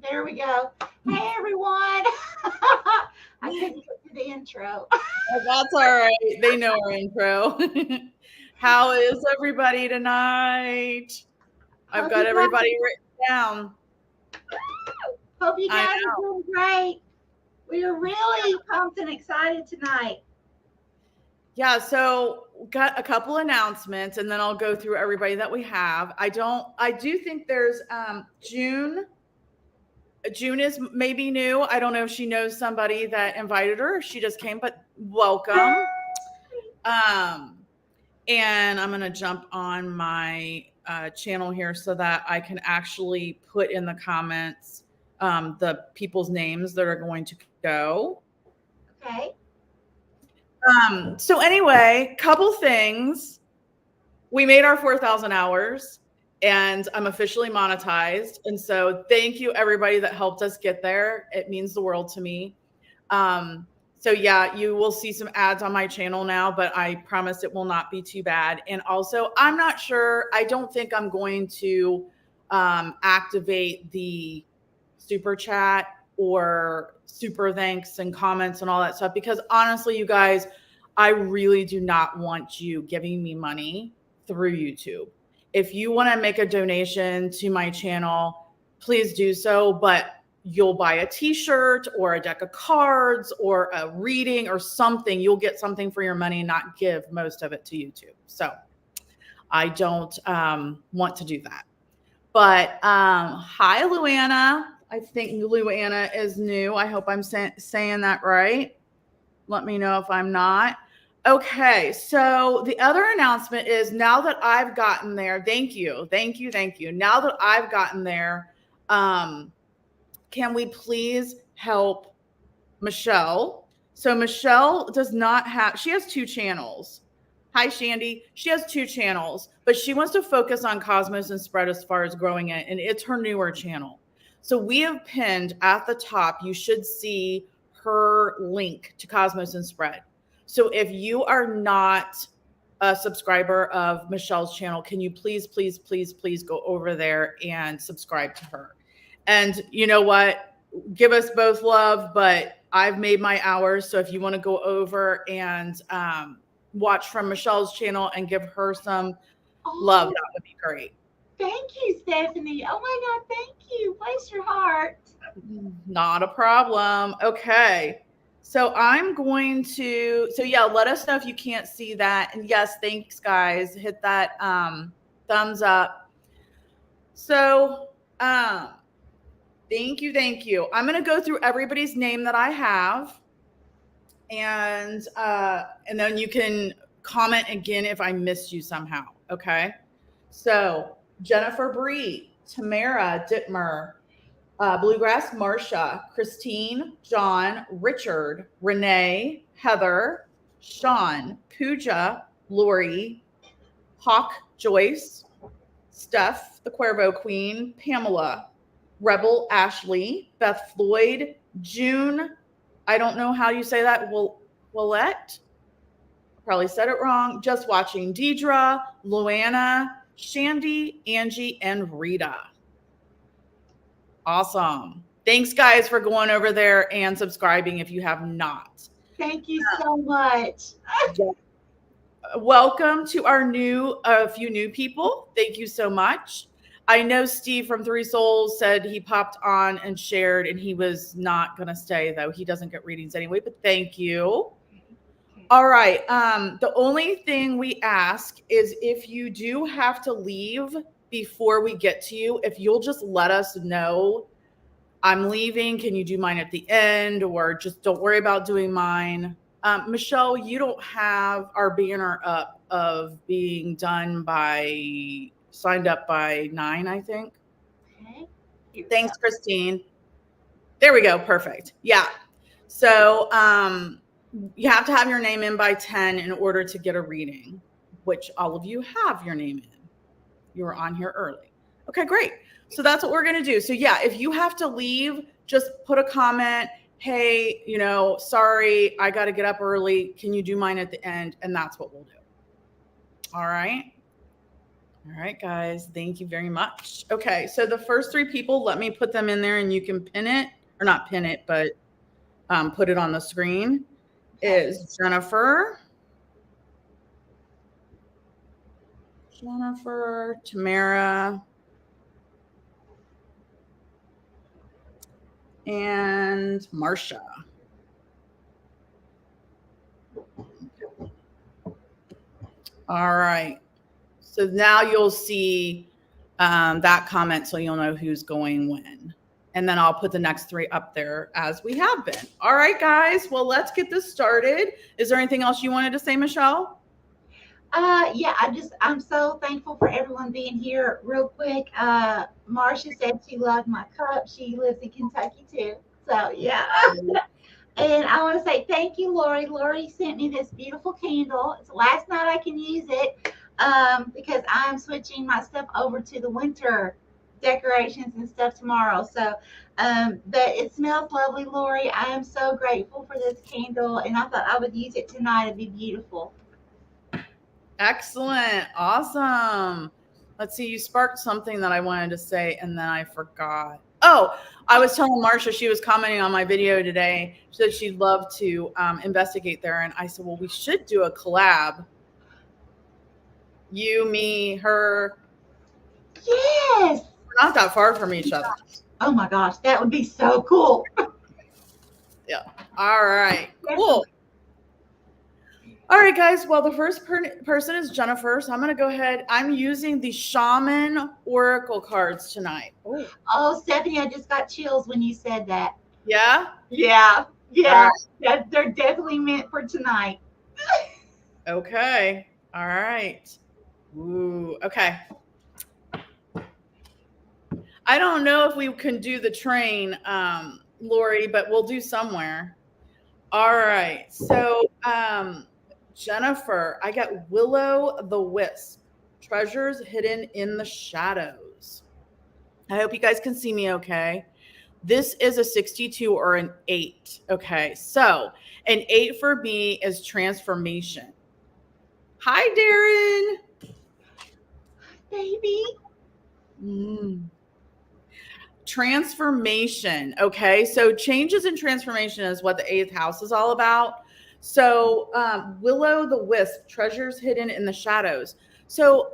There we go. Hey, everyone. I couldn't get to the intro. That's all right. They know our intro. How is everybody tonight? I've Hope got you guys, everybody written down. hope you I guys are know. doing great. We are really pumped and excited tonight. Yeah, so got a couple announcements and then I'll go through everybody that we have. I do think there's June is maybe new. I don't know if she knows somebody that invited her. She just came, but welcome. Um And I'm going to jump on my channel here so that I can actually put in the comments the people's names that are going to go. Okay. So anyway, couple things. We made our 4,000 hours and I'm officially monetized. And so thank you everybody that helped us get there. It means the world to me. So yeah, you will see some ads on my channel now, but I promise it will not be too bad. And also, I'm not sure. I don't think I'm going to activate the super chat or super thanks and comments and all that stuff because honestly, you guys, I really do not want you giving me money through YouTube. If you want to make a donation to my channel, please do so. But you'll buy a t-shirt or a deck of cards or a reading or something. You'll get something for your money and not give most of it to YouTube. So I don't want to do that. But hi, Luana. I think Luana is new. I hope I'm saying that right. Let me know if I'm not. Okay, so the other announcement is now that I've gotten there, thank you. Now that I've gotten there, can we please help Michelle? So Michelle does not have, she has two channels. Hi, Shandy. She has two channels, but she wants to focus on Cosmos and Spread as far as growing it, and it's her newer channel. So we have pinned at the top, you should see her link to Cosmos and Spread. So if you are not a subscriber of Michelle's channel, can you please go over there and subscribe to her? And you know what? Give us both love, but I've made my hours. So if you want to go over and watch from Michelle's channel and give her some love, Oh, that would be great. thank you, Stephanie. Oh my God, thank you. Bless your heart. Not a problem. Okay. So I'm going to, so yeah, let us know if you can't see that. And yes, thanks guys. Hit that thumbs up. So thank you. I'm going to go through everybody's name that I have. And then you can comment again if I missed you somehow. Okay. So Jennifer Bree, Tamara Dittmer, Bluegrass Marsha, Christine, John, Richard, Renee, Heather, Sean, Pooja, Lori, Hawk Joyce, Steph, the Cuervo Queen, Pamela, Rebel Ashley, Beth Floyd, June. I don't know how you say that. Willette. Probably said it wrong. Just watching Deidre, Luana, Shandy, Angie, and Rita. Awesome. Thanks, guys, for going over there and subscribing if you have not. Thank you so much. Welcome to our few new people. Thank you so much. I know Steve from Three Souls said he popped on and shared and he was not going to stay, though. He doesn't get readings anyway, but thank you. All right. The only thing we ask is if you do have to leave before we get to you, if you'll just let us know, I'm leaving. Can you do mine at the end? Or just don't worry about doing mine. Michelle, you don't have our banner up of being signed up by 9, I think. Okay. Here we Thanks, Christine. There we go. Perfect. Yeah. So you have to have your name in by 10 in order to get a reading, which all of you have your name in. You were on here early. Okay, great. So that's what we're going to do. So yeah, if you have to leave, just put a comment. Hey, sorry, I got to get up early. Can you do mine at the end? And that's what we'll do. All right. All right, guys. Thank you very much. Okay, so the first 3 people, let me put them in there and you can pin it, or not pin it, but put it on the screen, is Jennifer, Tamara, and Marsha. All right. So now you'll see that comment, so you'll know who's going when. And then I'll put the next 3 up there as we have been. All right, guys. Well, let's get this started. Is there anything else you wanted to say, Michelle? Yeah, I'm so thankful for everyone being here. Real quick, Marcia said she loved my cup. She lives in Kentucky too. So yeah. And I want to say thank you, Lori. Lori sent me this beautiful candle. It's last night I can use it because I'm switching my stuff over to the winter decorations and stuff tomorrow. So, but it smells lovely, Lori. I am so grateful for this candle, and I thought I would use it tonight. It'd be beautiful. Excellent. Awesome. Let's see. You sparked something that I wanted to say, and then I forgot. Oh, I was telling Marsha, she was commenting on my video today. She said she'd love to investigate there. And I said, well, we should do a collab. You, me, her. Yes. We're not that far from each other. Oh my gosh, that would be so cool. Yeah. All right. Cool. All right, guys. Well, the first person is Jennifer. So I'm going to go ahead. I'm using the Shaman Oracle cards tonight. Oh, Stephanie, I just got chills when you said that. Yeah? Yeah. Yeah. Right. They're definitely meant for tonight. Okay. All right. Ooh, okay. I don't know if we can do the train, Lori, but we'll do somewhere. All right. So, Jennifer, I got Willow the Wisp, treasures hidden in the shadows. I hope you guys can see me okay. This is a 62 or an 8. Okay. So an 8 for me is transformation. Hi, Darren. Baby. Transformation. Okay. So changes and transformation is what the 8th house is all about. So Willow the Wisp, treasures hidden in the shadows. So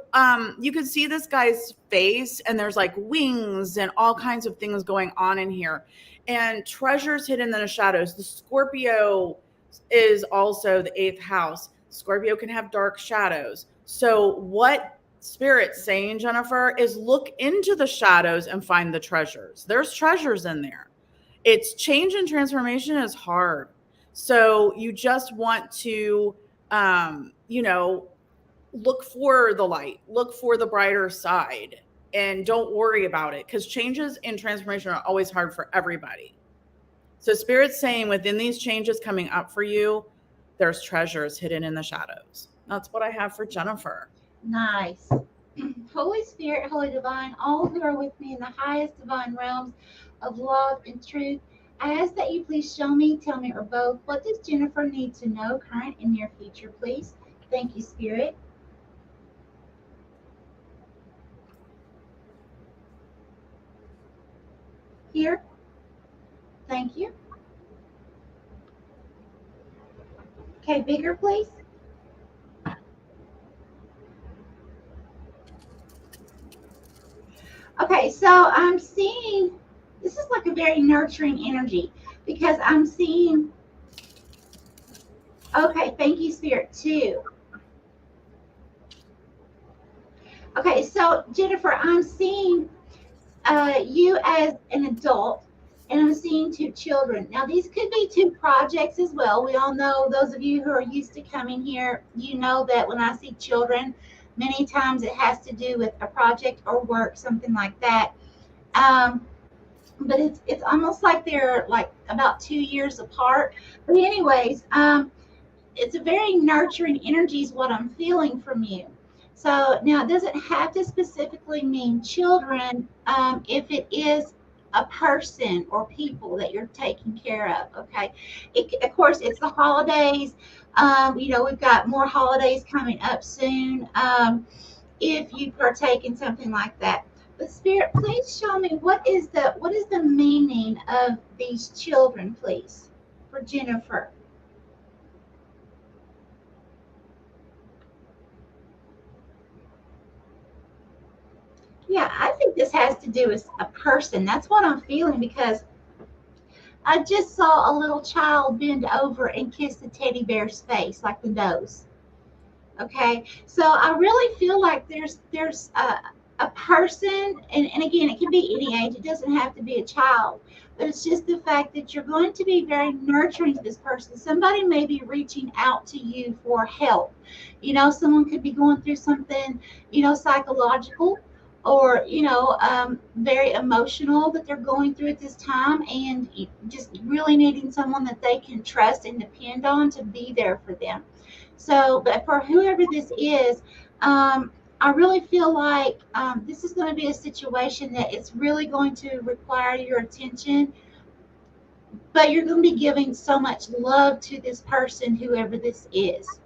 you can see this guy's face and there's like wings and all kinds of things going on in here. And treasures hidden in the shadows. The Scorpio is also the 8th house. Scorpio can have dark shadows. So what Spirit's saying, Jennifer, is look into the shadows and find the treasures. There's treasures in there. It's change and transformation is hard. So you just want to, look for the light, look for the brighter side, and don't worry about it because changes and transformation are always hard for everybody. So Spirit's saying within these changes coming up for you, there's treasures hidden in the shadows. That's what I have for Jennifer. Nice. Holy Spirit, Holy Divine, all who are with me in the highest divine realms of love and truth, I ask that you please show me, tell me, or both, what does Jennifer need to know, current and near future, please? Thank you, Spirit. Here. Thank you. Okay, bigger, please. Okay, so I'm seeing, this is like a very nurturing energy because I'm seeing, okay, thank you, Spirit, too. Okay, so Jennifer, I'm seeing you as an adult, and I'm seeing 2 children. Now, these could be 2 projects as well. We all know, those of you who are used to coming here, you know that when I see children, many times it has to do with a project or work, something like that. But it's almost like they're like about 2 years apart. But anyways, it's a very nurturing energy is what I'm feeling from you. So now it doesn't have to specifically mean children if it is a person or people that you're taking care of. Okay. Of course, it's the holidays. We've got more holidays coming up soon. if you partake in something like that. But Spirit, please show me what is the meaning of these children, please, for Jennifer. Yeah, I think this has to do with a person. That's what I'm feeling, because I just saw a little child bend over and kiss the teddy bear's face, like the nose. Okay, so I really feel like there's a person, and again, it can be any age. It doesn't have to be a child, but it's just the fact that you're going to be very nurturing to this person. Somebody may be reaching out to you for help. Someone could be going through something, psychological, or very emotional that they're going through at this time, and just really needing someone that they can trust and depend on to be there for them. So, but for whoever this is, I really feel like this is going to be a situation that it's really going to require your attention, but you're going to be giving so much love to this person, whoever this is.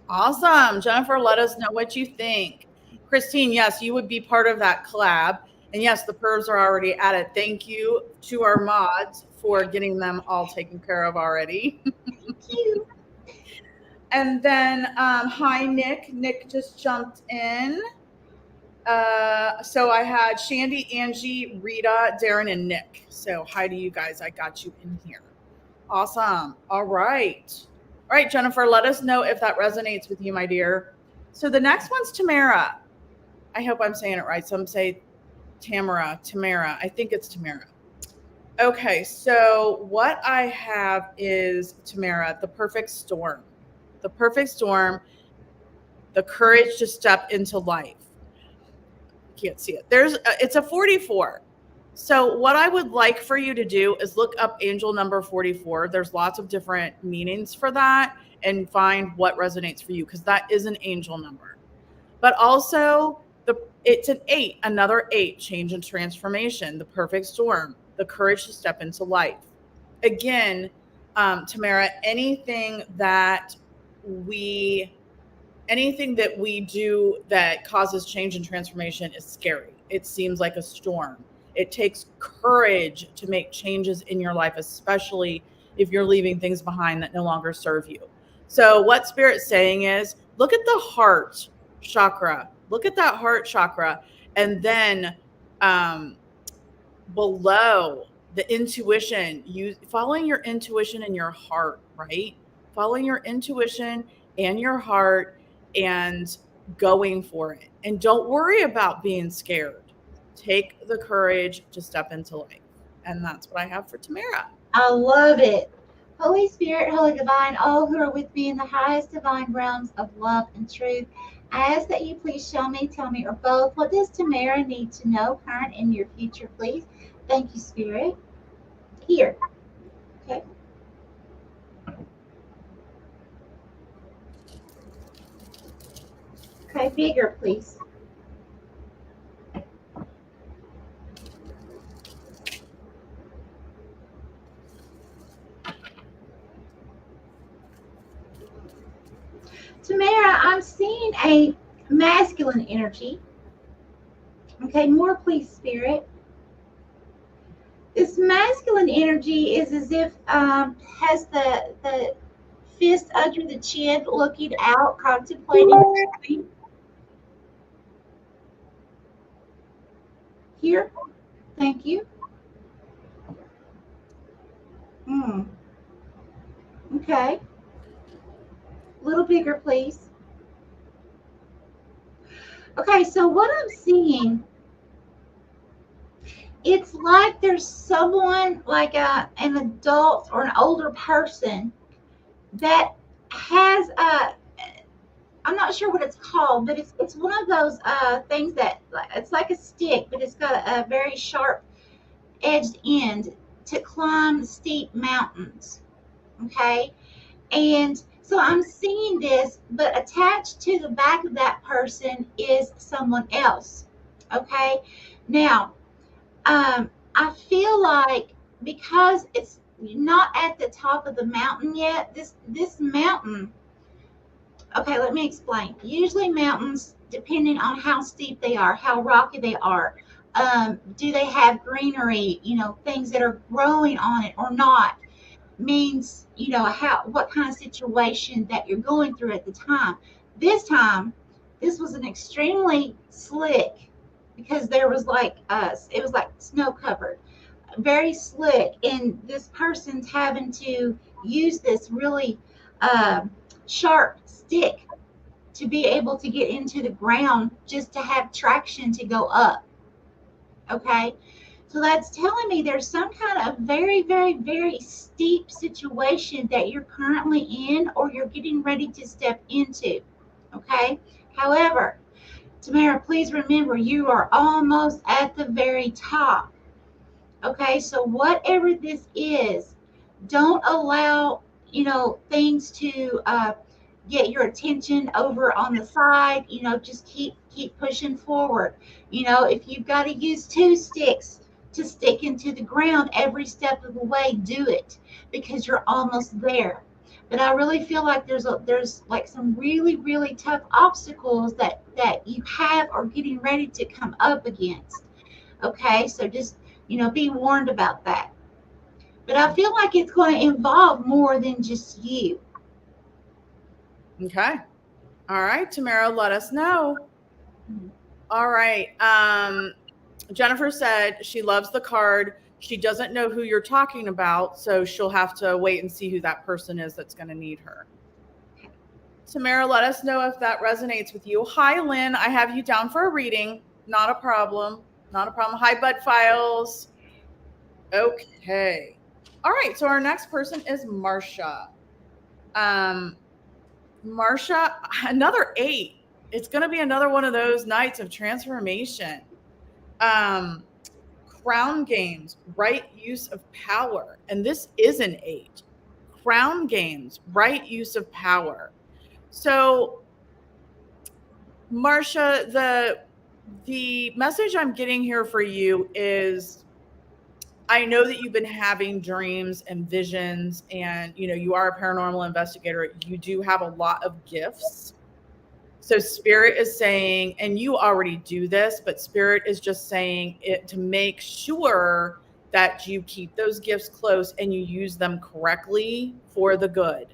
Awesome. Jennifer, let us know what you think. Christine, yes, you would be part of that collab. And yes, the pervs are already at it. Thank you to our mods for getting them all taken care of already. Thank you. And then, hi, Nick. Nick just jumped in. So I had Shandy, Angie, Rita, Darren, and Nick. So hi to you guys. I got you in here. Awesome. All right. All right, Jennifer, let us know if that resonates with you, my dear. So the next one's Tamara. I hope I'm saying it right. Some say Tamara. I think it's Tamara. Okay, so what I have is Tamara, the perfect storm. The perfect storm, the courage to step into life. Can't see it. It's a 44. So what I would like for you to do is look up angel number 44. There's lots of different meanings for that, and find what resonates for you, because that is an angel number. But also it's an 8, another 8, change and transformation, the perfect storm, the courage to step into life. Again, Tamara, anything that we do that causes change and transformation is scary. It seems like a storm. It takes courage to make changes in your life, especially if you're leaving things behind that no longer serve you. So what Spirit's saying is, look at the heart chakra. Look at that heart chakra. And then below the intuition, following your intuition and your heart, right? Following your intuition and your heart and going for it. And don't worry about being scared. Take the courage to step into life. And that's what I have for Tamara. I love it. Holy Spirit, Holy Divine, all who are with me in the highest divine realms of love and truth, I ask that you please show me, tell me, or both, what does Tamara need to know, current and your future, please? Thank you, Spirit. Here. Okay. Okay, bigger, please. Tamara, I'm seeing a masculine energy. Okay, more, please, Spirit. This masculine energy is as if has the fist under the chin, looking out, contemplating something. Here, thank you. Okay, a little bigger, please. Okay, so what I'm seeing, it's like there's someone, like an adult or an older person that has I'm not sure what it's called, but it's one of those things that it's like a stick, but it's got a very sharp edged end to climb steep mountains. Okay, and so I'm seeing this, but attached to the back of that person is someone else. Okay, now I feel like, because it's not at the top of the mountain yet, this mountain Okay, let me explain. Usually mountains, depending on how steep they are, how rocky they are, do they have greenery, things that are growing on it or not, means, what kind of situation that you're going through at the time. This time, this was an extremely slick, because there was it was like snow covered, very slick, and this person's having to use this really uh, sharp stick to be able to get into the ground just to have traction to go up. Okay. So that's telling me there's some kind of very, very, very steep situation that you're currently in or you're getting ready to step into. Okay. However, Tamara, please remember you are almost at the very top. Okay. So whatever this is, don't allow, things to get your attention over on the side. Just keep pushing forward. If you've got to use two sticks to stick into the ground every step of the way, do it, because you're almost there. But I really feel like there's like some really, really tough obstacles that you have or getting ready to come up against. Okay, so just be warned about that. But I feel like it's going to involve more than just you. Okay. All right, Tamara, let us know. All right. Jennifer said she loves the card. She doesn't know who you're talking about, so she'll have to wait and see who that person is that's going to need her. Tamara, let us know if that resonates with you. Hi, Lynn. I have you down for a reading. Not a problem. Not a problem. Hi, Bud Files. Okay. All right. So our next person is Marsha. Marsha, another 8. It's going to be another one of those nights of transformation. Crown games, right use of power. And this is an 8. Crown games, right use of power. So, Marsha, the message I'm getting here for you is, I know that you've been having dreams and visions, and you are a paranormal investigator. You do have a lot of gifts. So Spirit is saying, and you already do this, but Spirit is just saying it to make sure that you keep those gifts close and you use them correctly for the good.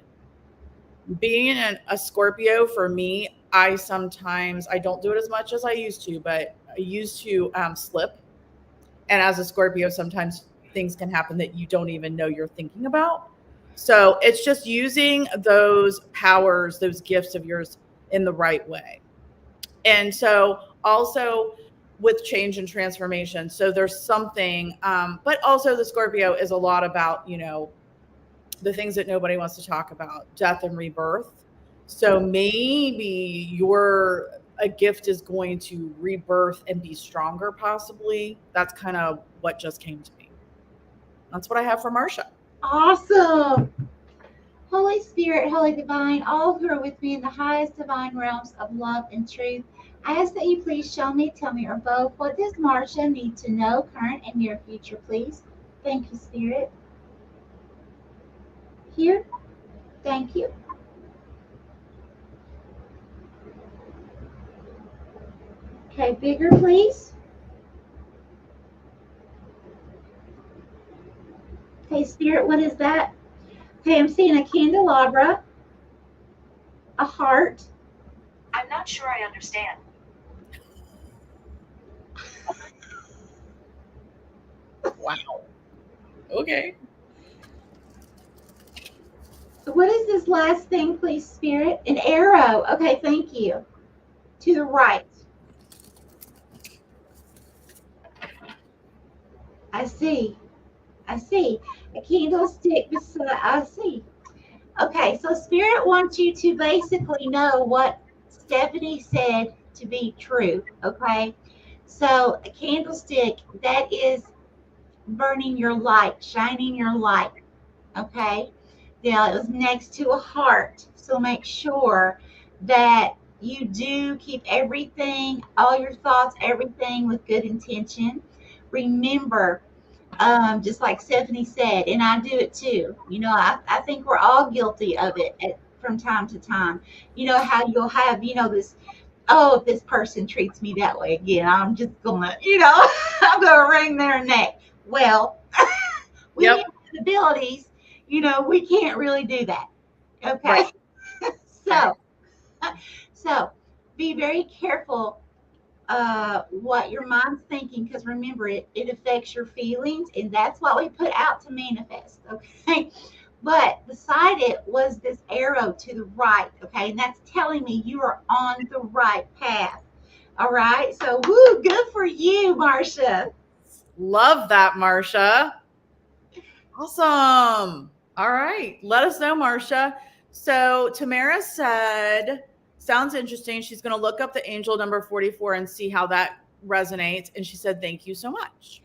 Being a Scorpio, for me, I don't do it as much as I used to, but I used to slip. And as a Scorpio, sometimes things can happen that you don't even know you're thinking about. So it's just using those powers, those gifts of yours in the right way. And so also with change and transformation. So there's something, but also the Scorpio is a lot about, the things that nobody wants to talk about, death and rebirth. So maybe a gift is going to rebirth and be stronger, possibly. That's kind of what just came to me. That's what I have for Marsha. Awesome. Holy Spirit, Holy Divine, all who are with me in the highest divine realms of love and truth, I ask that you please show me, tell me, or both, what does Marsha need to know, current and near future, please? Thank you, Spirit. Here. Thank you. Okay, bigger, please. Okay, Spirit, what is that? Okay, I'm seeing a candelabra, a heart. I'm not sure I understand. Wow. Okay. What is this last thing, please, Spirit? An arrow. Okay, thank you. To the right. I see. I see. A candlestick beside. I see. Okay, so Spirit wants you to basically know what Stephanie said to be true. Okay, so a candlestick, that is burning your light, shining your light. Okay, now it was next to a heart, so make sure that you do keep everything, all your thoughts, everything with good intention. Remember, just like Stephanie said, and I do it too. I think we're all guilty of it from time to time. You know how you'll have, this, oh, if this person treats me that way again, I'm just gonna, I'm gonna wring their neck. Well, we Yep. need abilities, we can't really do that. Okay. Right. So, so be very careful what your mind's thinking, because remember, it affects your feelings, and that's what we put out to manifest. Okay. But beside it was this arrow to the right. Okay. And that's telling me you are on the right path. All right. So, woo, good for you, Marcia. Love that, Marsha. Awesome. All right. Let us know, Marsha. So Tamara said, sounds interesting. She's going to look up the angel number 44 and see how that resonates. And she said, thank you so much.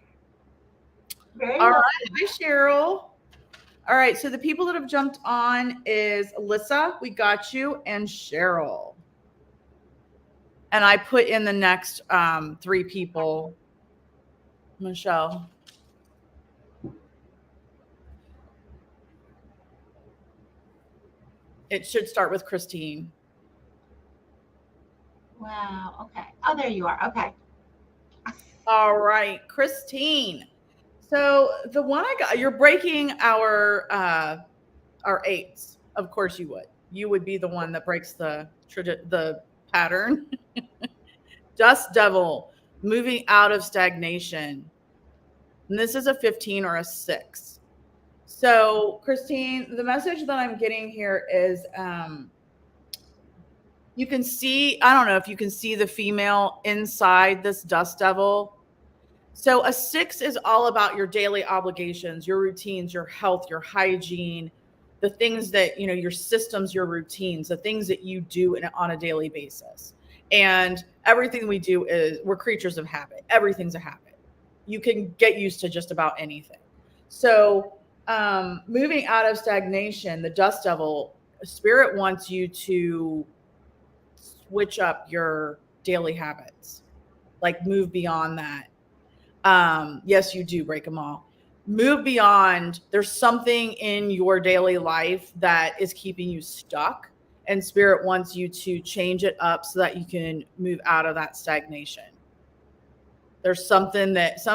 Very All well. right. Hi, Cheryl. All right. So the people that have jumped on is Alyssa, we got you, and Cheryl. And I put in the next 3 people. Michelle. It should start with Christine. Wow. Okay. Oh, there you are. Okay. All right, Christine. So the one I got, you're breaking our 8s. Of course you would. You would be the one that breaks the pattern. Dust Devil, moving out of stagnation. And this is a 15 or a 6. So, Christine, the message that I'm getting here is you can see, I don't know if you can see the female inside this dust devil. So a 6 is all about your daily obligations, your routines, your health, your hygiene, the things that, your systems, your routines, the things that you do on a daily basis. And everything we do we're creatures of habit. Everything's a habit. You can get used to just about anything. So moving out of stagnation, the dust devil, spirit wants you to switch up your daily habits, like move beyond that. Yes, you do break them all. Move beyond. There's something in your daily life that is keeping you stuck, and spirit wants you to change it up so that you can move out of that stagnation. There's some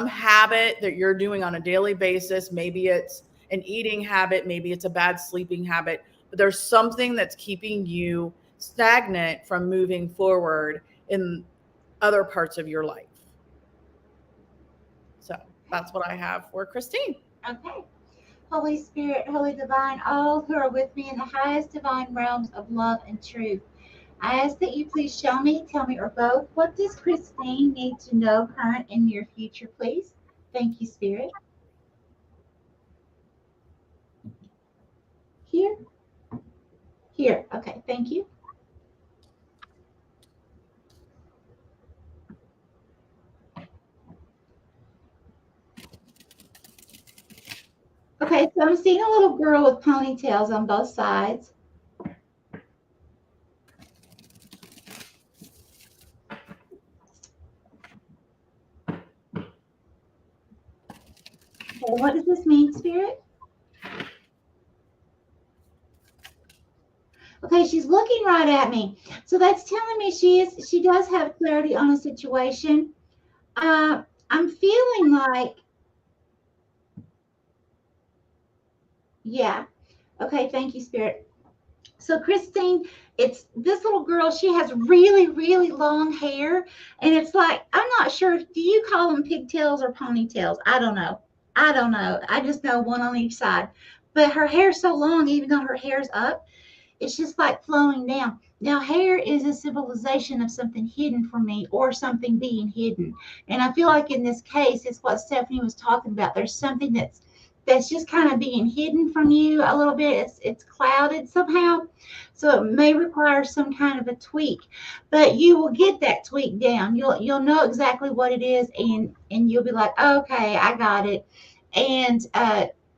habit that you're doing on a daily basis. Maybe it's an eating habit. Maybe it's a bad sleeping habit, but there's something that's keeping you stagnant from moving forward in other parts of your life. So that's what I have for Christine. Okay. Holy Spirit, Holy Divine, all who are with me in the highest divine realms of love and truth, I ask that you please show me, tell me, or both, what does Christine need to know, current and near future, please? Thank you, Spirit. Here? Here. Okay, thank you. Okay, so I'm seeing a little girl with ponytails on both sides. Okay, what does this mean, Spirit? Okay, she's looking right at me. So that's telling me she does have clarity on a situation. I'm feeling like, yeah. Okay, thank you, Spirit. So Christine, it's this little girl, she has really, really long hair. And it's like, I'm not sure, do you call them pigtails or ponytails? I don't know. I just know one on each side. But her hair's so long, even though her hair's up, it's just like flowing down. Now, hair is a symbolization of something hidden from me or something being hidden. And I feel like in this case, it's what Stephanie was talking about. There's something that's just kind of being hidden from you a little bit. It's clouded somehow. So it may require some kind of a tweak. But you will get that tweak down. You'll know exactly what it is, and you'll be like, okay, I got it. And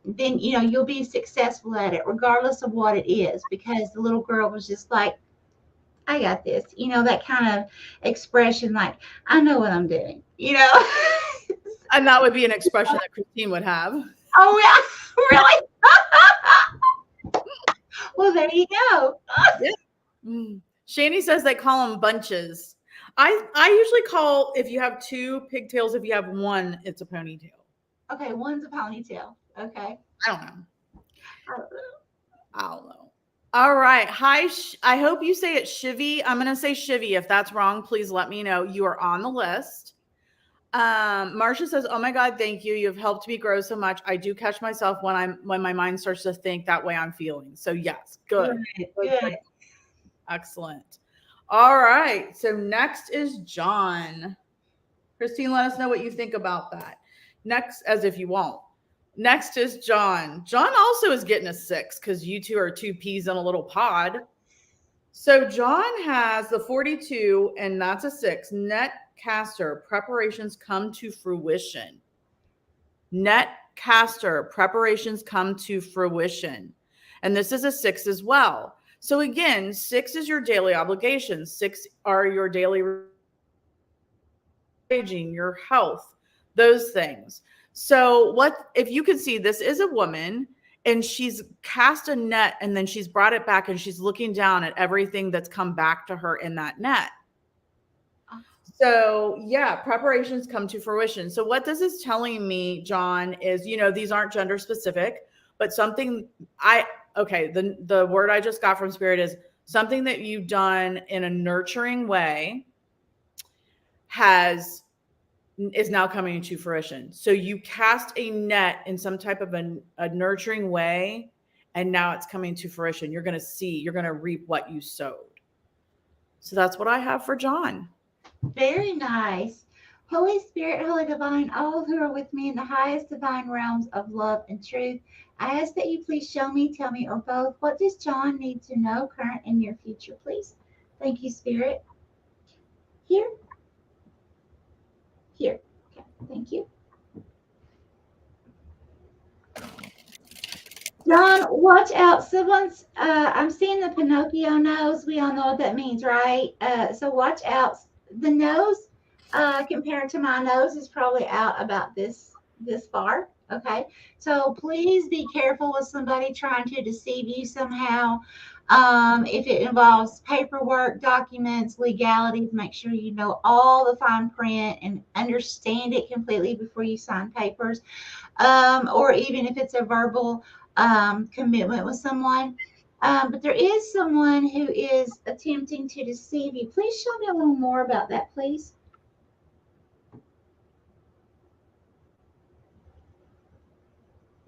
then you'll be successful at it regardless of what it is, because the little girl was just like, I got this, that kind of expression, like, I know what I'm doing, And that would be an expression that Christine would have. Oh yeah, really? Well, there you go. Yeah. Shani says they call them bunches. I usually call, if you have two pigtails, if you have one, it's a ponytail. Okay, one's a ponytail. Okay. I don't know. I don't know. I don't know. All right. Hi. I hope you say it Shivy. I'm going to say Shivy. If that's wrong, please let me know. You are on the list. Marcia says, "Oh my God, thank you. You've helped me grow so much. I do catch myself when my mind starts to think that way I'm feeling." So yes, good. Good. Excellent. All right. So next is John. Christine, let us know what you think about that. Next, as if you won't. Next is John. John also is getting a 6 because you two are two peas in a little pod. So John has the 42, and that's a 6. Net caster, preparations come to fruition. Net caster, preparations come to fruition. And this is a 6 as well. So again, 6 is your daily obligations. 6 are your daily aging, your health, those things. So what if you can see, this is a woman and she's cast a net and then she's brought it back and she's looking down at everything that's come back to her in that net. So yeah, preparations come to fruition. So what this is telling me, John, is, these aren't gender specific, but something the word I just got from Spirit is something that you've done in a nurturing way is now coming to fruition. So you cast a net in some type of a nurturing way, and now it's coming to fruition. You're going to reap what you sowed. So that's what I have for John. Very nice. Holy Spirit, Holy Divine, all who are with me in the highest divine realms of love and truth, I ask that you please show me, tell me, or both, what does John need to know, current and near future, please? Thank you, Spirit. Here. Here. Okay, thank you. John, watch out. I'm seeing the Pinocchio nose. We all know what that means, right? So watch out. The nose, compared to my nose, is probably out about this far. Okay. So please be careful with somebody trying to deceive you somehow. If it involves paperwork, documents, legalities, make sure you know all the fine print and understand it completely before you sign papers. Or even if it's a verbal commitment with someone. But there is someone who is attempting to deceive you. Please show me a little more about that, please.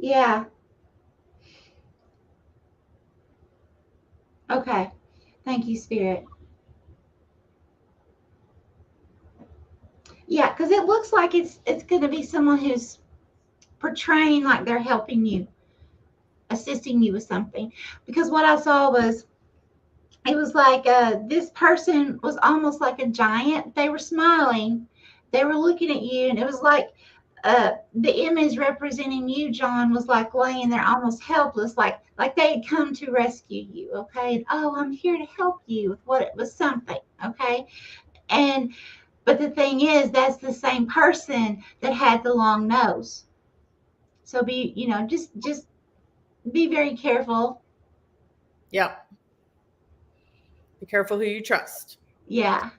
Yeah. Okay. Thank you, Spirit. Yeah, because it looks like it's going to be someone who's portraying like they're helping you, assisting you with something. Because what I saw was, it was like this person was almost like a giant. They were smiling, they were looking at you, and it was like the image representing you, John, was like laying there almost helpless, like they had come to rescue you. Okay, and oh, I'm here to help you with what it was, something. Okay, and but the thing is, that's the same person that had the long nose. So just be very careful. Yep. Be careful who you trust. Yeah.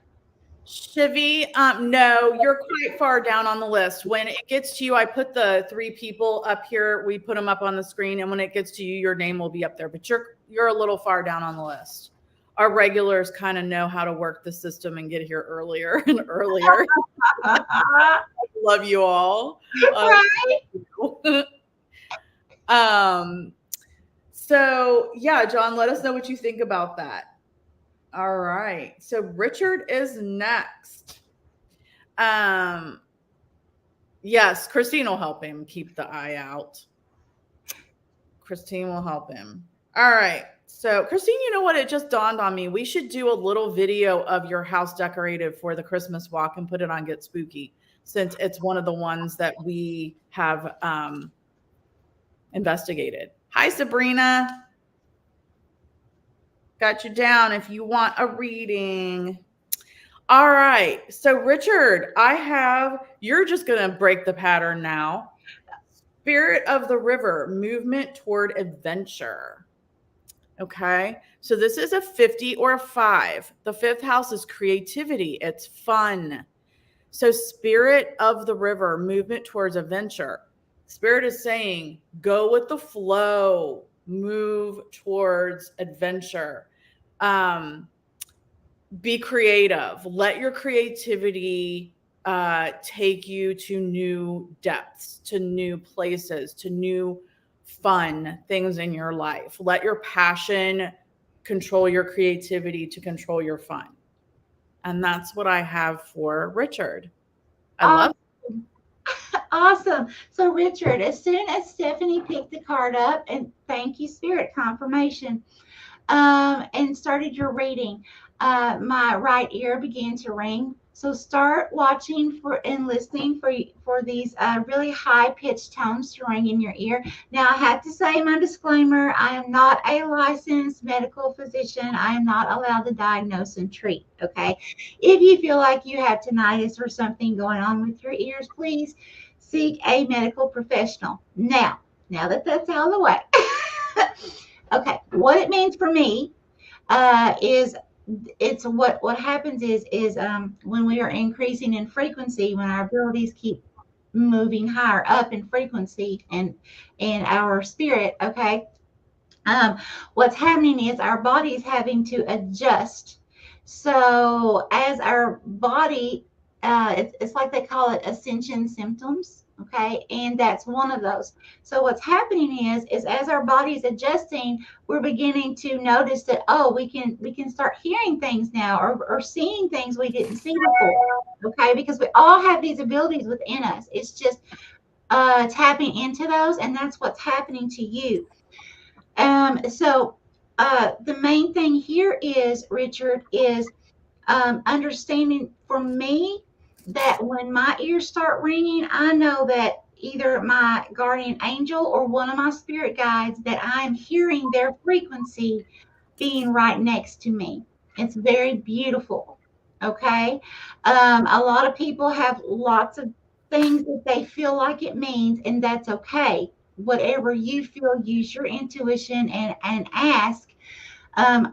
Shivy, no, you're quite far down on the list. When it gets to you, I put the 3 people up here. We put them up on the screen, and when it gets to you, your name will be up there. But you're a little far down on the list. Our regulars kind of know how to work the system and get here earlier and earlier. Love you all. So yeah, John, let us know what you think about that. All right. So Richard is next. Yes, Christine will help him keep the eye out. Christine will help him. All right. So Christine, you know what? It just dawned on me. We should do a little video of your house decorated for the Christmas walk and put it on Get Spooky, since it's one of the ones that we have investigated. Hi, Sabrina. Got you down if you want a reading. All right. So Richard, you're just going to break the pattern now. Spirit of the river, movement toward adventure. Okay. So this is a 50 or a 5. The 5th house is creativity. It's fun. So spirit of the river, movement towards adventure. Spirit is saying, go with the flow, move towards adventure. Be creative. Let your creativity take you to new depths, to new places, to new fun things in your life. Let your passion control your creativity to control your fun. And that's what I have for Richard. I love Awesome. Awesome. So, Richard, as soon as Stephanie picked the card up, and thank you, Spirit Confirmation, and started your reading, my right ear began to ring. So start watching for and listening for these really high pitched tones to ring in your ear. Now I have to say my disclaimer: I am not a licensed medical physician. I am not allowed to diagnose and treat. Okay, if you feel like you have tinnitus or something going on with your ears, please seek a medical professional. Now that that's out of the way. Okay, what it means for me is it's what happens is when we are increasing in frequency, when our abilities keep moving higher up in frequency and in our spirit, okay, what's happening is our body is having to adjust. So as our body, it's like they call it ascension symptoms, okay, and that's one of those. So what's happening is as our body's adjusting, we're beginning to notice that, oh, we can start hearing things now, or seeing things we didn't see before, okay, because we all have these abilities within us. It's just tapping into those, and that's what's happening to you. So the main thing here is, Richard, is understanding for me that when my ears start ringing, I know that either my guardian angel or one of my spirit guides, that I'm hearing their frequency being right next to me. It's very beautiful. Okay. A lot of people have lots of things that they feel like it means, and that's okay. Whatever you feel, use your intuition and ask. I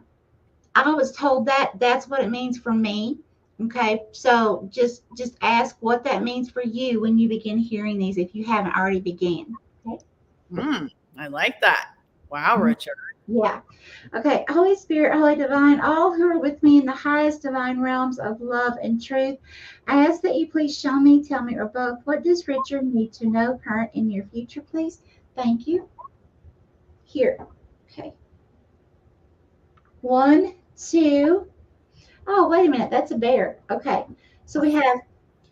was told that that's what it means for me. Okay, so just ask what that means for you when you begin hearing these, if you haven't already began. Okay. I like that. Wow, Richard. Yeah. Okay. Holy Spirit, Holy Divine, all who are with me in the highest divine realms of love and truth, I ask that you please show me, tell me, or both, what does Richard need to know, current and near future, please? Thank you. Here. Okay. 1, 2. Oh, wait a minute. That's a bear. Okay. So we have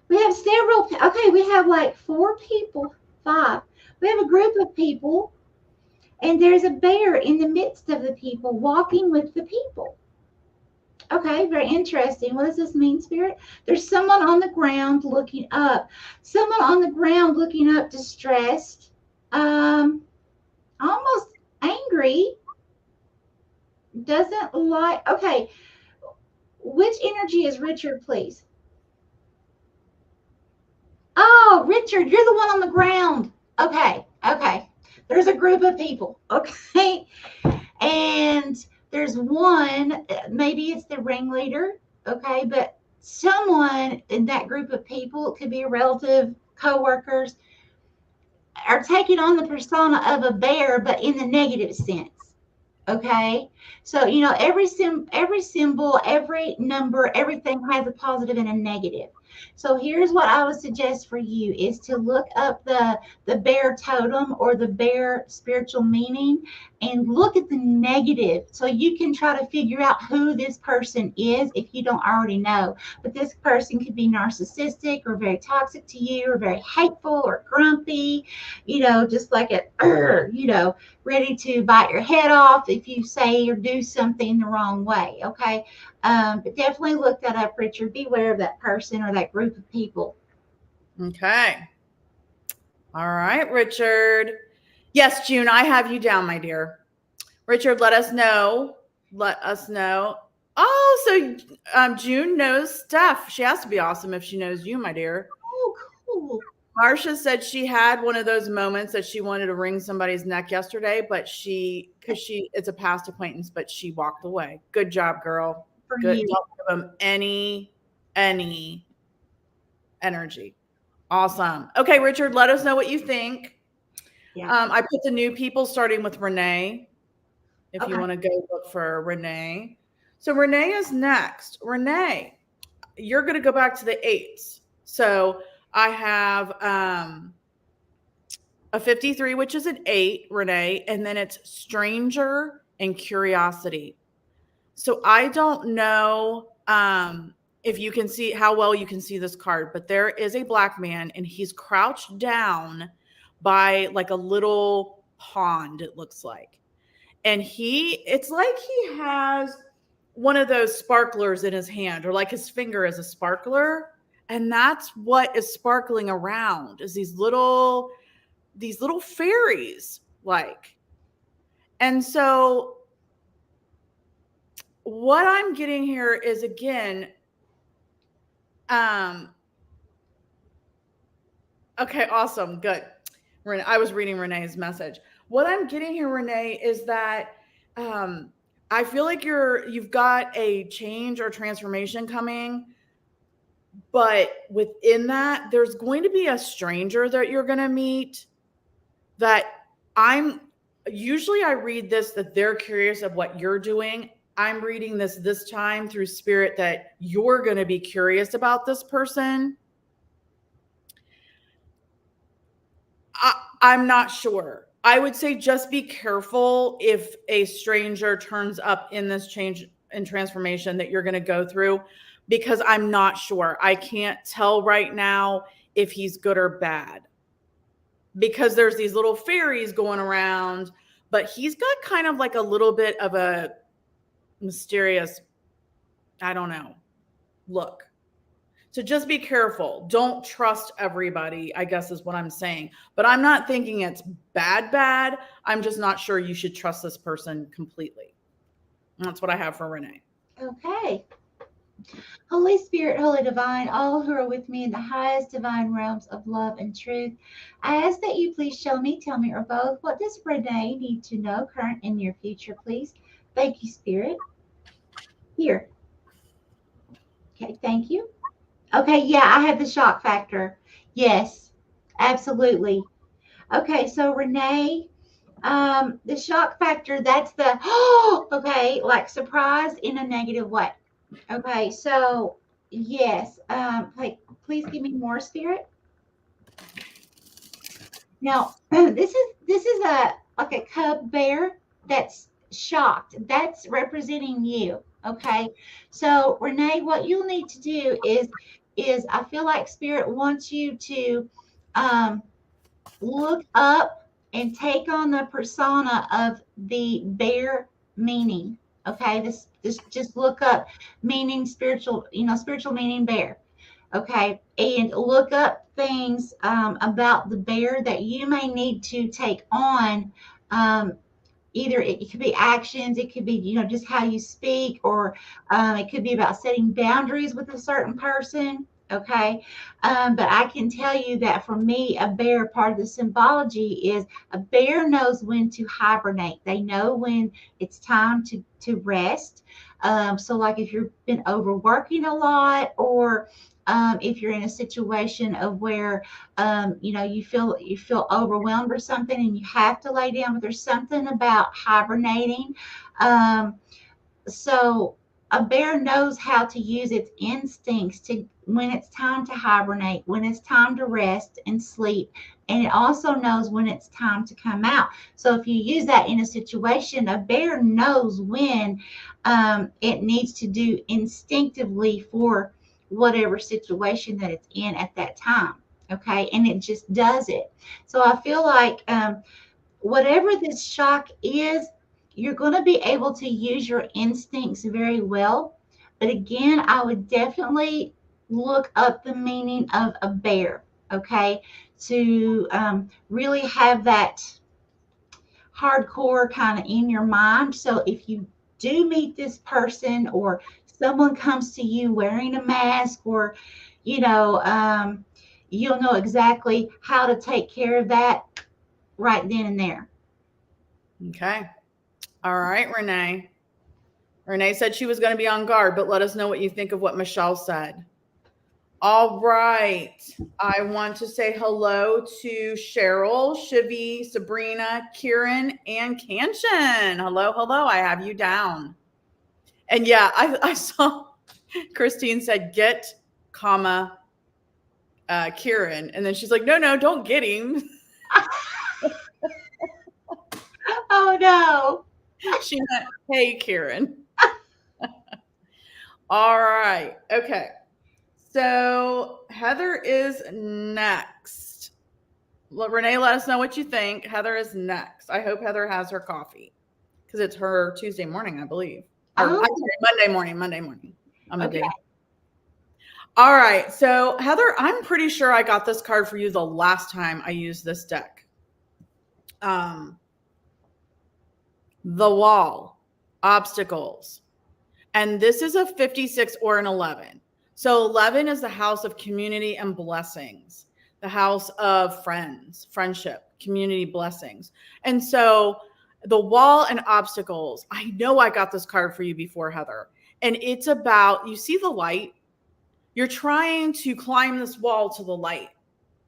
several. Okay. We have like 4 people, 5. We have a group of people, and there's a bear in the midst of the people, walking with the people. Okay, very interesting. What does this mean, Spirit? There's someone on the ground looking up. Someone on the ground looking up, distressed, almost angry. Doesn't like. Okay, which energy is Richard, please? Oh, Richard, you're the one on the ground. Okay. There's a group of people. Okay. And there's one, maybe it's the ringleader. Okay. But someone in that group of people, it could be a relative, co-workers, are taking on the persona of a bear, but in the negative sense. Okay, so every symbol, every number, everything has a positive and a negative. So here's what I would suggest for you is to look up the bear totem or the bear spiritual meaning, and look at the negative, so you can try to figure out who this person is if you don't already know. But this person could be narcissistic, or very toxic to you, or very hateful, or grumpy, just like ready to bite your head off if you say or do something the wrong way. Okay. But definitely look that up, Richard. Beware of that person or that group of people. Okay. All right, Richard. Yes, June, I have you down, my dear. Richard, let us know. Oh, so June knows Steph. She has to be awesome if she knows you, my dear. Oh, cool. Marcia said she had one of those moments that she wanted to wring somebody's neck yesterday, but it's a past acquaintance, but she walked away. Good job, girl. For Good. you. Don't give them any energy. Awesome. Okay, Richard, let us know what you think. Yeah. I put the new people starting with Renee. If you Okay. want to go look for Renee. So Renee is next. Renee, you're going to go back to the 8s. So I have a 53, which is an 8, Renee, and then it's stranger and curiosity. So I don't know if you can see how well you can see this card, but there is a black man and he's crouched down by like a little pond, it looks like. And it's like he has one of those sparklers in his hand, or like his finger is a sparkler. And that's what is sparkling around, is these little fairies, like. And so what I'm getting here is, again, okay, awesome, good. I was reading Renee's message. What I'm getting here, Renee, is that I feel like you've got a change or transformation coming, but within that, there's going to be a stranger that you're going to meet that usually I read this, that they're curious of what you're doing. I'm reading this time through spirit that you're going to be curious about this person. I'm not sure. I would say just be careful if a stranger turns up in this change and transformation that you're going to go through, because I'm not sure. I can't tell right now if he's good or bad, because there's these little fairies going around, but he's got kind of like a little bit of a mysterious, I don't know, look. So just be careful. Don't trust everybody, I guess is what I'm saying. But I'm not thinking it's bad. I'm just not sure you should trust this person completely. And that's what I have for Renee. Okay. Holy Spirit, Holy Divine, all who are with me in the highest divine realms of love and truth, I ask that you please show me, tell me, or both, what does Renee need to know, current and near future, please? Thank you, Spirit. Here. Okay, thank you. Okay, yeah, I have the shock factor. Yes, absolutely. Okay, so Renee, the shock factor, that's the, okay, like surprise in a negative way. Okay, so yes, like please give me more, Spirit. Now, this is a like a cub bear that's shocked. That's representing you. Okay, so Renee, what you'll need to do is I feel like Spirit wants you to um, look up and take on the persona of the bear meaning. Okay, this just look up meaning, spiritual, spiritual meaning bear. Okay, and look up things about the bear that you may need to take on. Either it could be actions, it could be just how you speak, or it could be about setting boundaries with a certain person. Okay, but I can tell you that for me, a bear, part of the symbology is a bear knows when to hibernate. They know when it's time to rest. So like if you've been overworking a lot, or if you're in a situation of where you feel overwhelmed or something and you have to lay down, but there's something about hibernating. So a bear knows how to use its instincts to when it's time to hibernate, when it's time to rest and sleep, and it also knows when it's time to come out. So if you use that in a situation, a bear knows when it needs to do instinctively for whatever situation that it's in at that time. Okay, and it just does it. So I feel like whatever this shock is, you're going to be able to use your instincts very well. But again, I would definitely look up the meaning of a bear, okay, to really have that hardcore kind of in your mind. So if you do meet this person, or someone comes to you wearing a mask, or, you know, you'll know exactly how to take care of that right then and there. Okay. All right, Renee. Renee said she was going to be on guard, but let us know what you think of what Michelle said. All right. I want to say hello to Cheryl, Shivi, Sabrina, Kieran, and Kanchan. Hello, hello. I have you down. And yeah, I saw Christine said get, comma, Kieran. And then she's like, no, don't get him. Oh no. She meant, hey, Kieran. All right. Okay. So Heather is next. Renee, let us know what you think. Heather is next. I hope Heather has her coffee because it's her Tuesday morning, I believe. Or Oh. I'm sorry, Monday morning. I'm a Okay. day. All right. So Heather, I'm pretty sure I got this card for you the last time I used this deck. The wall, obstacles. And this is a 56 or an 11. So 11 is the house of community and blessings, the house of friends, friendship, community, blessings. And so the wall and obstacles, I know I got this card for you before, Heather. And it's about, you see the light? You're trying to climb this wall to the light,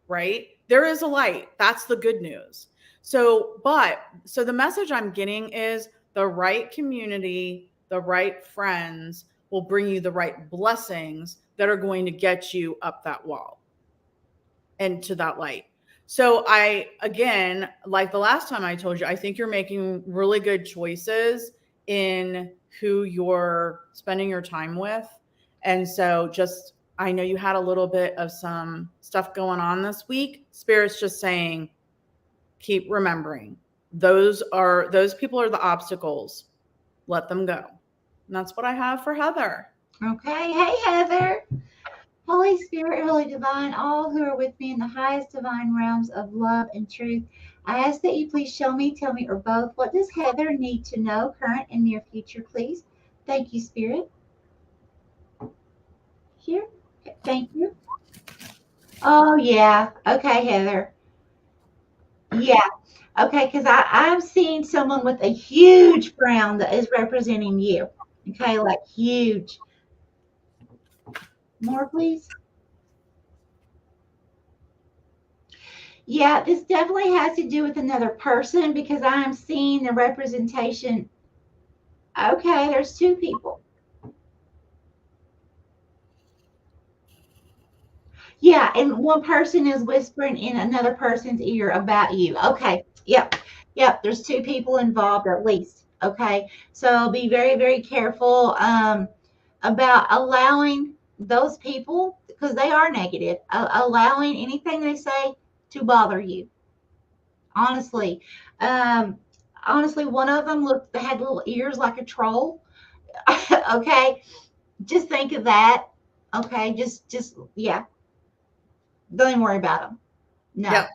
right? There is a light. That's the good news. So the message I'm getting is the right community, the right friends will bring you the right blessings that are going to get you up that wall and to that light. So again, like the last time I told you, I think you're making really good choices in who you're spending your time with. And so I know you had a little bit of some stuff going on this week. Spirit's just saying, keep remembering those people are the obstacles. Let them go. And that's what I have for Heather. Okay. Hey, Heather. Holy Spirit, Holy Divine, all who are with me in the highest divine realms of love and truth, I ask that you please show me, tell me, or both, what does Heather need to know, current and near future, please? Thank you, Spirit. Here. Thank you. Oh, yeah. Okay, Heather. Yeah. Okay, because I'm seeing someone with a huge frown that is representing you. Okay, like huge. More, please. Yeah, this definitely has to do with another person because I'm seeing the representation. Okay, there's two people. Yeah, and one person is whispering in another person's ear about you. Okay, yep, there's two people involved at least. Okay, so be very, very careful about allowing those people, because they are negative, allowing anything they say to bother you. Honestly, um, honestly, one of them had little ears like a troll. Okay, just think of that. Okay, just yeah, don't even worry about them. No. Yep.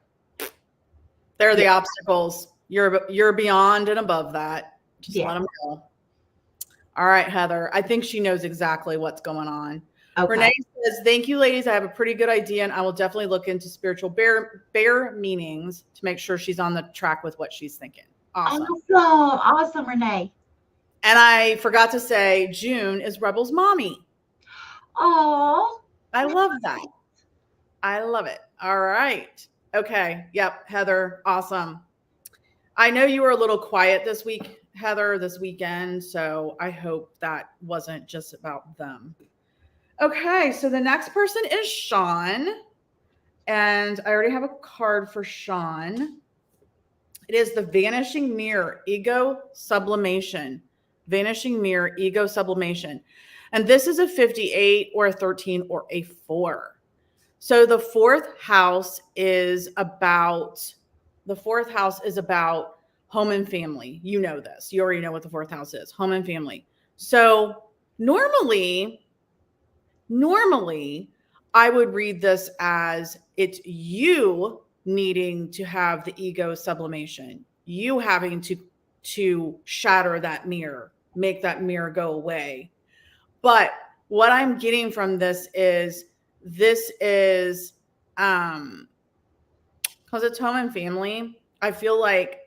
They're the obstacles. You're beyond and above that. Just let them go. All right, Heather. I think she knows exactly what's going on. Okay. Renee says, thank you, ladies. I have a pretty good idea, and I will definitely look into spiritual bear meanings to make sure she's on the track with what she's thinking. Awesome, Renee. And I forgot to say, June is Rebel's mommy. Oh, I love that. I love it. All right. Okay. Yep. Heather. Awesome. I know you were a little quiet this week, Heather, this weekend. So I hope that wasn't just about them. Okay. So the next person is Sean. And I already have a card for Sean. It is the Vanishing Mirror, Ego Sublimation. Vanishing Mirror, Ego Sublimation. And this is a 58 or a 13 or a 4. So the fourth house is about home and family. You know this. You already know what the fourth house is, home and family. So normally I would read this as it's you needing to have the ego sublimation, you having to shatter that mirror, make that mirror go away. But what I'm getting from this is Because it's home and family, I feel like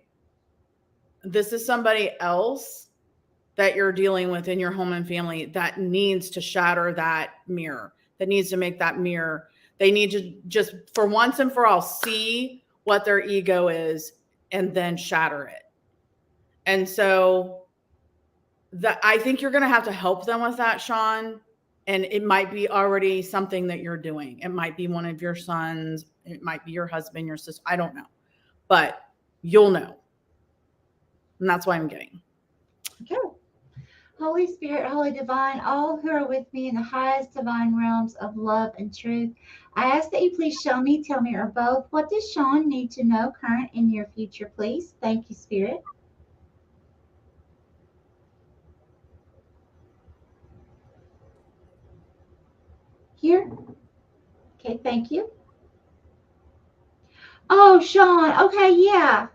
this is somebody else that you're dealing with in your home and family that needs to shatter that mirror, that needs to make that mirror. They need to just, for once and for all, see what their ego is and then shatter it. And so I think you're going to have to help them with that, Sean. And it might be already something that you're doing. It might be one of your sons. It might be your husband, your sister. I don't know. But you'll know. And that's why I'm getting. Okay. Holy Spirit, Holy Divine, all who are with me in the highest divine realms of love and truth, I ask that you please show me, tell me, or both, what does Sean need to know, current and near future, please? Thank you, Spirit. Here. Okay, thank you. Oh, Sean. Okay, yeah.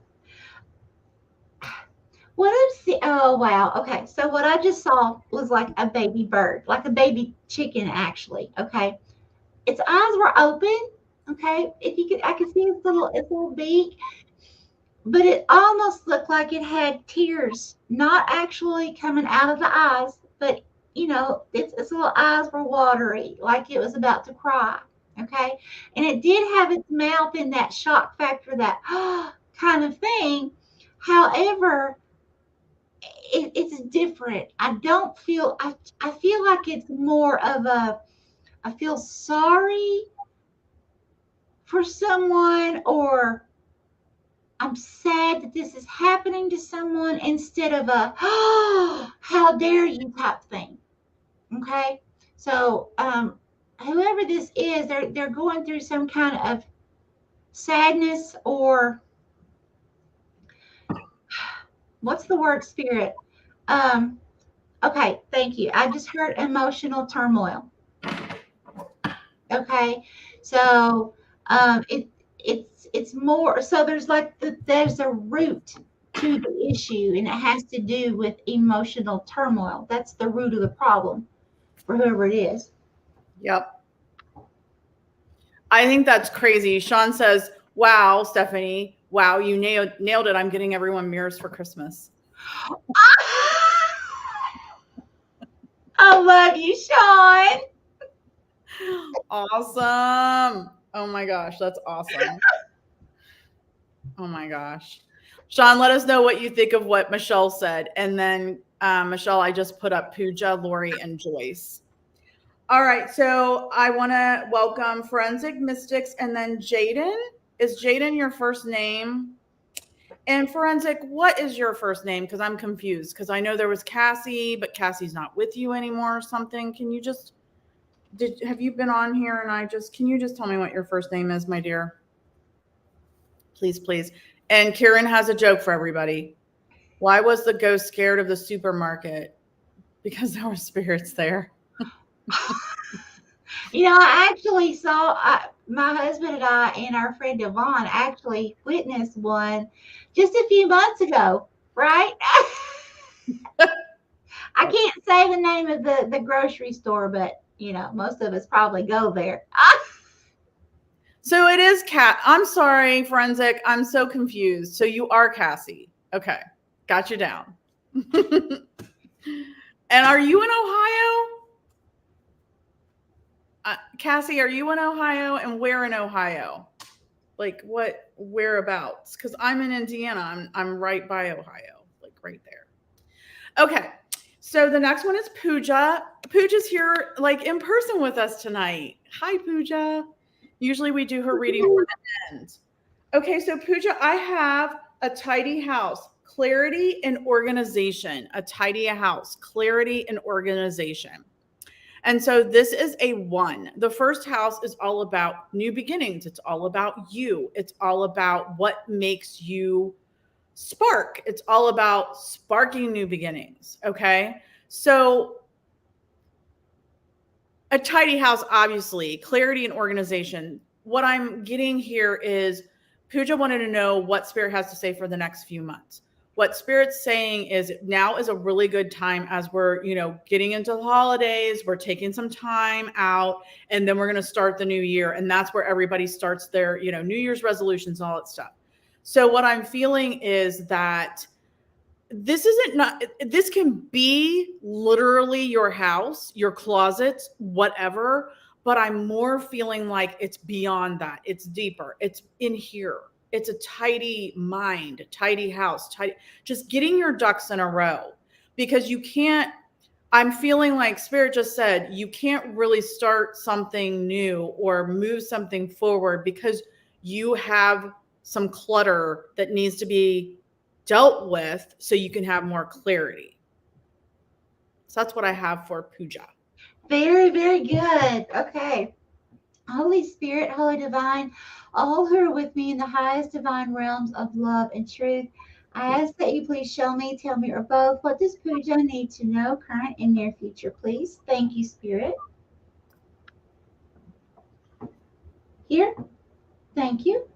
What I'm seeing, oh, wow. Okay, so what I just saw was like a baby bird, like a baby chicken, actually. Okay. Its eyes were open. Okay. If you could, I could see its little beak, but it almost looked like it had tears, not actually coming out of the eyes, but its little eyes were watery, like it was about to cry. Okay. And it did have its mouth in that shock factor, that kind of thing. However, it's different. I don't feel, I feel like it's more of I feel sorry for someone, or I'm sad that this is happening to someone, instead of a, oh, how dare you type thing. Okay. So, whoever this is, they're going through some kind of sadness, or what's the word, Spirit? Okay, thank you. I just heard emotional turmoil. Okay, so it's more, so there's a root to the issue, and it has to do with emotional turmoil. That's the root of the problem for whoever it is. Yep. I think that's crazy. Sean says, wow, Stephanie, wow, you nailed it. I'm getting everyone mirrors for Christmas. I love you, Sean. Awesome. Oh my gosh, that's awesome. Oh my gosh. Sean, let us know what you think of what Michelle said. And then Michelle, I just put up Pooja, Lori, and Joyce. All right, so I want to welcome Forensic Mystics, and then Jaden. Is Jaden your first name? And Forensic, what is your first name? Because I'm confused, because I know there was Cassie, but Cassie's not with you anymore or something. Can you just, have you been on here, and can you just tell me what your first name is, my dear? Please, please. And Karen has a joke for everybody. Why was the ghost scared of the supermarket? Because there were spirits there. I actually saw, my husband and I and our friend Yvonne actually witnessed one just a few months ago, right? I can't say the name of the grocery store, but most of us probably go there. So it is I'm sorry, Forensic. I'm so confused. So you are Cassie. Okay. Got you down. And are you in Ohio? Cassie, are you in Ohio? And where in Ohio? Like whereabouts? Because I'm in Indiana. I'm right by Ohio, like right there. Okay. So the next one is Pooja. Pooja's here like in person with us tonight. Hi, Pooja. Usually we do her reading for the end. Okay, so Pooja, I have a tidy house, clarity and organization. A tidy house, clarity and organization. And so this is a 1. The first house is all about new beginnings. It's all about you. It's all about what makes you spark. It's all about sparking new beginnings. Okay. So a tidy house, obviously, clarity and organization. What I'm getting here is Pooja wanted to know what Spirit has to say for the next few months. what Spirit's saying is now is a really good time as we're, getting into the holidays, we're taking some time out, and then we're going to start the new year. And that's where everybody starts their, New Year's resolutions and all that stuff. So what I'm feeling is that this can be literally your house, your closet, whatever, but I'm more feeling like it's beyond that. It's deeper. It's in here. It's a tidy mind, tidy house, just getting your ducks in a row, because I'm feeling like Spirit just said, you can't really start something new or move something forward because you have some clutter that needs to be dealt with so you can have more clarity. So that's what I have for Puja. Very, very good. Okay. Holy Spirit, Holy Divine, all who are with me in the highest divine realms of love and truth, I ask that you please show me, tell me, or both, what does Puja need to know, current and near future, please? Thank you, Spirit. Here. Thank you.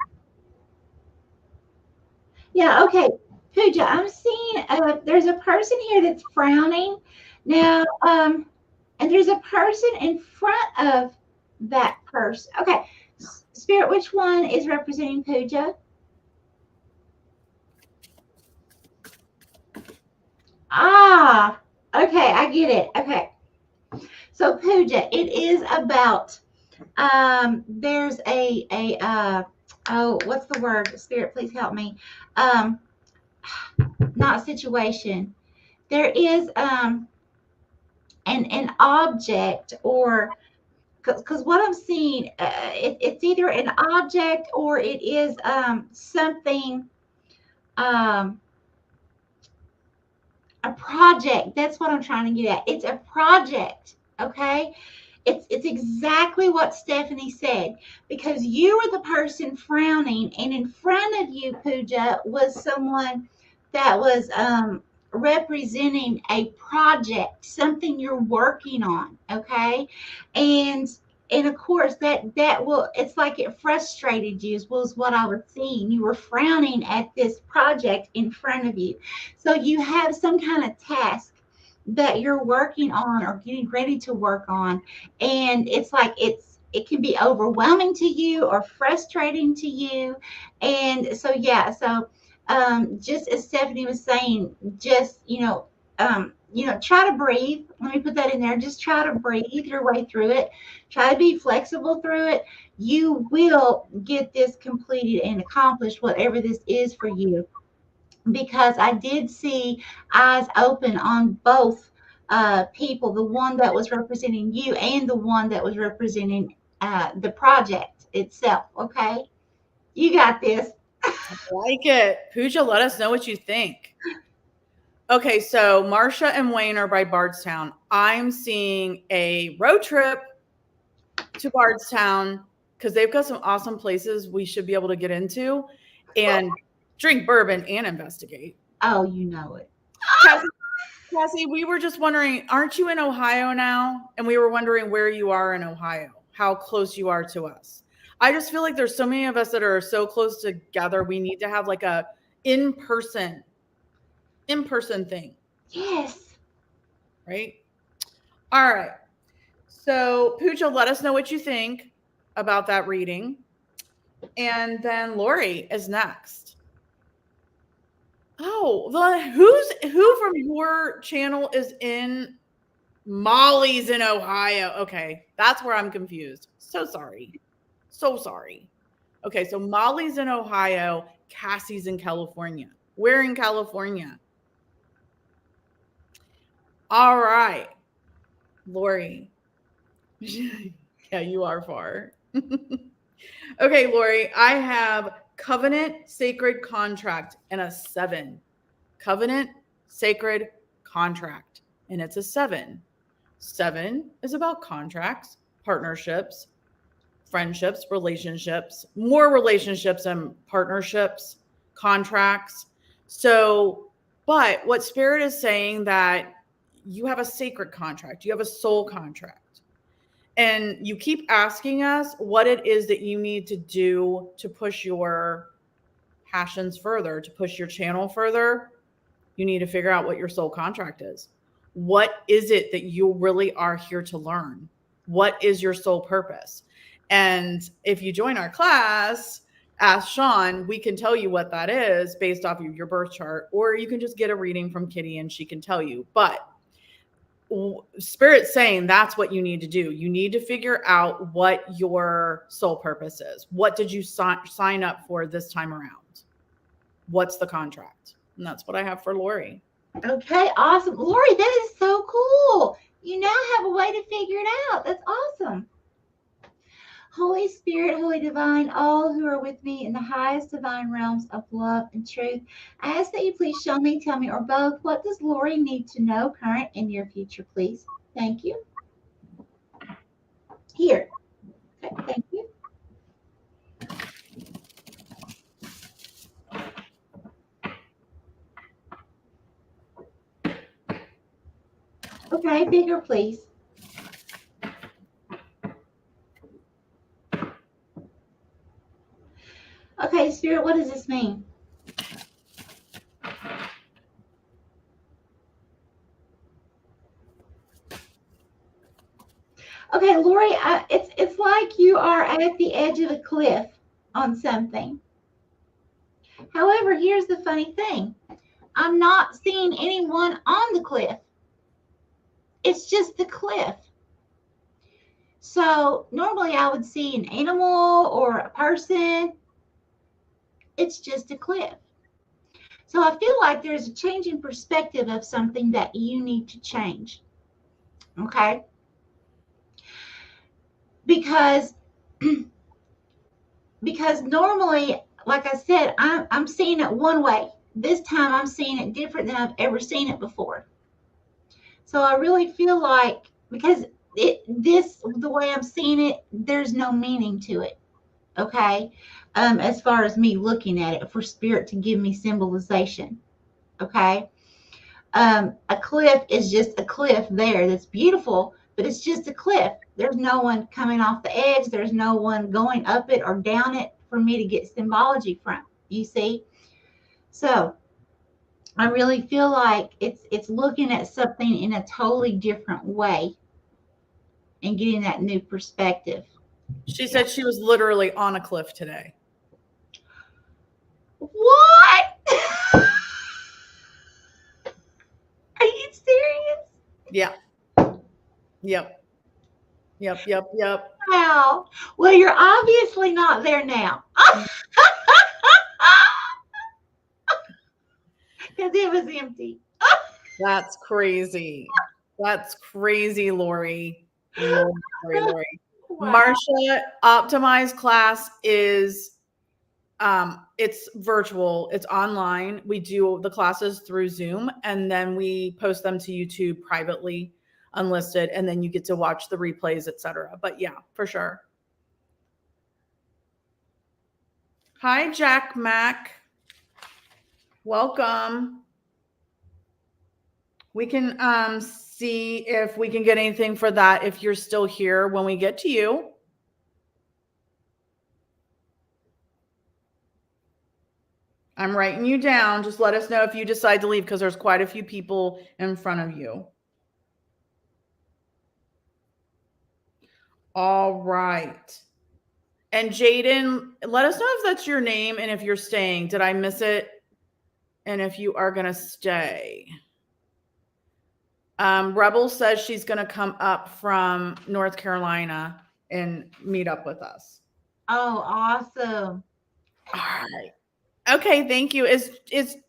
Yeah, okay. Puja, I'm seeing there's a person here that's frowning. Now, and there's a person in front of that person. Okay. Spirit, which one is representing Puja? Ah, okay, I get it. Okay. So Puja, it is about there's what's the word? Spirit, please help me. Not situation. There is an object, or because what I'm seeing, it's either an object or it is something, um, a project. That's what I'm trying to get at. It's a project, okay? It's exactly what Stephanie said, because you were the person frowning, and in front of you, Puja, was someone that was representing a project, something you're working on, okay? And of course that will, it's like it frustrated you, was what I was seeing. You were frowning at this project in front of you. So you have some kind of task that you're working on or getting ready to work on, and it's like it can be overwhelming to you or frustrating to you. And so yeah, so just as Stephanie was saying, just try to breathe. Let me put that in there. Just try to breathe your way through it. Try to be flexible through it. You will get this completed and accomplished, whatever this is for you, because I did see eyes open on both people, the one that was representing you and the one that was representing the project itself. Okay, you got this. I like it. Puja, let us know what you think. Okay, so Marsha and Wayne are by Bardstown. I'm seeing a road trip to Bardstown because they've got some awesome places we should be able to get into and drink bourbon and investigate. Oh, you know it. Cassie, we were just wondering, aren't you in Ohio now? And we were wondering where you are in Ohio, how close you are to us. I just feel like there's so many of us that are so close together. We need to have like a in-person thing. Yes. Right? All right. So Puja, let us know what you think about that reading. And then Lori is next. Oh, who from your channel is in Molly's in Ohio? Okay, that's where I'm confused. So sorry. Okay, so Molly's in Ohio, Cassie's in California. We're in California. All right, Lori. Yeah, you are far. Okay, Lori, I have covenant, sacred contract, and a 7. Covenant, sacred contract, and it's a 7. 7 is about contracts, partnerships, friendships, relationships, more relationships and partnerships, contracts. So, but what Spirit is saying that you have a sacred contract, you have a soul contract. And you keep asking us what it is that you need to do to push your passions further, to push your channel further. You need to figure out what your soul contract is. What is it that you really are here to learn? What is your soul purpose? And if you join our class, ask Sean, we can tell you what that is based off of your birth chart, or you can just get a reading from Kitty and she can tell you. But Spirit's saying that's what you need to do. You need to figure out what your soul purpose is. What did you sign up for this time around? What's the contract? And that's what I have for Lori. Okay, awesome. Lori, that is so cool. You now have a way to figure it out. That's awesome. Holy Spirit, Holy Divine, all who are with me in the highest divine realms of love and truth, I ask that you please show me, tell me, or both, what does Lori need to know, current and near future, please? Thank you. Here. Okay, thank you. Okay, bigger, please. Okay, Spirit, what does this mean? Okay, Lori, it's like you are at the edge of a cliff on something. However, here's the funny thing. I'm not seeing anyone on the cliff. It's just the cliff. So normally I would see an animal or a person. It's just a cliff. So I feel like there's a change in perspective of something that you need to change. Okay? Because normally, like I said, I'm seeing it one way. This time I'm seeing it different than I've ever seen it before. So I really feel like, because the way I'm seeing it, there's no meaning to it. Okay? As far as me looking at it, for Spirit to give me symbolization. Okay? A cliff is just a cliff there that's beautiful, but it's just a cliff. There's no one coming off the edge. There's no one going up it or down it for me to get symbology from. You see? So I really feel like it's looking at something in a totally different way and getting that new perspective. She said she was literally on a cliff today. What? Are you serious? Yeah. Yep. Wow. Well, you're obviously not there now. Because it was empty. That's crazy. That's crazy, Lori. Lori. Wow. Marsha, optimized class is it's virtual, it's online. We do the classes through Zoom and then we post them to YouTube privately, unlisted, and then you get to watch the replays, etc. But yeah, for sure. Hi, Jack Mac. Welcome. We can see if we can get anything for that if you're still here when we get to you. I'm writing you down. Just let us know if you decide to leave because there's quite a few people in front of you. All right. And Jaden, let us know if that's your name and if you're staying. Did I miss it? And if you are going to stay. Rebel says she's going to come up from North Carolina and meet up with us. Oh, awesome. All right. Okay, thank you. Is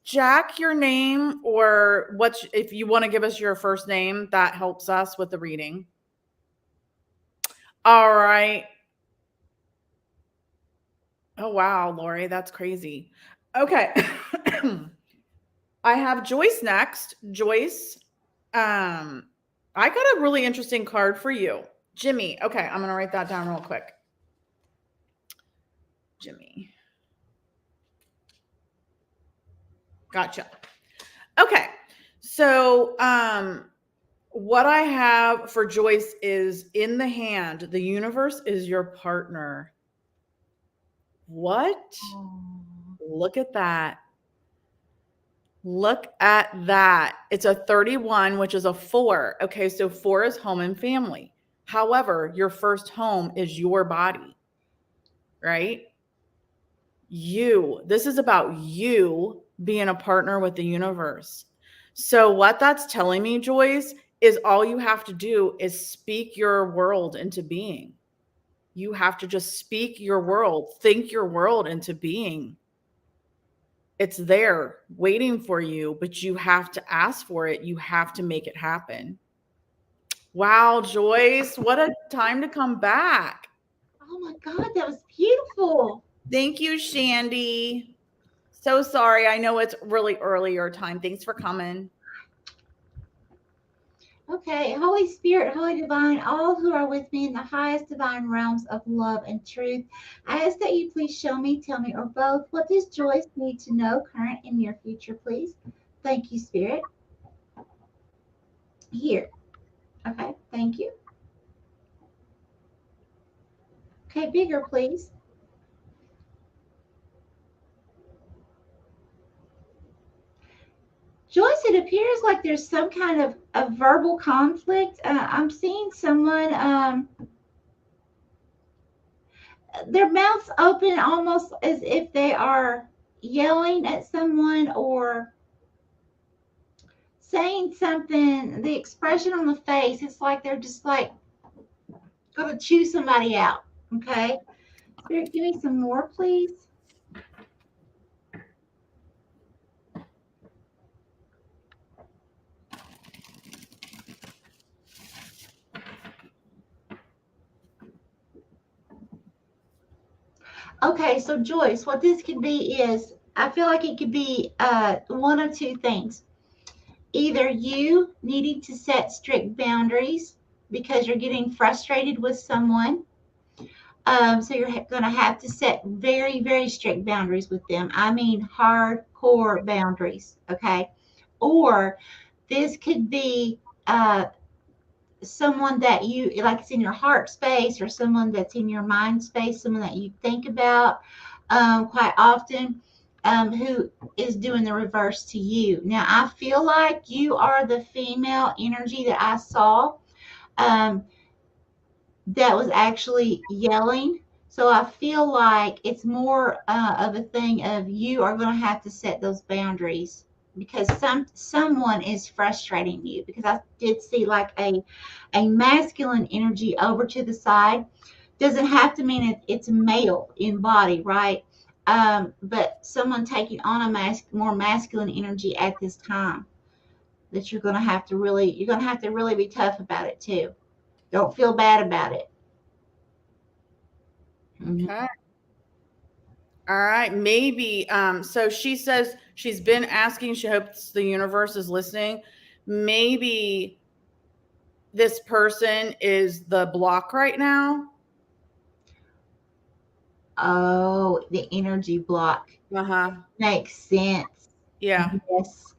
Jack your name, or what's, if you want to give us your first name, that helps us with the reading. All right. Oh, wow, Lori, that's crazy. Okay. I have Joyce next. Joyce, I got a really interesting card for you. Jimmy. Okay, I'm going to write that down real quick. Jimmy. Gotcha. Okay. So, what I have for Joyce is in the hand, the universe is your partner. What? Oh. Look at that. Look at that. It's a 31, which is a 4. Okay, so 4 is home and family. However, your first home is your body, right? This is about you being a partner with the universe. So what that's telling me, Joyce, is all you have to do is speak your world into being. You have to just speak your world, think your world into being. It's there waiting for you, but you have to ask for it. You have to make it happen. Wow, Joyce, what a time to come back. Oh my God, that was beautiful. Thank you, Shandy. So sorry. I know it's really early your time. Thanks for coming. Okay, Holy Spirit, Holy Divine, all who are with me in the highest divine realms of love and truth, I ask that you please show me, tell me, or both, what does Joyce need to know, current and near future, please? Thank you, Spirit. Here. Okay, thank you. Okay, bigger, please. Joyce, it appears like there's some kind of a verbal conflict. I'm seeing someone, their mouths open almost as if they are yelling at someone or saying something. The expression on the face, it's like they're just like going to chew somebody out. Okay. Spirit, give me some more, please. Okay, so Joyce, what this could be is, I feel like it could be one of two things. Either you needing to set strict boundaries because you're getting frustrated with someone. So you're going to have to set very, very strict boundaries with them. I mean, hardcore boundaries. Okay. Or this could be someone that you like, it's in your heart space, or someone that's in your mind space, someone that you think about quite often, who is doing the reverse to you. Now, I feel like you are the female energy that I saw that was actually yelling. So I feel like it's more of a thing of you are going to have to set those boundaries because someone is frustrating you, because I did see like a masculine energy over to the side. Doesn't have to mean it's male in body, right? But someone taking on a more masculine energy at this time, that you're going to have to really be tough about it too. Don't feel bad about it. Okay. All right. Maybe. So she says she's been asking, she hopes the universe is listening. Maybe this person is the block right now. Oh, the energy block. Makes sense. Yeah. Yes.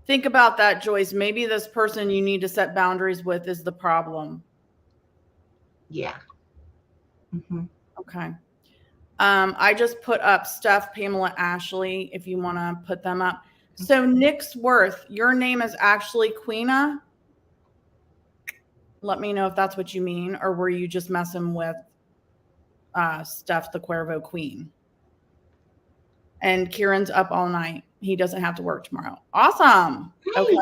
Think about that, Joyce. Maybe this person you need to set boundaries with is the problem. Yeah. Mm-hmm. Okay. I just put up Steph, Pamela, Ashley, if you want to put them up. So Nick's Worth, your name is actually Queena. Let me know if that's what you mean, or were you just messing with Steph, the Cuervo Queen? And Kieran's up all night. He doesn't have to work tomorrow. Awesome. Hey. Okay.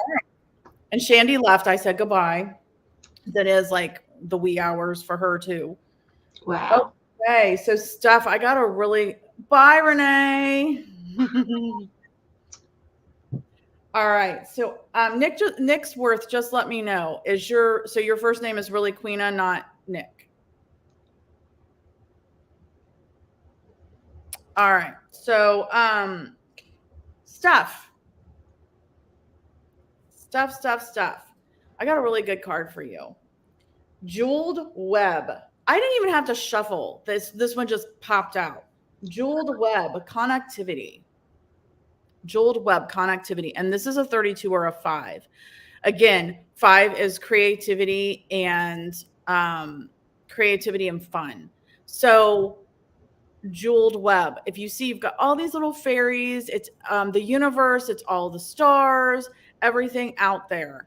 And Shandy left. I said goodbye. That is like the wee hours for her too. Wow. Okay. So Steph, I got a really, bye Renee. All right. So Nick's Worth, just let me know. So your first name is really Queena, not Nick. All right. So Steph. I got a really good card for you. Jeweled Web. I didn't even have to shuffle. This one just popped out. Jeweled Web, connectivity. Jeweled Web, connectivity. And this is a 32 or a 5. Again, 5 is creativity and fun. So jeweled web. If you see, you've got all these little fairies. It's the universe. It's all the stars, everything out there.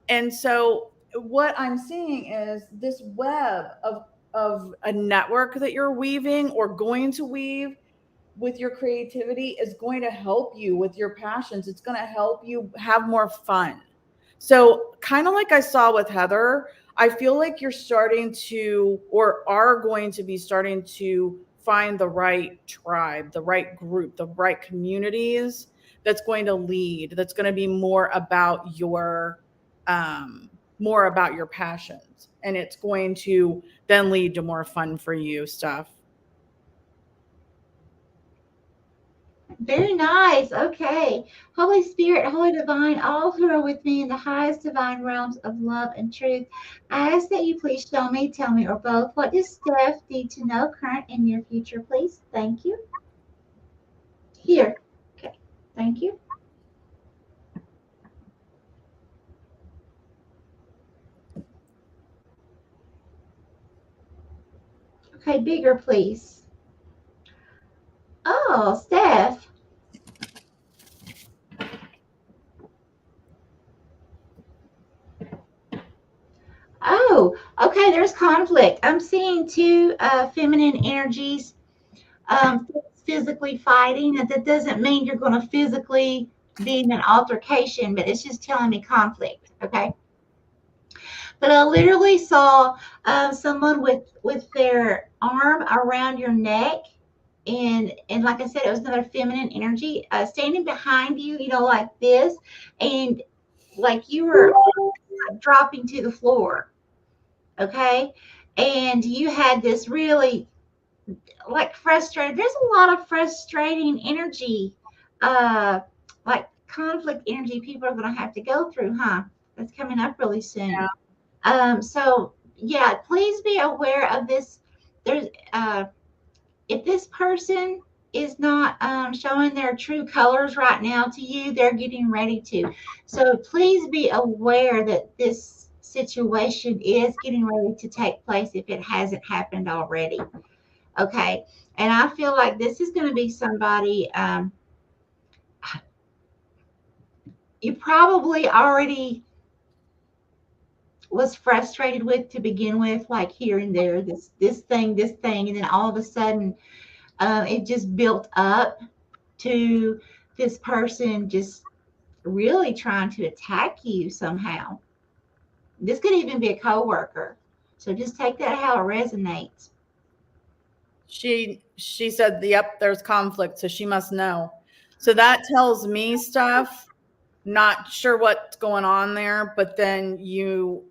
And so what I'm seeing is this web of a network that you're weaving or going to weave with your creativity is going to help you with your passions. It's going to help you have more fun. So kind of like I saw with Heather, I feel like you're starting to, or are going to be starting to find the right tribe, the right group, the right communities that's going to lead, that's going to be more about your passions, and it's going to then lead to more fun for you stuff. Very nice. Okay. Holy Spirit, Holy Divine, all who are with me in the highest divine realms of love and truth, I ask that you please show me, tell me, or both, what does Steph need to know current and near future, please? Thank you. Here. Okay. Thank you. Okay, bigger, please. Oh, Steph. Oh, okay, there's conflict. I'm seeing two feminine energies physically fighting. And that doesn't mean you're going to physically be in an altercation, but it's just telling me conflict. Okay. But I literally saw someone with their arm around your neck. And like I said, it was another feminine energy standing behind you, you know, like this. And like you were dropping to the floor. Okay. And you had this really like frustrated. There's a lot of frustrating energy, like conflict energy people are going to have to go through, huh? That's coming up really soon. So yeah, please be aware of this. There's, if this person is not showing their true colors right now to you, they're getting ready to. So please be aware that this situation is getting ready to take place if it hasn't happened already. Okay. And I feel like this is going to be somebody you probably already was frustrated with to begin with, like here and there, this thing, and then all of a sudden it just built up to this person just really trying to attack you somehow. This could even be a coworker. So just take that how it resonates. She said, yep, there's conflict, so she must know. So that tells me stuff. Not sure what's going on there, but then you,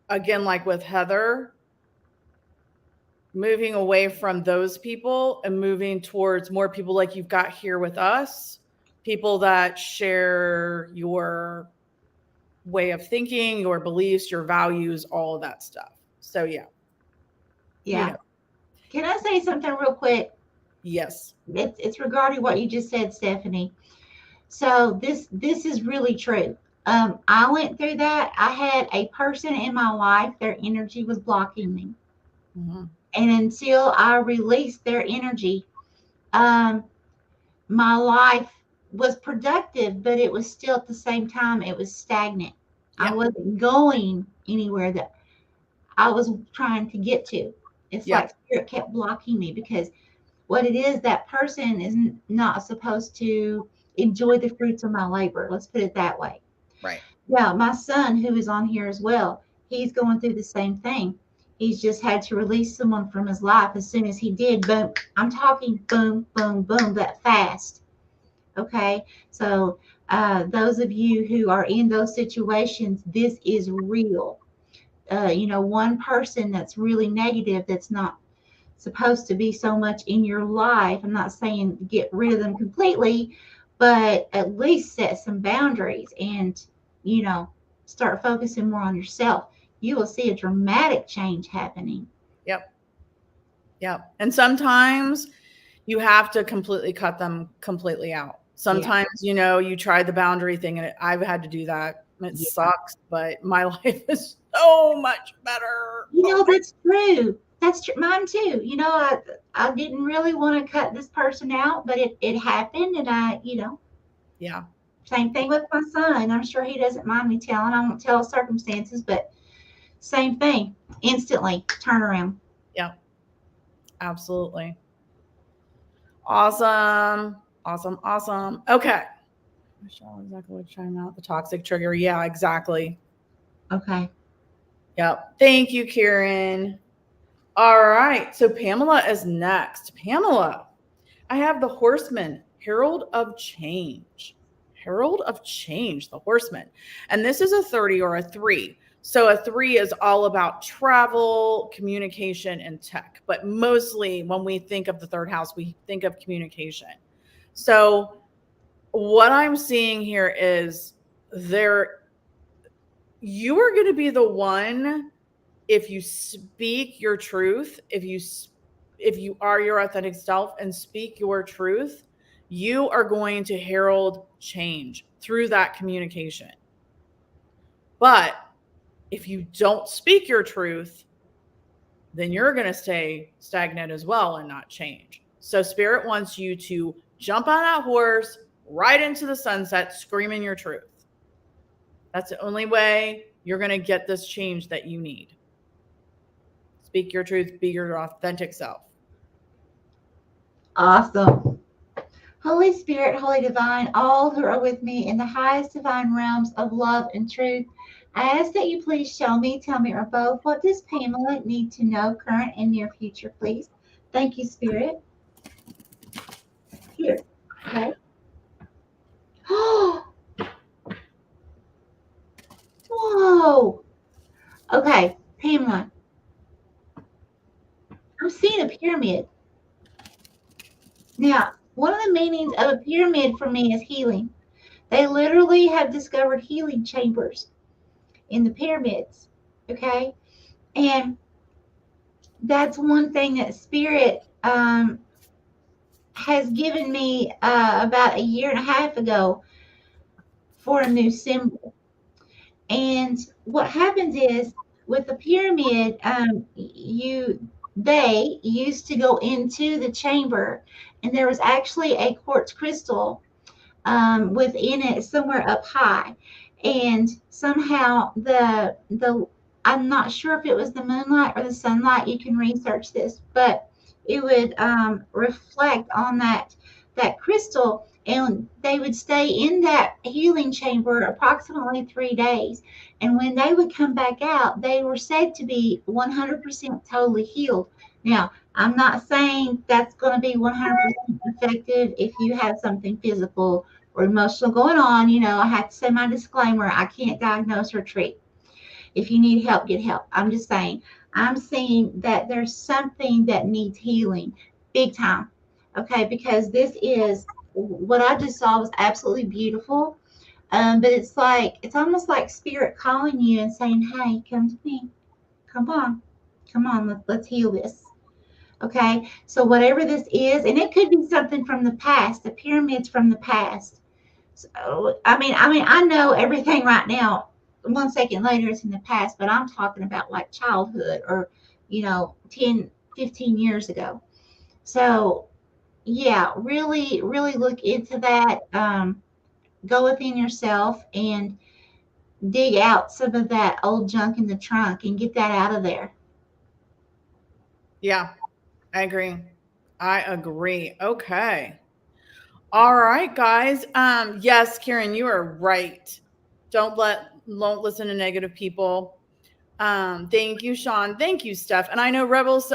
again, like with Heather, moving away from those people and moving towards more people like you've got here with us, people that share your way of thinking, your beliefs, your values, all of that stuff. So yeah. Yeah. You know. Can I say something real quick? Yes. It's regarding what you just said, Stephanie. So this is really true. I went through that. I had a person in my life, their energy was blocking me. Mm-hmm. And until I released their energy, my life was productive, but it was still at the same time, it was stagnant. Yep. I wasn't going anywhere that I was trying to get to. It's like spirit kept blocking me because what it is, that person is not supposed to enjoy the fruits of my labor. Let's put it that way. Right. Yeah, my son, who is on here as well, he's going through the same thing. He's just had to release someone from his life. As soon as he did, boom, I'm talking boom, boom, boom, that fast. Okay, so those of you who are in those situations, this is real. You know, one person that's really negative, that's not supposed to be so much in your life. I'm not saying get rid of them completely, but at least set some boundaries and, you know, start focusing more on yourself. You will see a dramatic change happening. Yep. Yep. And sometimes you have to completely cut them completely out. Sometimes, you know, you try the boundary thing and I've had to do that. It sucks, but my life is so much better. You know, that's true. That's mine too. I didn't really want to cut this person out, but it happened, and Yeah. same thing with my son. I'm sure he doesn't mind me telling. I won't tell circumstances, but same thing. Instantly turn around. Yeah. Absolutely. Awesome. Awesome. Awesome. Okay. Michelle, exactly what you're talking about. The toxic trigger. Yeah, exactly. Okay. Yep. Thank you, Karen. All right. So Pamela is next. Pamela, I have the Horseman, Herald of Change. Herald of Change, the Horseman. And this is a 30 or a 3. So a 3 is all about travel, communication, and tech. But mostly when we think of the third house, we think of communication. So what I'm seeing here is you are going to be the one, if you speak your truth, if you are your authentic self and speak your truth, you are going to herald change through that communication. But if you don't speak your truth, then you're going to stay stagnant as well and not change. So Spirit wants you to jump on that horse right into the sunset, screaming your truth. That's the only way you're going to get this change that you need. Speak your truth, be your authentic self. Awesome. Holy Spirit, Holy Divine, all who are with me in the highest divine realms of love and truth, I ask that you please show me, tell me, or both, what does Pamela need to know, current and near future, please? Thank you, Spirit. Here. Okay. Whoa. Okay, Pamela. I'm seeing a pyramid. Now, one of the meanings of a pyramid for me is healing. They literally have discovered healing chambers in the pyramids. Okay. And that's one thing that Spirit has given me about a year and a half ago for a new symbol. And what happens is with the pyramid, they used to go into the chamber, and there was actually a quartz crystal within it, somewhere up high, and somehow the I'm not sure if it was the moonlight or the sunlight. You can research this, but it would reflect on that crystal, and they would stay in that healing chamber approximately 3 days. And when they would come back out, they were said to be 100% totally healed. Now, I'm not saying that's going to be 100% effective if you have something physical or emotional going on. I have to say my disclaimer: I can't diagnose or treat. If you need help, get help. I'm just saying, I'm seeing that there's something that needs healing big time. Okay, because this is what I just saw was absolutely beautiful. But it's almost like Spirit calling you and saying, hey, come to me. Come on, let's heal this. Okay, so whatever this is, and it could be something from the past, the pyramids from the past. So, I know everything right now. 1 second later, it's in the past, but I'm talking about like childhood or, 10, 15 years ago. So, yeah, really, really look into that. Go within yourself and dig out some of that old junk in the trunk and get that out of there. Yeah, I agree. Okay. All right, guys. Yes, Karen, you are right. Don't listen to negative people. Thank you, Sean. Thank you, Steph. And I know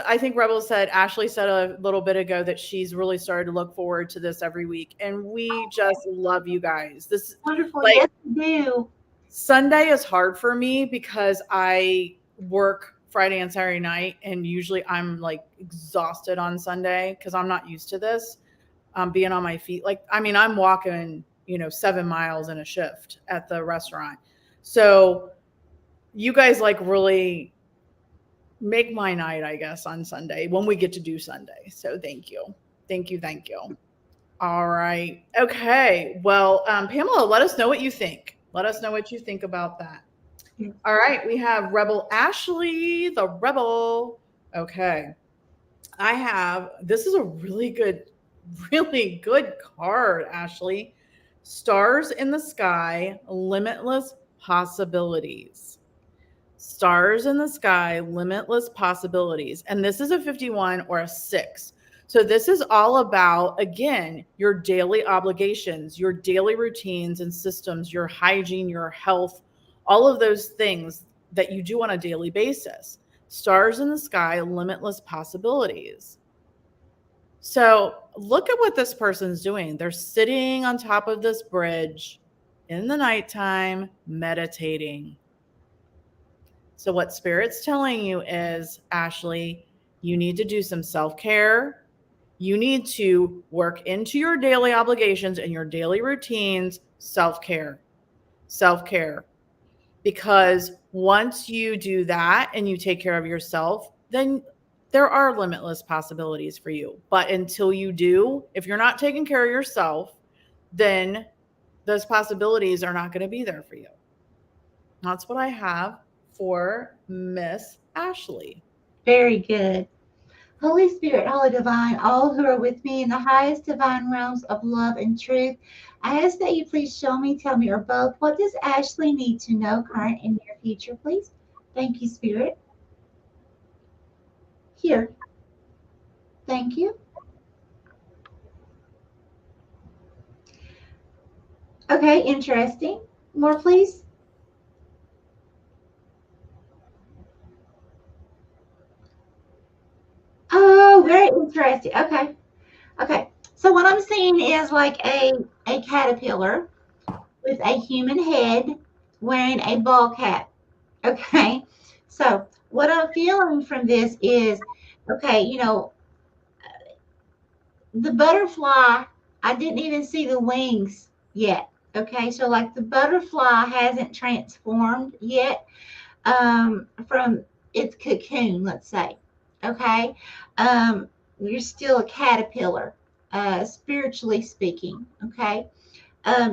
I think Rebels said, Ashley said a little bit ago that she's really started to look forward to this every week. And we just love you guys. This is wonderful. Yes, we do. Sunday is hard for me because I work Friday and Saturday night, and usually I'm like exhausted on Sunday because I'm not used to this. Being on my feet. I'm walking, 7 miles in a shift at the restaurant. So you guys really make my night, I guess, on Sunday when we get to do Sunday. So thank you. Thank you. Thank you. All right. Okay. Well, Pamela, let us know what you think. Let us know what you think about that. All right. We have Rebel Ashley, the Rebel. Okay. This is a really good card, Ashley. Stars in the sky, limitless possibilities. Stars in the sky, limitless possibilities. And this is a 51 or a 6. So this is all about, again, your daily obligations, your daily routines and systems, your hygiene, your health, all of those things that you do on a daily basis. Stars in the sky, limitless possibilities. So look at what this person's doing. They're sitting on top of this bridge in the nighttime, meditating. So what Spirit's telling you is, Ashley, you need to do some self-care. You need to work into your daily obligations and your daily routines, self-care. Self-care. Because once you do that and you take care of yourself, then there are limitless possibilities for you. But until you do, if you're not taking care of yourself, then those possibilities are not going to be there for you. That's what I have for Miss Ashley. Very good. Holy Spirit, Holy Divine, all who are with me in the highest divine realms of love and truth, I ask that you please show me, tell me, or both, what does Ashley need to know, current and near future, please? Thank you, Spirit. Here. Thank you. Okay, interesting. More, please. Oh, very interesting. Okay. Okay. So what I'm seeing is like a caterpillar with a human head wearing a ball cap. Okay. So what I'm feeling from this is, okay, the butterfly, I didn't even see the wings yet. Okay. So like the butterfly hasn't transformed yet from its cocoon, let's say. Okay. You're still a caterpillar, spiritually speaking. Okay.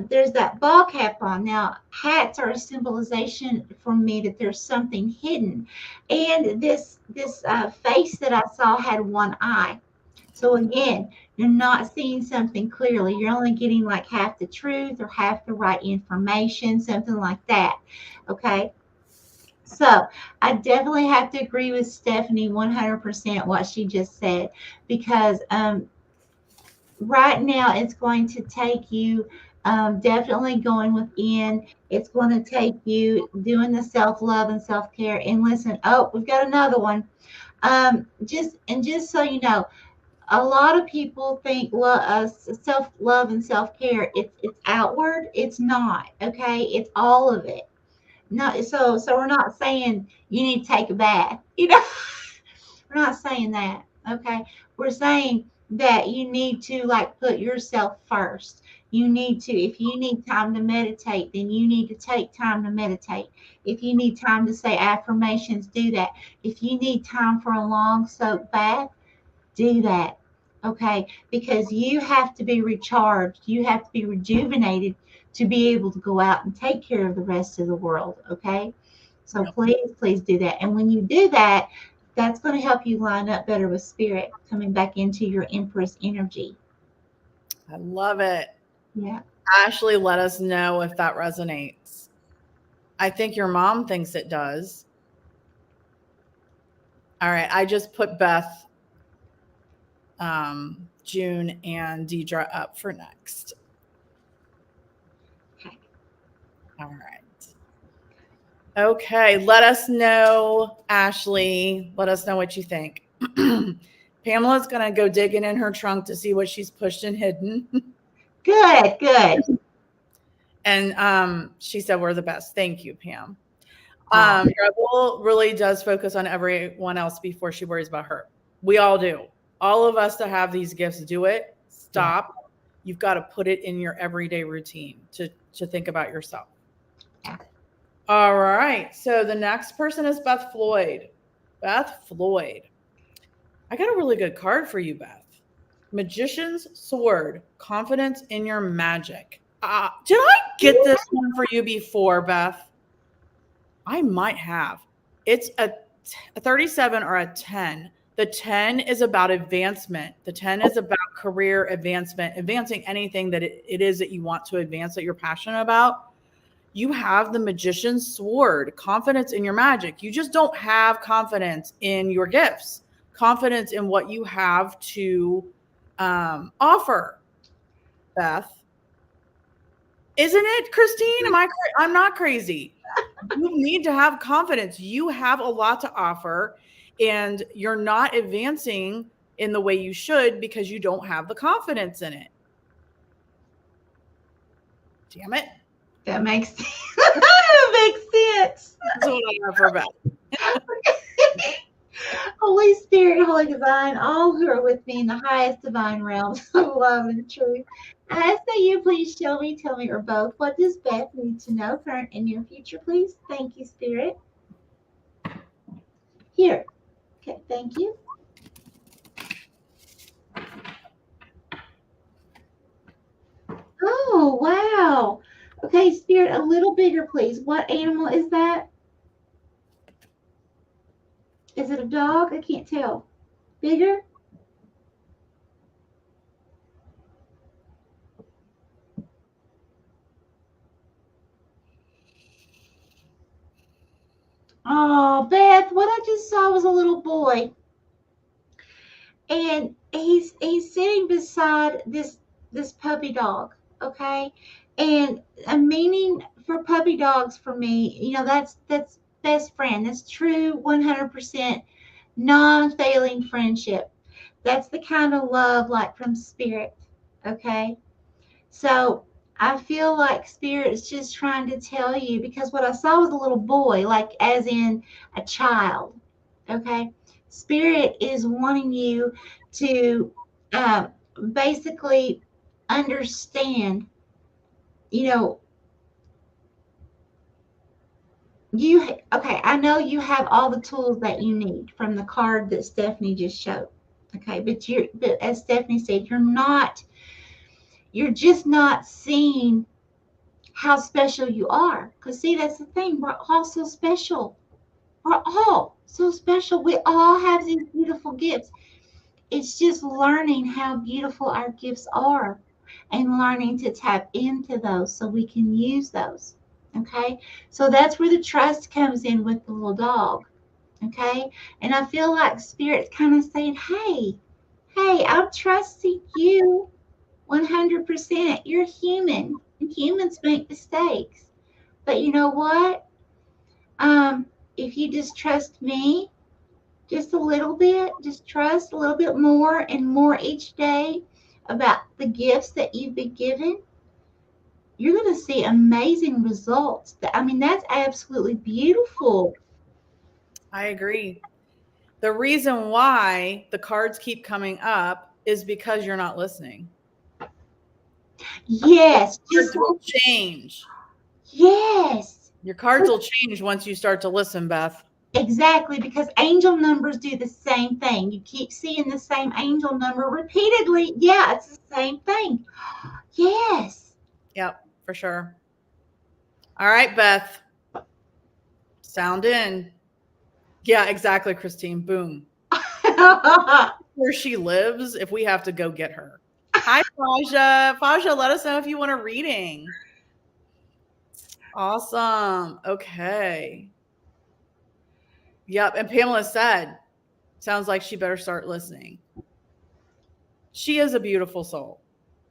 There's that ball cap on. Now, hats are a symbolization for me that there's something hidden. And this face that I saw had one eye. So again, you're not seeing something clearly. You're only getting like half the truth or half the right information, something like that. Okay. So I definitely have to agree with Stephanie 100% what she just said, because right now it's going to take you definitely going within. It's going to take you doing the self-love and self-care. And listen, oh, we've got another one. Just so you know, a lot of people think self-love and self-care, it's outward. It's not. Okay, it's all of it. No, so we're not saying you need to take a bath. We're not saying that. Okay, we're saying that you need to like put yourself first. You need to, if you need time to meditate, then you need to take time to meditate. If you need time to say affirmations, do that. If you need time for a long soak bath, do that. Okay, because you have to be recharged, you have to be rejuvenated to be able to go out and take care of the rest of the world. Okay, so Yep. please do that. And when you do that, that's going to help you line up better with spirit, coming back into your Empress energy. I love it. Yeah. Ashley, let us know if that resonates. I think your mom thinks it does. All right, I just put Beth, June, and Deidre up for next. Okay. All right. Okay, let us know, Ashley. Let us know what you think. Pamela's going to go digging in her trunk to see what she's pushed and hidden. Good. And she said we're the best. Thank you, Pam. Aw. Rebel really does focus on everyone else before she worries about her. We all do. All of us that have these gifts do it. Stop. You've got to put it in your everyday routine to think about yourself. Yeah. All right. So the next person is Beth Floyd. Beth Floyd. I got a really good card for you, Beth. Magician's Sword. Confidence in your magic. Did I get this one for you before, Beth? I might have. It's a a 37 or a 10. The 10 is about advancement. The 10 is about career advancement, advancing anything that it is that you want to advance, that you're passionate about. You have the magician's sword, confidence in your magic. You just don't have confidence in your gifts, confidence in what you have to offer. Beth, isn't it, Christine? I'm not crazy. You need to have confidence. You have a lot to offer, and you're not advancing in the way you should because you don't have the confidence in it. Damn it. That makes that makes sense. That's what I have for Beth. Holy Spirit, Holy Divine, all who are with me in the highest divine realms of love and truth, I ask that you please show me, tell me, or both, what does Beth need to know, current and near future, please? Thank you, Spirit. Here. Okay, thank you. Oh, wow. Okay, Spirit, a little bigger, please. What animal is that? Is it a dog? I can't tell. Bigger? Oh, Beth, what I just saw was a little boy. And he's sitting beside this puppy dog, okay? And a meaning for puppy dogs for me, you know, that's best friend. That's true 100% non-failing friendship. That's the kind of love like from Spirit, okay? So I feel like Spirit is just trying to tell you, because what I saw was a little boy, like as in a child, okay? Spirit is wanting you to basically understand, you know, okay, I know you have all the tools that you need from the card that Stephanie just showed, okay? But as Stephanie said, you're just not seeing how special you are. Because see, that's the thing, we're all so special. We're all so special. We all have these beautiful gifts. It's just learning how beautiful our gifts are and learning to tap into those so we can use those. Okay, so that's where the trust comes in with the little dog. Okay, and I feel like Spirit's kind of saying, hey, I'm trusting you 100%. You're human, and humans make mistakes. But you know what? If you just trust me just a little bit, just trust a little bit more and more each day about the gifts that you've been given, you're going to see amazing results. I mean, that's absolutely beautiful. I agree. The reason why the cards keep coming up is because you're not listening. Yes. Just will change. Yes. Your cards will change once you start to listen, Beth. Exactly, because angel numbers do the same thing. You keep seeing the same angel number repeatedly. Yeah, it's the same thing. Yes. Yep, for sure. All right, Beth. Sound in. Yeah, exactly, Christine. Boom. Where she lives, if we have to go get her. Hi, Faja. Faja, let us know if you want a reading. Awesome. Okay. Yep. And Pamela said, sounds like she better start listening. She is a beautiful soul,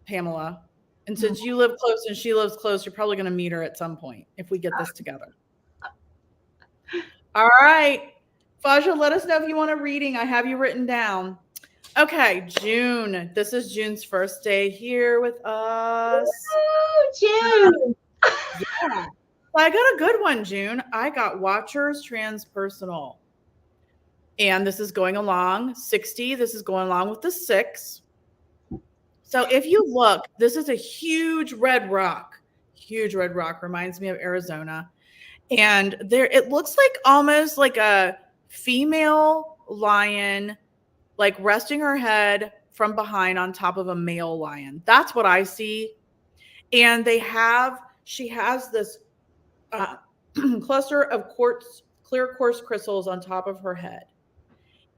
Pamela. And since you live close and she lives close, you're probably going to meet her at some point if we get this together. All right. Faja, let us know if you want a reading. I have you written down. Okay, June. This is June's first day here with us. Oh, June. Yeah. Well, I got a good one, June. I got Watchers Transpersonal. And this is going along 60. This is going along with the 6. So if you look, this is a huge red rock. Huge red rock. Reminds me of Arizona. And there, it looks like almost like a female lion, like resting her head from behind on top of a male lion. That's what I see. And she has this cluster of quartz clear quartz crystals on top of her head.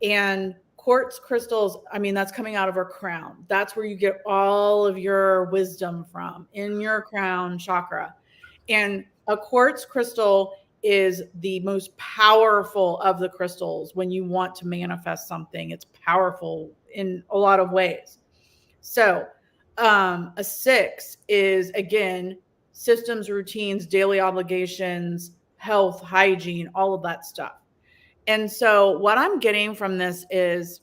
And quartz crystals, I mean, that's coming out of her crown. That's where you get all of your wisdom from, in your crown chakra. And a quartz crystal is the most powerful of the crystals when you want to manifest something. It's powerful in a lot of ways. So a 6 is, again, systems, routines, daily obligations, health, hygiene, all of that stuff. And so what I'm getting from this is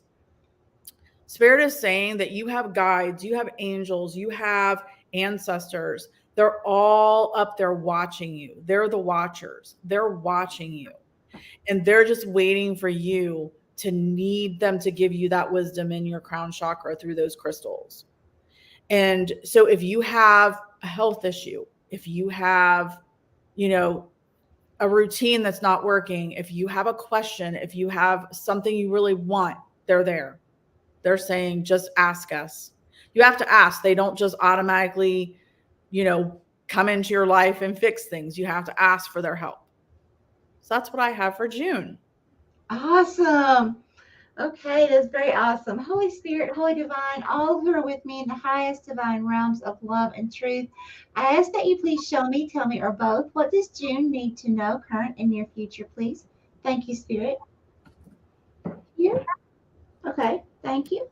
Spirit is saying that you have guides, you have angels, you have ancestors. They're all up there watching you. They're the watchers. They're watching you. And they're just waiting for you to need them to give you that wisdom in your crown chakra through those crystals. And so if you have a health issue, if you have, a routine that's not working, if you have a question, if you have something you really want, they're there. They're saying, just ask us. You have to ask. They don't just automatically, come into your life and fix things. You have to ask for their help. So that's what I have for June. Awesome. Okay, that's very awesome. Holy Spirit, Holy Divine, all who are with me in the highest divine realms of love and truth, I ask that you please show me, tell me, or both, what does June need to know, current and near future, please? Thank you, Spirit. Here. Okay, thank you.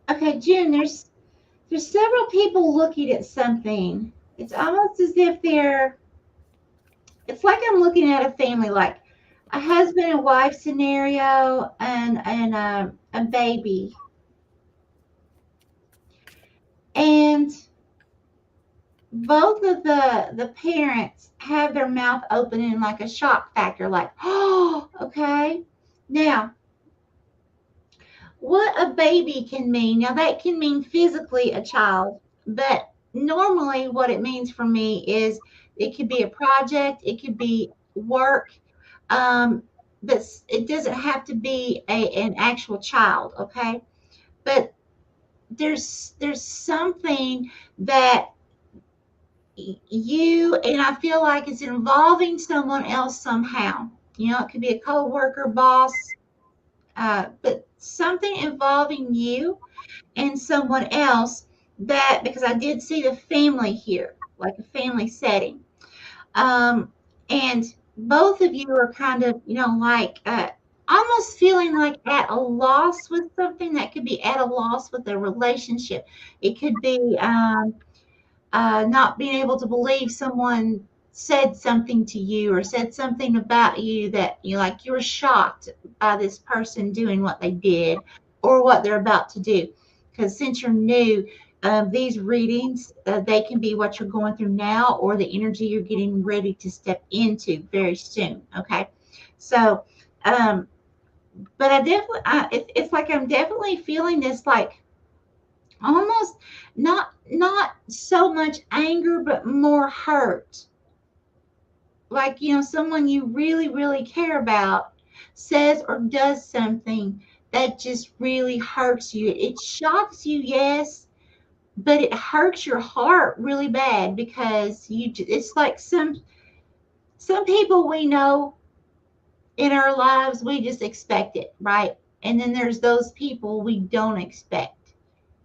Okay, June, there's several people looking at something. It's almost as if it's like I'm looking at a family, like a husband and wife scenario and a baby. And both of the parents have their mouth open in like a shock factor, like, oh, okay. Now, what a baby can mean, now that can mean physically a child, but normally what it means for me is it could be a project, it could be work, but it doesn't have to be an actual child, okay? But there's something that you, and I feel like it's involving someone else somehow. It could be a co-worker, boss, but something involving you and someone else, that, because I did see the family here, like a family setting. And both of you are kind of, like almost feeling like at a loss with something. That could be at a loss with a relationship. It could be not being able to believe someone said something to you or said something about you that you were shocked by this person doing what they did or what they're about to do. Because since you're new, these readings, they can be what you're going through now or the energy you're getting ready to step into very soon. Okay. So, but I definitely, it's like I'm definitely feeling this, like almost not so much anger, but more hurt. Like, someone you really, really care about says or does something that just really hurts you. It shocks you, yes, but it hurts your heart really bad, because it's like some people we know in our lives, we just expect it, right? And then there's those people we don't expect.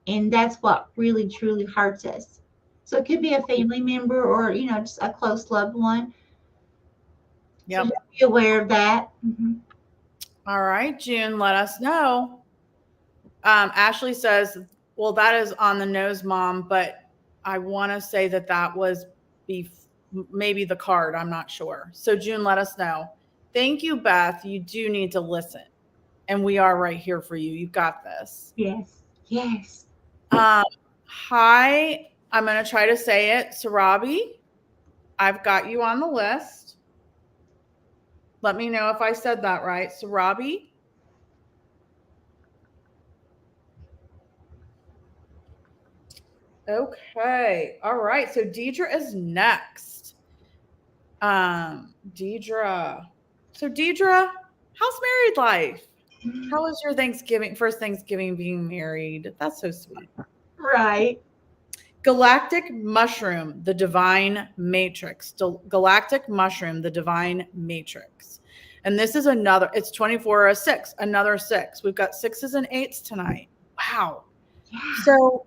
And that's what really, truly hurts us. So it could be a family member or, just a close loved one. Yep. So just be aware of that. Mm-hmm. All right, June, let us know. Ashley says, well, that is on the nose, Mom, but I want to say that was maybe the card. I'm not sure. So June, let us know. Thank you, Beth. You do need to listen. And we are right here for you. You got this. Yes. Yes. Hi, I'm going to try to say it. Sarabi, I've got you on the list. Let me know if I said that right. Sarabi. Okay. All right. So Deidre is next. Deidre. So Deidre, how's married life? How was your Thanksgiving, first Thanksgiving being married? That's so sweet. Right. Galactic mushroom, the divine matrix. Galactic mushroom, the divine matrix. And this is another, it's 24 a 6, another 6. We've got 6s and 8s tonight. Wow. Yeah. So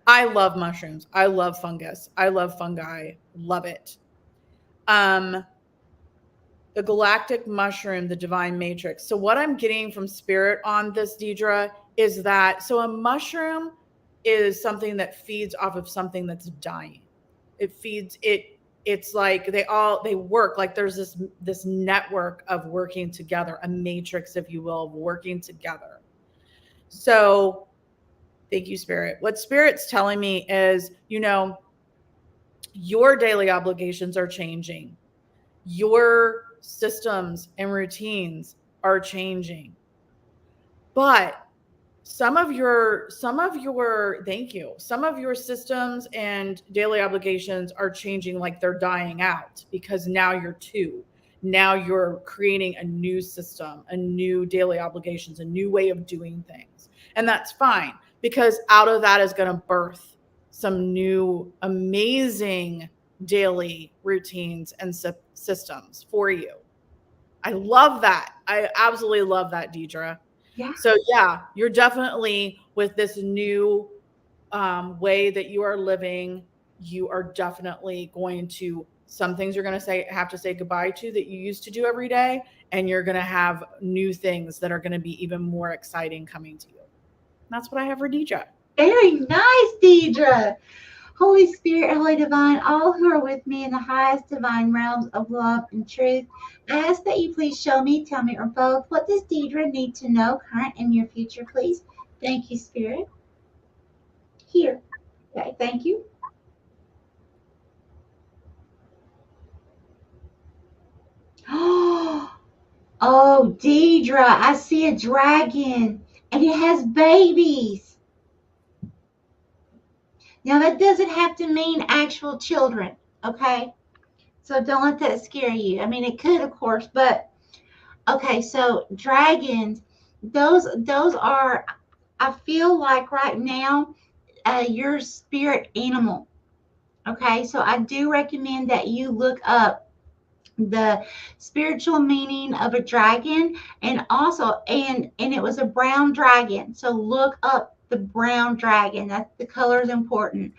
I love mushrooms. I love fungus. I love fungi. Love it. The galactic mushroom, the divine matrix. So what I'm getting from spirit on this, Deidre, is that so a mushroom is something that feeds off of something that's dying. It feeds it. It's like they work, like there's this network of working together, a matrix, if you will, of working together. So thank you, Spirit. What Spirit's telling me is, your daily obligations are changing. Your systems and routines are changing. But some of your systems and daily obligations are changing, like they're dying out, because now you're creating a new system, a new daily obligations, a new way of doing things. And that's fine, because out of that is going to birth some new amazing daily routines and systems for you. I love that. I absolutely love that, Deidre. Yeah. So yeah, you're definitely, with this new way that you are living, you are definitely going to, some things you're going to have to say goodbye to that you used to do every day. And you're going to have new things that are going to be even more exciting coming to you. And that's what I have for Deidre. Very nice, Deidre. Holy Spirit, Holy Divine, all who are with me in the highest divine realms of love and truth, I ask that you please show me, tell me, or both, what does Deidre need to know, current and near future, please? Thank you, Spirit. Here. Okay, thank you. Oh, Deidre, I see a dragon, and it has babies. Now, that doesn't have to mean actual children, okay? So don't let that scare you. I mean, it could, of course, but okay. So dragons, those are. I feel like right now, your spirit animal. Okay, so I do recommend that you look up the spiritual meaning of a dragon, and also and it was a brown dragon. So look up the brown dragon. That the color is important.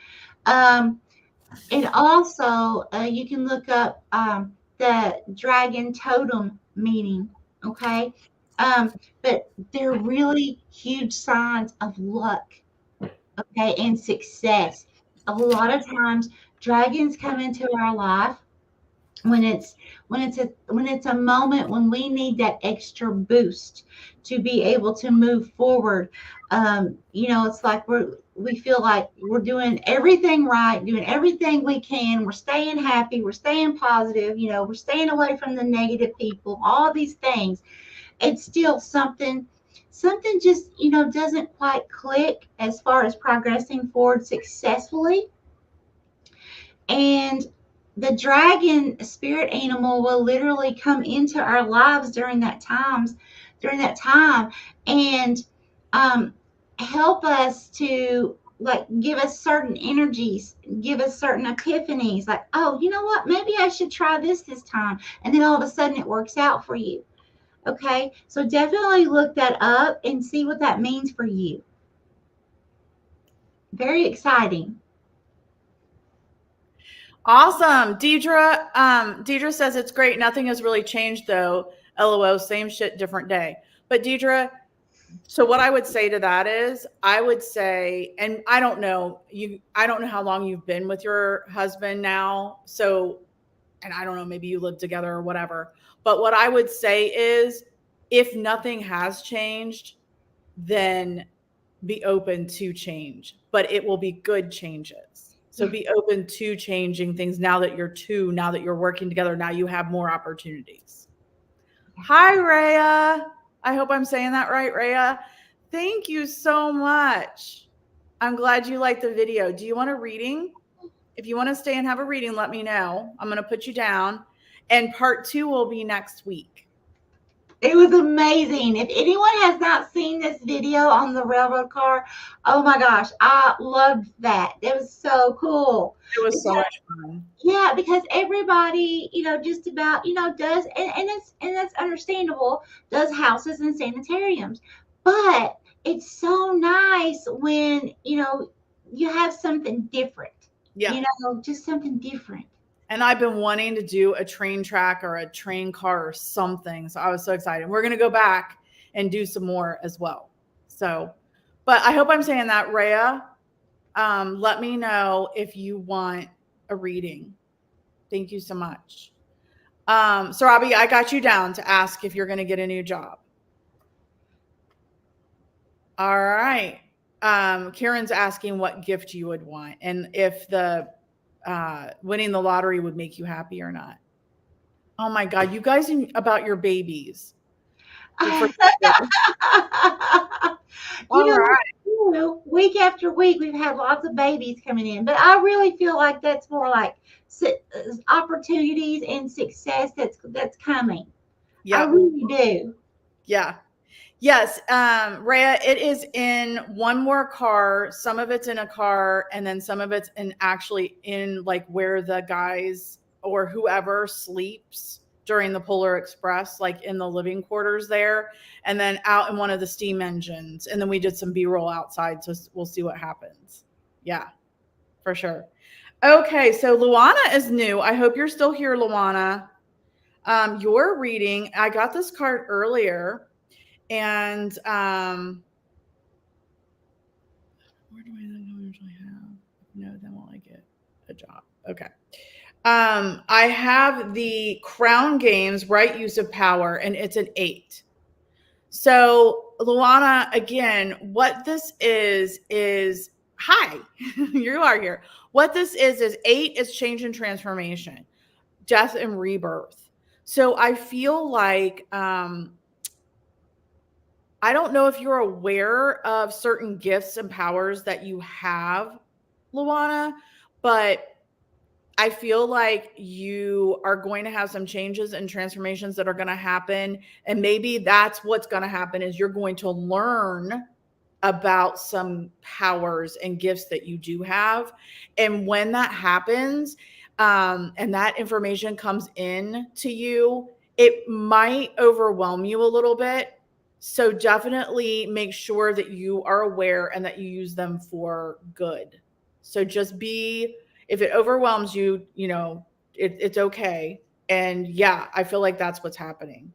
And also, you can look up the dragon totem meaning, okay? But they're really huge signs of luck, okay, and success. A lot of times, dragons come into our life when it's a moment when we need that extra boost to be able to move forward. It's like we feel like we're doing everything right, doing everything we can, we're staying happy, we're staying positive, we're staying away from the negative people, all these things. It's still something just doesn't quite click as far as progressing forward successfully. And the dragon spirit animal will literally come into our lives during that time, and help us to, like, give us certain energies, give us certain epiphanies, like, oh, you know what, maybe I should try this time, and then all of a sudden it works out for you. Okay, so definitely look that up and see what that means for you. Very exciting. Awesome. Deidre says it's great. Nothing has really changed though. LOL, same shit, different day. But Deidre, so what I would say to that is, I would say, and I don't know how long you've been with your husband now. So, and I don't know, maybe you live together or whatever. But what I would say is, if nothing has changed, then be open to change, but it will be good changes. So be open to changing things now that you're working together. Now you have more opportunities. Hi, Rhea. I hope I'm saying that right, Rhea. Thank you so much. I'm glad you liked the video. Do you want a reading? If you want to stay and have a reading, let me know. I'm going to put you down. And part 2 will be next week. It was amazing. If anyone has not seen this video on the railroad car, oh my gosh, I loved that. It was so cool. It was so Because, much fun. yeah, because everybody, just about, does, and that's understandable, does houses and sanitariums. But it's so nice when, you have something different. Yeah. Just something different. And I've been wanting to do a train track or a train car or something. So I was so excited. We're going to go back and do some more as well. So, but I hope I'm saying that, Rhea. Let me know if you want a reading. Thank you so much. So Robbie, I got you down to ask if you're going to get a new job. All right. Karen's asking what gift you would want and if the winning the lottery would make you happy or not. Oh my God, you guys about your babies. Week after week we've had lots of babies coming in, but I really feel like that's more like opportunities and success that's coming. Yeah, I really do. Yeah. Yes, Rhea, it is in one more car. Some of it's in a car, and then some of it's actually in like where the guys or whoever sleeps during the Polar Express, like in the living quarters there, and then out in one of the steam engines. And then we did some B-roll outside, so we'll see what happens. Yeah, for sure. Okay, so Luana is new. I hope you're still here, Luana. Your reading, I got this card earlier. And where do I usually have? No, then will I get a job? Okay. I have the Crown Games, Right Use of Power, and it's an 8. So, Luana, again, what this is hi, you are here. What this is 8 is change and transformation, death and rebirth. So I feel like I don't know if you're aware of certain gifts and powers that you have, Luana, but I feel like you are going to have some changes and transformations that are going to happen. And maybe that's what's going to happen is you're going to learn about some powers and gifts that you do have. And when that happens, and that information comes in to you, it might overwhelm you a little bit. So definitely make sure that you are aware and that you use them for good. So just if it overwhelms you, it's okay. And yeah, I feel like that's what's happening.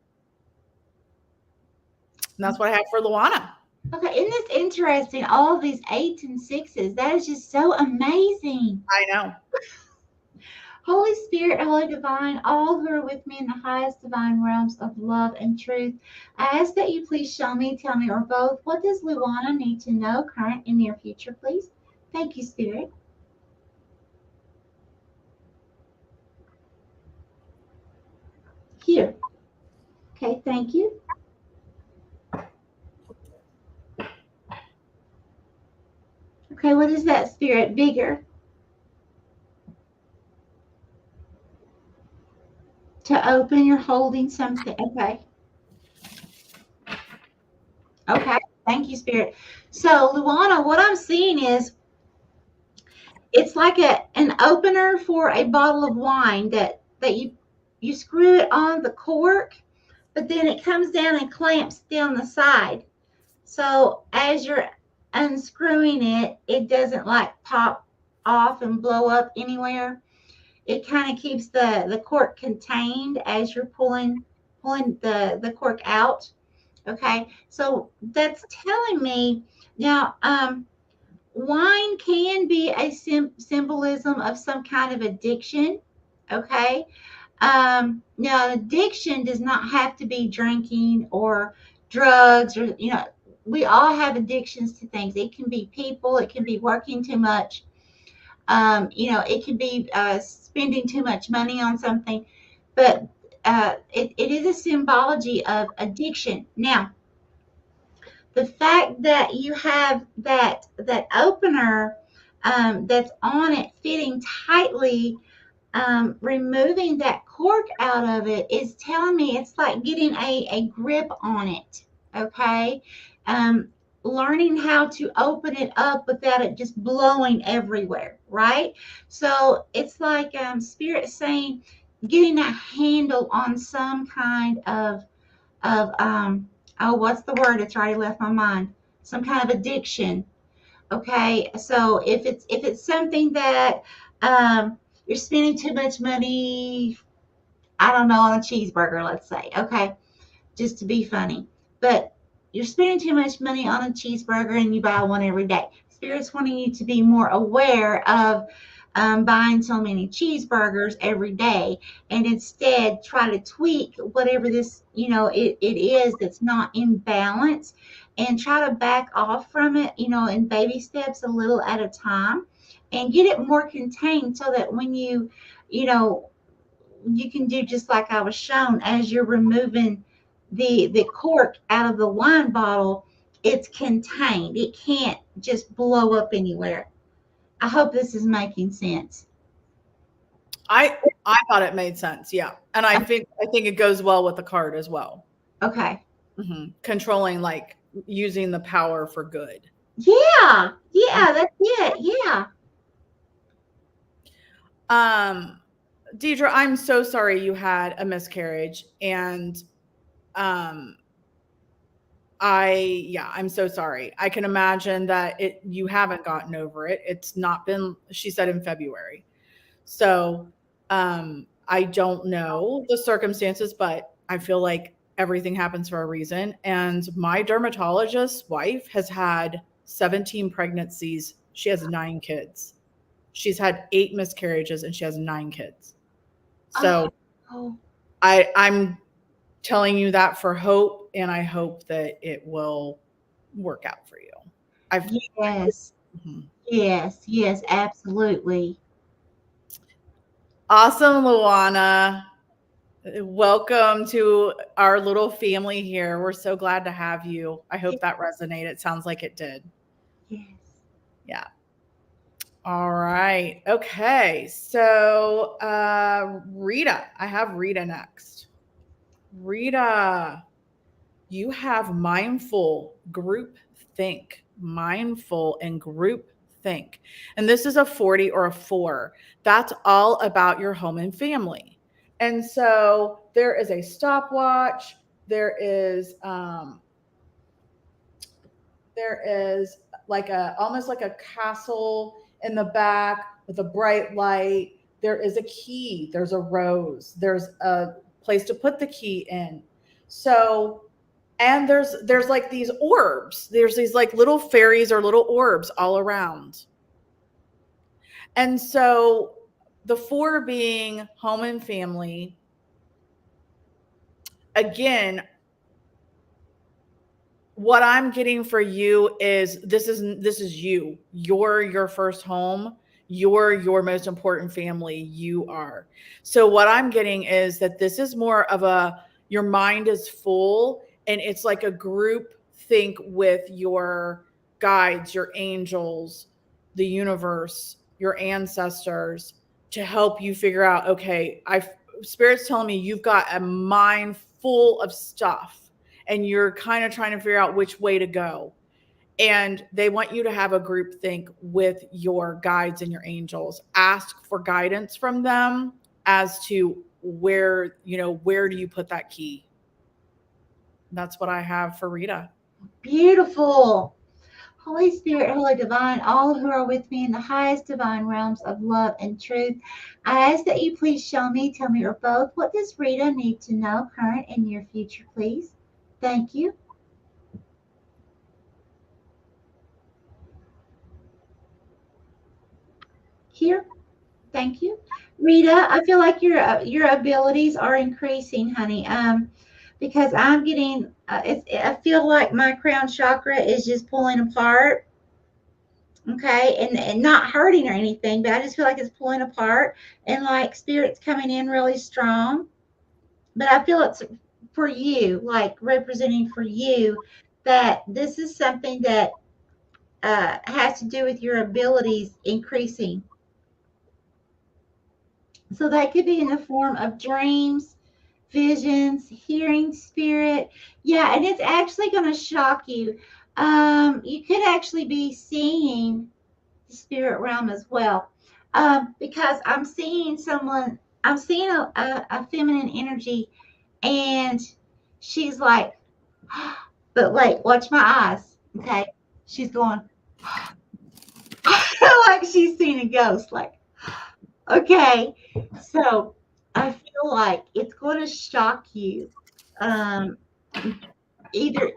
And that's what I have for Luana. Okay, isn't this interesting? All of these 8s and 6s. That is just so amazing. I know. Holy Spirit, Holy Divine, all who are with me in the highest divine realms of love and truth, I ask that you please show me, tell me, or both, what does Luana need to know, current and near future, please? Thank you, Spirit. Here. Okay, thank you. Okay, what is that, Spirit? Bigger. To open, you're holding something. Okay. Okay. Thank you, Spirit. So, Luana, what I'm seeing is it's like an opener for a bottle of wine that you screw it on the cork, but then it comes down and clamps down the side. So as you're unscrewing it, it doesn't like pop off and blow up anywhere. It kind of keeps the cork contained as you're pulling the cork out. Okay, so that's telling me now wine can be a symbolism of some kind of addiction. Okay, now addiction does not have to be drinking or drugs, or we all have addictions to things. It can be people, it can be working too much, it can be spending too much money on something, but it is a symbology of addiction. Now, the fact that you have that opener that's on it fitting tightly, removing that cork out of it is telling me it's like getting a grip on it. Okay. Um, Learning how to open it up without it just blowing everywhere, right? So it's like spirit saying getting a handle on some kind of oh, what's the word? It's already left my mind. Some kind of addiction. Okay, so if it's something that you're spending too much money, I don't know, on a cheeseburger, let's say, okay, just to be funny, but you're spending too much money on a cheeseburger and you buy one every day. Spirit's wanting you to be more aware of buying so many cheeseburgers every day, and instead try to tweak whatever this, it is that's not in balance, and try to back off from it, in baby steps, a little at a time, and get it more contained so that when you know, you can do just like I was shown as you're removing the cork out of the wine bottle. It's contained. It can't just blow up anywhere. I hope this is making sense. I thought it made sense. Yeah. And I think it goes well with the card as well. Okay. Controlling, like using the power for good. Yeah. Yeah, that's it. Yeah. Deidre, I'm so sorry you had a miscarriage, and I'm so sorry. I can imagine that you haven't gotten over it. It's not been, she said, in February. So I don't know the circumstances, but I feel like everything happens for a reason. And my dermatologist's wife has had 17 pregnancies. She has 9 kids. She's had 8 miscarriages and she has 9 kids. So I'm telling you that for hope, and I hope that it will work out for you. Yes. Yes, absolutely. Awesome, Luana. Welcome to our little family here. We're so glad to have you. I hope that resonated. It sounds like it did. Yes. Yeah. All right. Okay. So, Rita, I have Rita next. Rita, you have mindful group think. Mindful and group think. And this is a 40 or a 4. That's all about your home and family. And so there is a stopwatch. There is like almost like a castle in the back with a bright light. There is a key. There's a rose. There's a place to put the key in. So, and there's like these orbs. There's these like little fairies or little orbs all around. And so the 4 being home and family, again, what I'm getting for you is this is you. You're your first home. You're your most important family. You are. So what I'm getting is that this is more of your mind is full, and it's like a group think with your guides, your angels, the universe, your ancestors, to help you figure out, okay, Spirit's telling me you've got a mind full of stuff, and you're kind of trying to figure out which way to go. And they want you to have a group think with your guides and your angels. Ask for guidance from them as to where do you put that key? That's what I have for Rita. Beautiful. Holy Spirit, Holy Divine, all who are with me in the highest divine realms of love and truth, I ask that you please show me, tell me, or both, what does Rita need to know, current and near future, please? Thank you. Here. Thank you. Rita, I feel like your abilities are increasing, honey. Because I'm getting, I feel like my crown chakra is just pulling apart. Okay, and not hurting or anything, but I just feel like it's pulling apart, and like Spirit's coming in really strong. But I feel it's for you, like representing for you, that this is something that has to do with your abilities increasing. So that could be in the form of dreams, visions, hearing spirit. Yeah, and it's actually going to shock you. You could actually be seeing the spirit realm as well. Because I'm seeing a feminine energy, and she's like, but wait, watch my eyes. Okay. She's going, like she's seen a ghost. Like, okay. So I feel like it's going to shock you. Um, either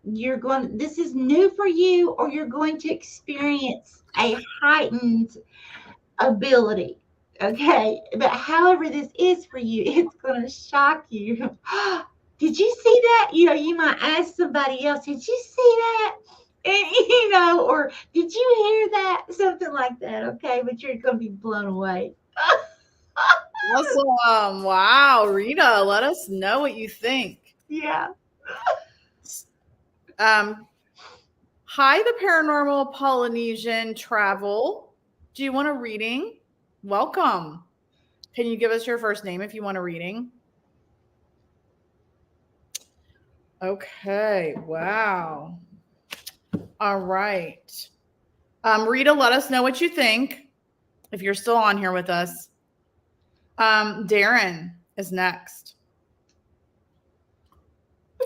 you're going, this is new for you, or you're going to experience a heightened ability. Okay. But however this is for you, it's going to shock you. Did you see that? You might ask somebody else, did you see that? And, or did you hear that? Something like that. Okay. But you're going to be blown away. Awesome. Wow, Rita, let us know what you think. Yeah. Hi, the paranormal Polynesian travel. Do you want a reading? Welcome. Can you give us your first name if you want a reading? Okay. Wow. All right. Rita, let us know what you think if you're still on here with us. Darren is next.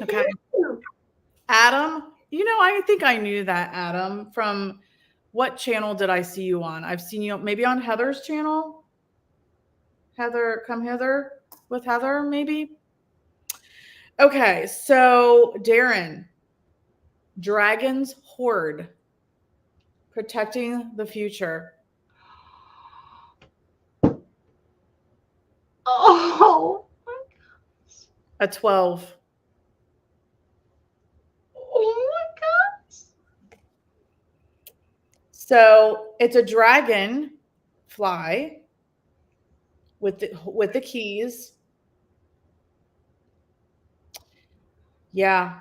Okay. Adam, I think I knew that, Adam. From what channel did I see you on? I've seen you maybe on Heather's channel. Heather, come hither with Heather, maybe. Okay, so Darren, Dragon's Horde, protecting the future. Oh my gosh. A 12. Oh my gosh. So it's a dragon fly with the keys. Yeah.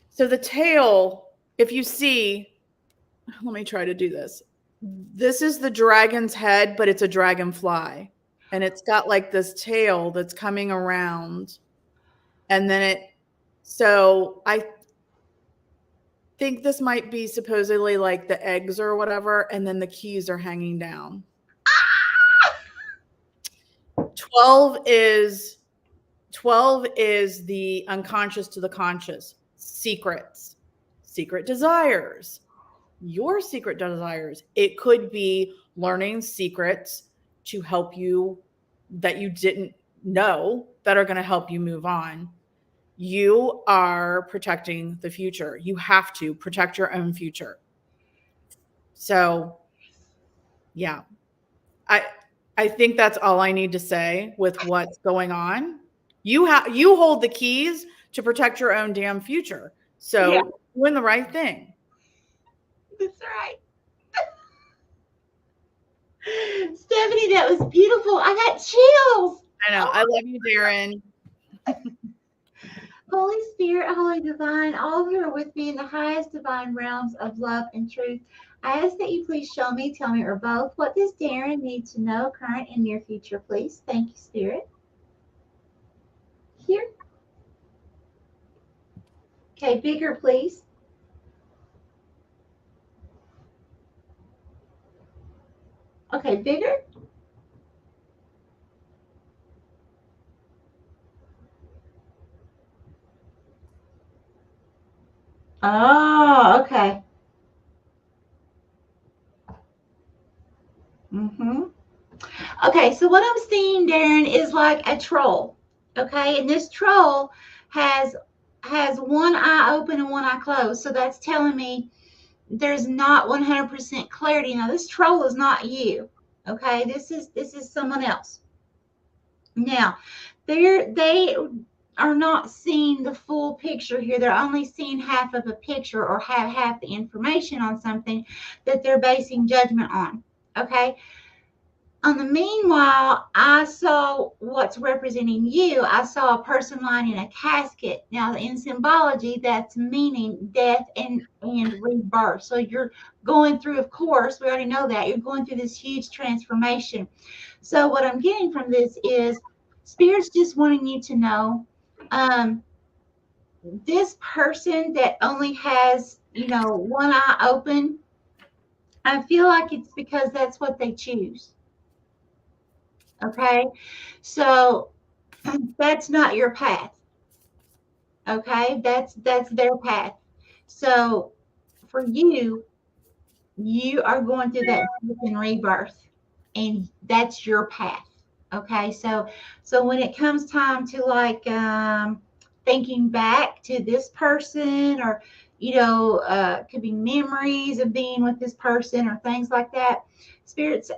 So the tail, if you see, let me try to do this. This is the dragon's head, but it's a dragonfly. And it's got like this tail that's coming around. And then so I think this might be supposedly like the eggs or whatever. And then the keys are hanging down. 12 is the unconscious to the conscious. Secrets, secret desires, your secret desires. It could be learning secrets to help you that you didn't know that are going to help you move on. You are protecting the future. You have to protect your own future. So, yeah, I think that's all I need to say with what's going on. You hold the keys to protect your own damn future. So yeah. Doing the right thing. That's right. Stephanie, that was beautiful. I got chills. I know. I love you, Darren. Holy Spirit, Holy Divine, all who are with me in the highest divine realms of love and truth, I ask that you please show me, tell me, or both, what does Darren need to know, current and near future, please? Thank you, Spirit. Here. Okay, bigger, please. Okay, bigger. Oh, okay. Okay, so what I'm seeing, Darren, is like a troll. Okay, and this troll has one eye open and one eye closed. So that's telling me there's not 100% clarity. Now, this troll is not you. Okay, this is someone else. Now, they are not seeing the full picture here. They're only seeing half of a picture, or have half the information on something that they're basing judgment on. Okay. On the meanwhile, I saw what's representing you. I saw a person lying in a casket. Now, in symbology, that's meaning death and rebirth. So you're going through, of course, we already know that, you're going through this huge transformation. So what I'm getting from this is Spirit's just wanting you to know, this person that only has, one eye open, I feel like it's because that's what they choose. Okay. So that's not your path. Okay. That's their path. So for you, you are going through that death and rebirth, and that's your path. Okay. So when it comes time to like thinking back to this person, or could be memories of being with this person or things like that, spirit's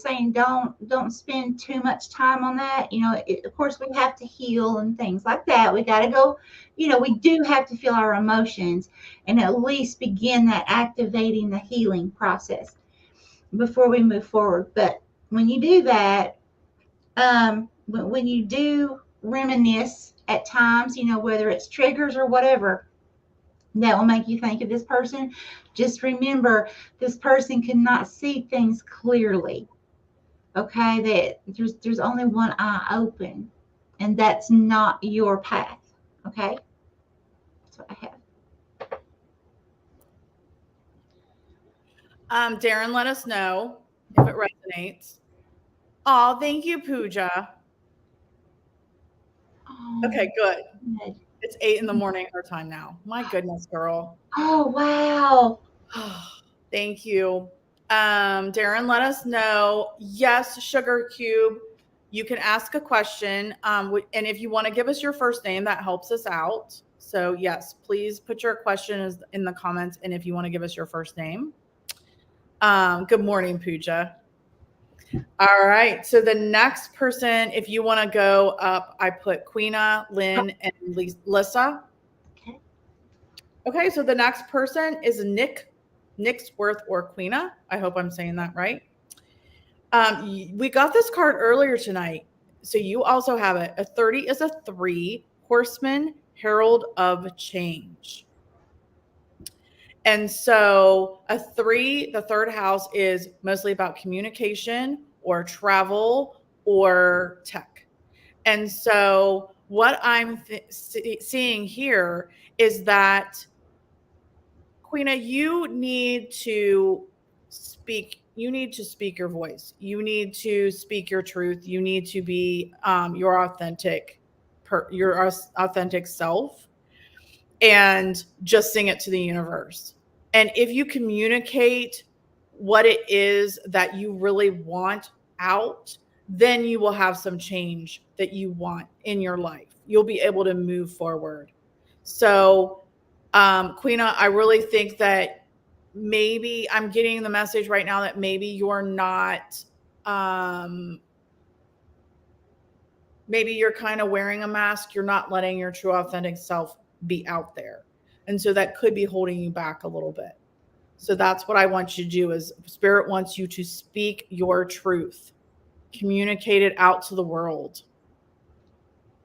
saying don't spend too much time on that. Of course we have to heal and things like that. We got to go, we do have to feel our emotions and at least begin that activating the healing process before we move forward. But when you do that, when you do reminisce at times, whether it's triggers or whatever that will make you think of this person, just remember this person cannot see things clearly. Okay, that there's only one eye open, and that's not your path. Okay, that's what I have. Darren, let us know if it resonates. Oh, thank you, Pooja. Okay, good. It's 8 in the morning her time now. My goodness, girl. Oh, wow. Thank you. Darren, let us know. Yes, Sugar Cube, you can ask a question. And if you want to give us your first name, that helps us out. So yes, please put your question in the comments. And if you want to give us your first name. Good morning, Pooja. All right. So the next person, if you want to go up, I put Queena, Lynn, and Lissa. Okay. So the next person is Nixworth or Queena. I hope I'm saying that right. We got this card earlier tonight. So you also have it. A 30 is a 3, Horseman, Herald of Change. And so a 3, the third house, is mostly about communication or travel or tech. And so what I'm seeing here is that, Queena, you need to speak. You need to speak your voice. You need to speak your truth. You need to be your authentic self, and just sing it to the universe. And if you communicate what it is that you really want out, then you will have some change that you want in your life. You'll be able to move forward. So, Queena, I really think that maybe I'm getting the message right now that maybe you're not, maybe you're kind of wearing a mask. You're not letting your true authentic self be out there. And so that could be holding you back a little bit. So that's what I want you to do. Is Spirit wants you to speak your truth, communicate it out to the world.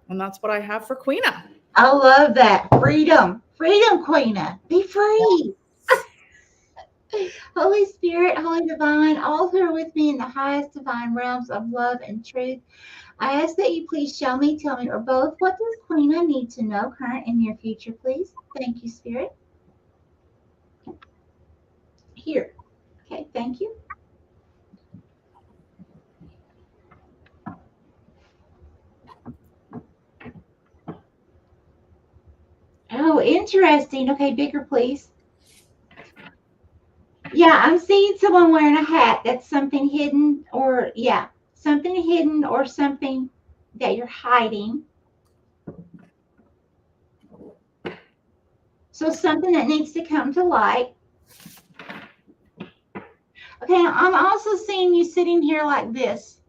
And that's what I have for Queena. I love that. Freedom, Queena. Be free. Holy Spirit, Holy Divine, all who are with me in the highest divine realms of love and truth, I ask that you please show me, tell me, or both, what does Queena need to know, current and near future, please? Thank you, Spirit. Here. Okay, thank you. Oh, interesting. Okay, bigger, please. Yeah, I'm seeing someone wearing a hat. That's something hidden, or something hidden or something that you're hiding. So something that needs to come to light. Okay, I'm also seeing you sitting here like this.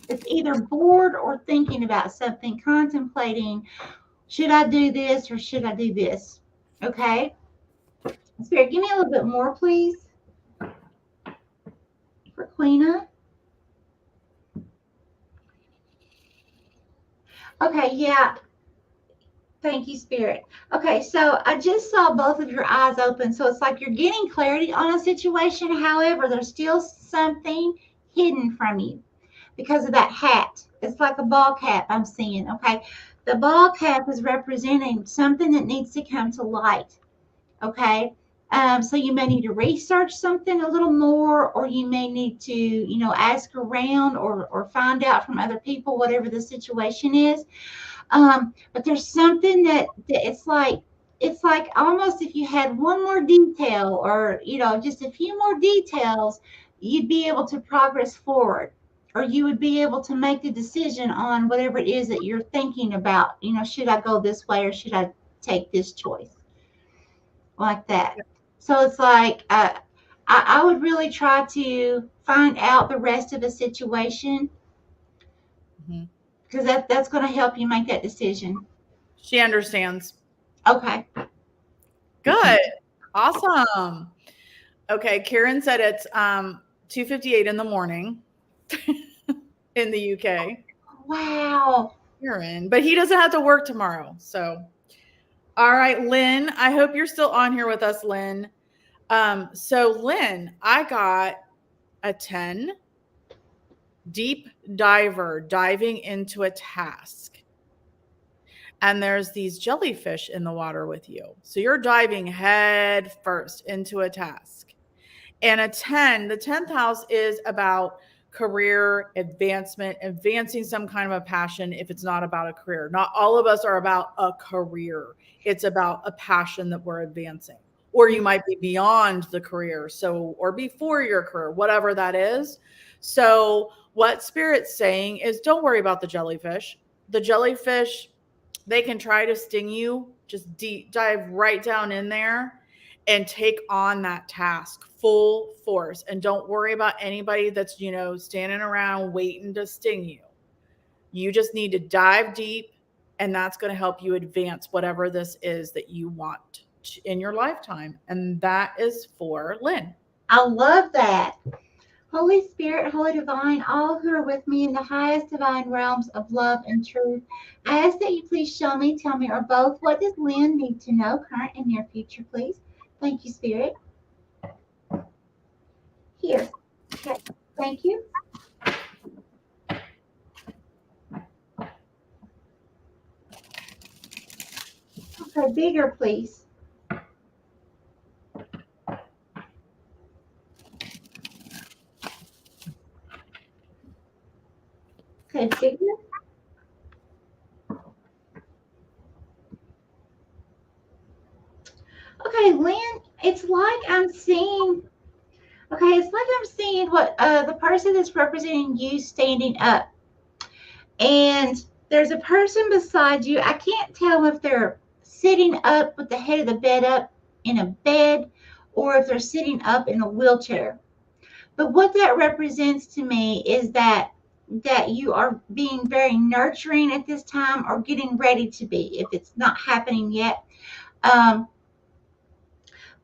It's either bored or thinking about something, contemplating, should I do this or should I do this? Okay. Spirit, give me a little bit more, please. For Aquina. Okay, yeah. Thank you, Spirit. Okay, so I just saw both of your eyes open. So it's like you're getting clarity on a situation. However, there's still something hidden from you because of that hat. It's like a ball cap I'm seeing. Okay, the ball cap is representing something that needs to come to light. Okay, so you may need to research something a little more, or you may need to, ask around or find out from other people, whatever the situation is. But there's something that it's like almost if you had one more detail, or just a few more details, you'd be able to progress forward, or you would be able to make the decision on whatever it is that you're thinking about. Should I go this way or should I take this choice, like that. So it's like I would really try to find out the rest of the situation, because that's going to help you make that decision. She understands. Okay. Good. Awesome. Okay. Karen said it's 2:58 in the morning in the UK. Wow. Karen, but he doesn't have to work tomorrow. So, all right, Lynn, I hope you're still on here with us, Lynn. So Lynn, I got a 10, deep diver, diving into a task. And there's these jellyfish in the water with you. So you're diving head first into a task. And a 10, the 10th house is about career advancement, advancing some kind of a passion if it's not about a career. Not all of us are about a career. It's about a passion that we're advancing. Or you might be beyond the career, or before your career, whatever that is. So what Spirit's saying is, don't worry about the jellyfish. The jellyfish, they can try to sting you. Just dive right down in there and take on that task full force. And don't worry about anybody that's, standing around waiting to sting you. You just need to dive deep, and that's going to help you advance whatever this is that you want in your lifetime. And that is for Lynn. I love that. Holy Spirit, Holy Divine, all who are with me in the highest divine realms of love and truth, I ask that you please show me, tell me, or both, what does Lynn need to know, current and near future, please? Thank you, Spirit. Here. Okay. Thank you. Okay, bigger, please. Okay, bigger. Okay, Lynn, it's like I'm seeing, what the person that's representing you standing up. And there's a person beside you. I can't tell if they're sitting up with the head of the bed up in a bed, or if they're sitting up in a wheelchair. But what that represents to me is that you are being very nurturing at this time, or getting ready to be, if it's not happening yet.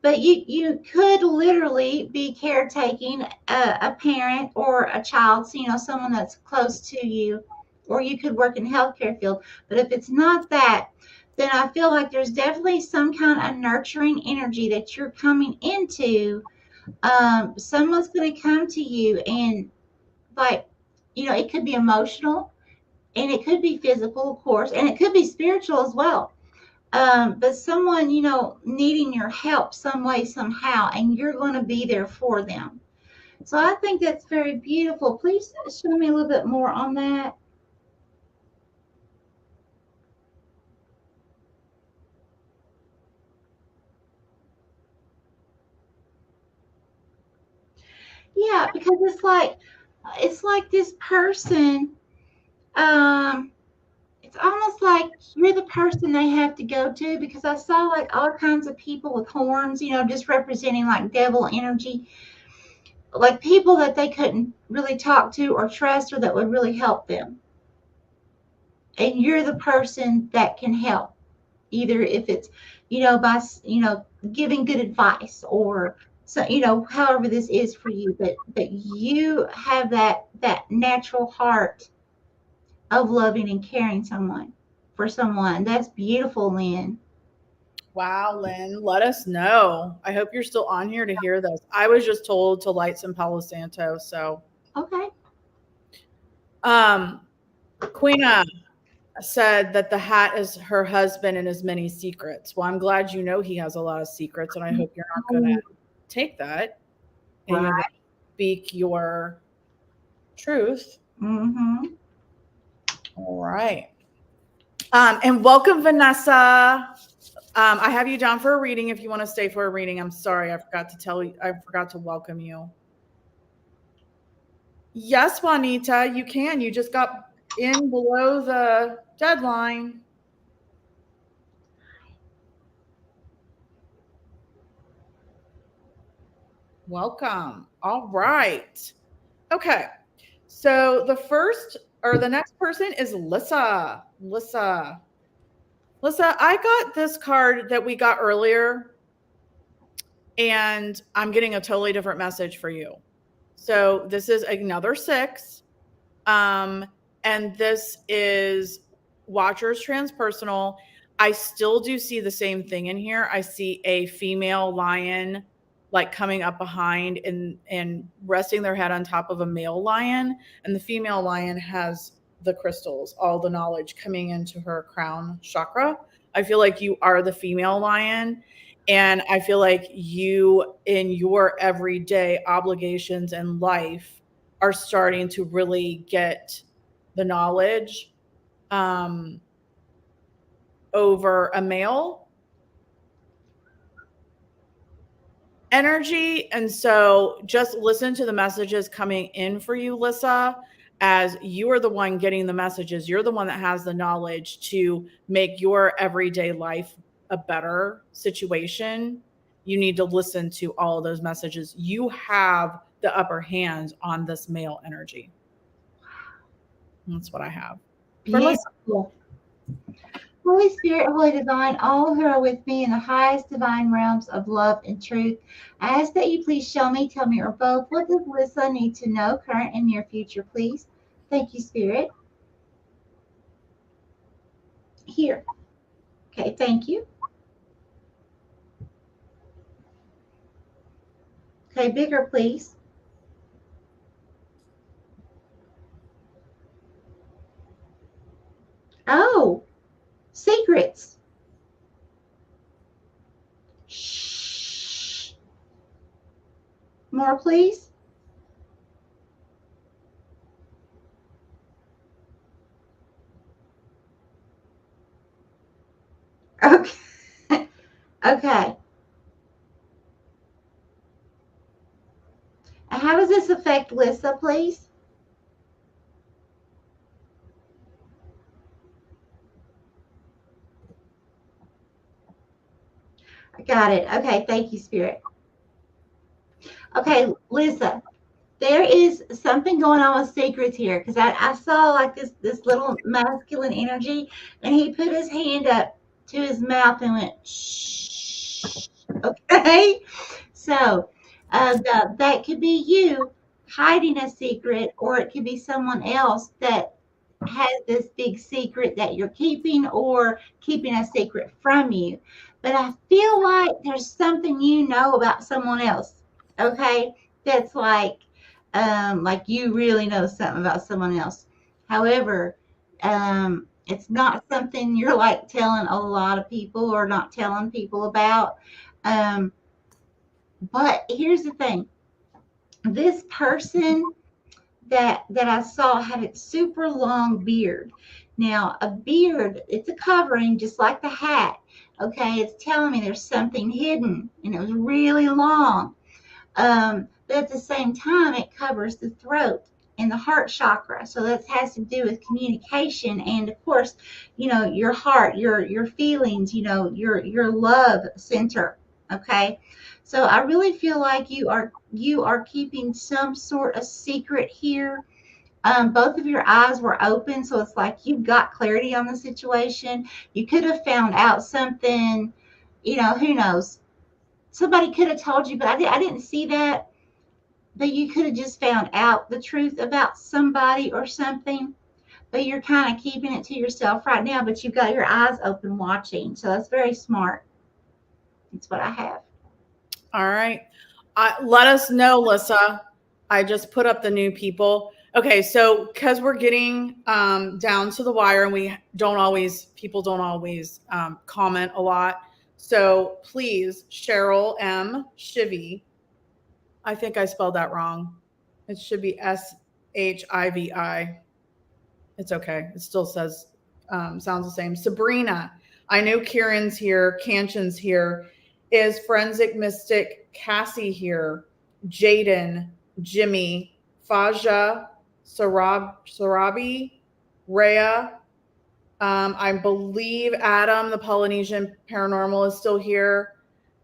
But you could literally be caretaking a parent or a child, someone that's close to you, or you could work in the healthcare field. But if it's not that, then I feel like there's definitely some kind of nurturing energy that you're coming into. Someone's going to come to you, and it could be emotional, and it could be physical, of course, and it could be spiritual as well. But someone, needing your help some way, somehow, and you're going to be there for them. So I think that's very beautiful. Please show me a little bit more on that. Yeah, because it's like this person, it's almost like you're the person they have to go to, because I saw like all kinds of people with horns, just representing like devil energy, like people that they couldn't really talk to or trust, or that would really help them. And you're the person that can help, either if it's, by, giving good advice, or So, however this is for you, but you have that natural heart of loving and caring for someone. That's beautiful, Lynn. Wow, Lynn, let us know. I hope you're still on here to hear this. I was just told to light some Palo Santo. So, Okay. Queena said that the hat is her husband and his many secrets. Well, I'm glad you know he has a lot of secrets, and I hope you're not going to take that and you're going to speak your truth. Mm-hmm. All right. And welcome, Vanessa. I have you down for a reading if you want to stay for a reading. I'm sorry, I forgot to welcome you. Yes, Juanita, you can. You just got in below the deadline. Welcome. All right. Okay. So the next person is Lissa. Lissa, I got this card that we got earlier, and I'm getting a totally different message for you. So this is another 6. And this is Watchers Transpersonal. I still do see the same thing in here. I see a female lion like coming up behind and resting their head on top of a male lion. And the female lion has the crystals, all the knowledge coming into her crown chakra. I feel like you are the female lion. And I feel like you, in your everyday obligations in life, are starting to really get the knowledge over a male energy. And so just listen to the messages coming in for you, Lissa, as you are the one getting the messages. You're the one that has the knowledge to make your everyday life a better situation. You need to listen to all of those messages. You have the upper hand on this male energy. That's what I have. Beautiful. Holy Spirit, Holy Divine, all who are with me in the highest divine realms of love and truth, I ask that you please show me, tell me, or both, what does Lissa need to know, current and near future, please? Thank you, Spirit. Here. Okay, thank you. Okay, bigger, please. Oh, secrets. Shh. More, please. Okay. Okay. How does this affect Lissa, please? I got it. Okay, thank you, Spirit. Okay, Lissa, there is something going on with secrets here because I saw like this little masculine energy, and he put his hand up to his mouth and went shh. Okay, so that could be you hiding a secret, or it could be someone else that has this big secret that you're keeping, or keeping a secret from you. But I feel like there's something you know about someone else. Okay, that's like you really know something about someone else. However, it's not something you're like telling a lot of people or not telling people about. But here's the thing: this person that I saw had a super long beard. Now, a beard, it's a covering just like the hat. Okay, it's telling me there's something hidden, and it was really long. But at the same time, it covers the throat and the heart chakra. So that has to do with communication, and of course, your heart, your feelings, your love center. Okay. So I really feel like you are keeping some sort of secret here. Both of your eyes were open, so it's like you've got clarity on the situation. You could have found out something, who knows, somebody could have told you, but I didn't see that. But you could have just found out the truth about somebody or something. But you're kind of keeping it to yourself right now, but you've got your eyes open watching. So that's very smart. That's what I have. All right. Let us know, Lissa. I just put up the new people. Okay, so because we're getting down to the wire and people don't always comment a lot. So please, Cheryl M. Shivy. I think I spelled that wrong. It should be Shivi. It's okay. It still says, sounds the same. Sabrina. I know Kieran's here. Kanchan's here. Is Forensic Mystic Cassie here? Jaden, Jimmy, Faja, Sarabi, Rhea. I believe Adam, the Polynesian Paranormal, is still here.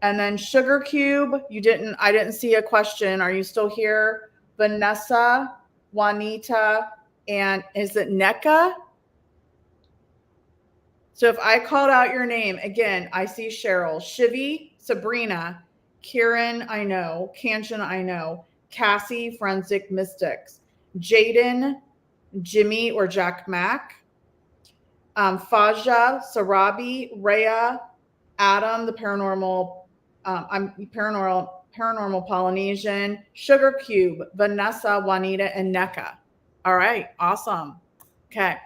And then Sugar Cube, I didn't see a question. Are you still here? Vanessa, Juanita, and is it NECA? So if I called out your name, again, I see Cheryl, Shivy, Sabrina, Kieran, I know, Kanchan, I know, Cassie, Forensic Mystics, Jaden, Jimmy or Jack Mack, Faja, Sarabi, Rhea, Adam, the paranormal, paranormal Polynesian, Sugar Cube, Vanessa, Juanita, and NECA. All right, awesome. Okay.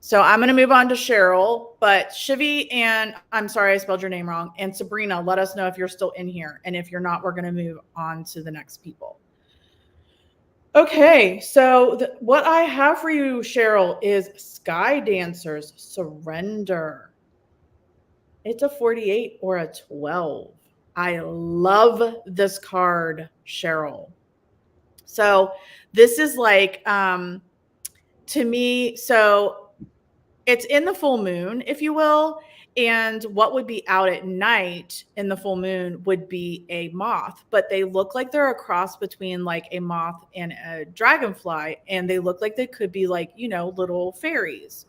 So I'm going to move on to Cheryl, but Shivy and I'm sorry, I spelled your name wrong. And Sabrina, let us know if you're still in here. And if you're not, we're going to move on to the next people. Okay. So what I have for you, Cheryl, is Sky Dancers Surrender. It's a 48 or a 12. I love this card, Cheryl. So this is like, to me, so it's in the full moon, if you will. And what would be out at night in the full moon would be a moth, but they look like they're a cross between like a moth and a dragonfly. And they look like they could be like, little fairies.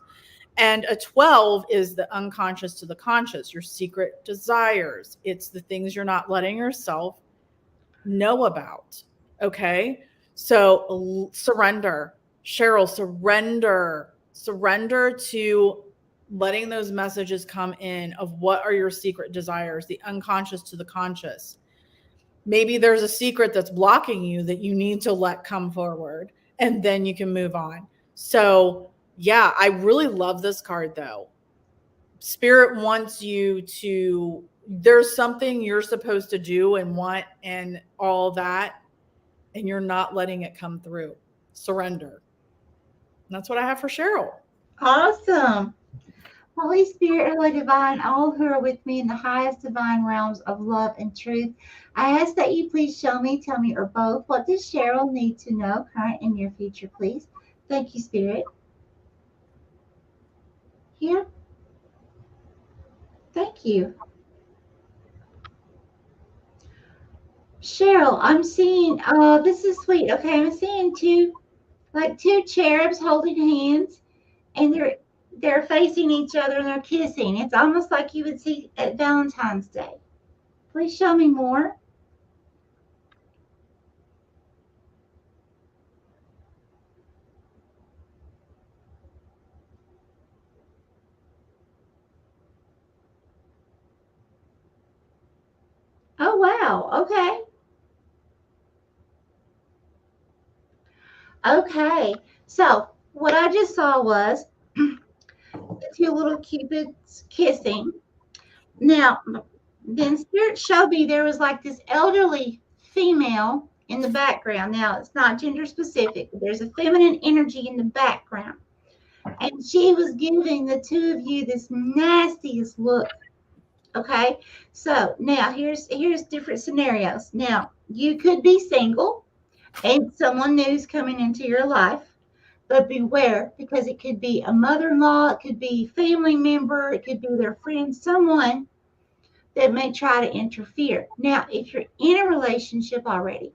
And a 12 is the unconscious to the conscious, your secret desires. It's the things you're not letting yourself know about. Okay. So surrender, Cheryl, surrender to letting those messages come in of what are your secret desires, the unconscious to the conscious. Maybe there's a secret that's blocking you that you need to let come forward, and then you can move on. So yeah, I really love this card though. Spirit wants you to, there's something you're supposed to do and want and all that, and you're not letting it come through. Surrender. And that's what I have for Cheryl. Awesome. Holy Spirit, Holy Divine, all who are with me in the highest divine realms of love and truth, I ask that you please show me, tell me, or both, what does Cheryl need to know, current and near future, please? Thank you, Spirit. Here. Thank you. Cheryl, I'm seeing, this is sweet. Okay, I'm seeing two cherubs holding hands, and they're facing each other and they're kissing. It's almost like you would see at Valentine's Day. Please show me more. Oh, wow. Okay. Okay. So what I just saw was the two little cupids kissing. Now, then Spirit showed me there was like this elderly female in the background. Now, it's not gender specific, but there's a feminine energy in the background. And she was giving the two of you this nastiest look. Okay, so now here's different scenarios. Now, you could be single and someone new is coming into your life, but beware, because it could be a mother-in-law, it could be a family member, it could be their friend, someone that may try to interfere. Now, if you're in a relationship already,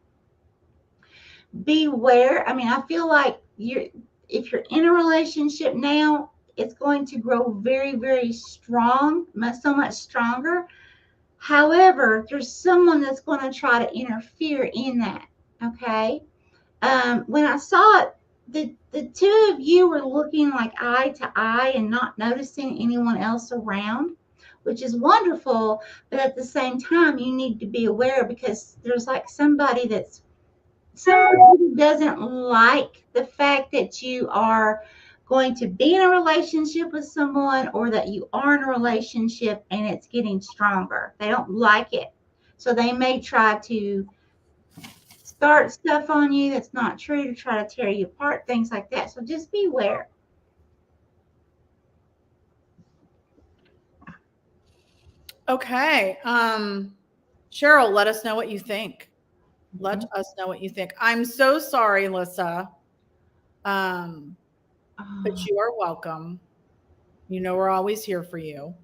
beware. I mean, I feel like if you're in a relationship now, it's going to grow very, very strong, so much stronger. However, there's someone that's going to try to interfere in that. Okay. When I saw it, the two of you were looking like eye to eye and not noticing anyone else around, which is wonderful. But at the same time, you need to be aware because there's like somebody who doesn't like the fact that you are going to be in a relationship with someone or that you are in a relationship and it's getting stronger. They don't like it. So they may try to start stuff on you that's not true to try to tear you apart, things like that. So just beware. Okay. Cheryl, let us know what you think. Let us know what you think. I'm so sorry, Lissa. But you are welcome. You know, we're always here for you.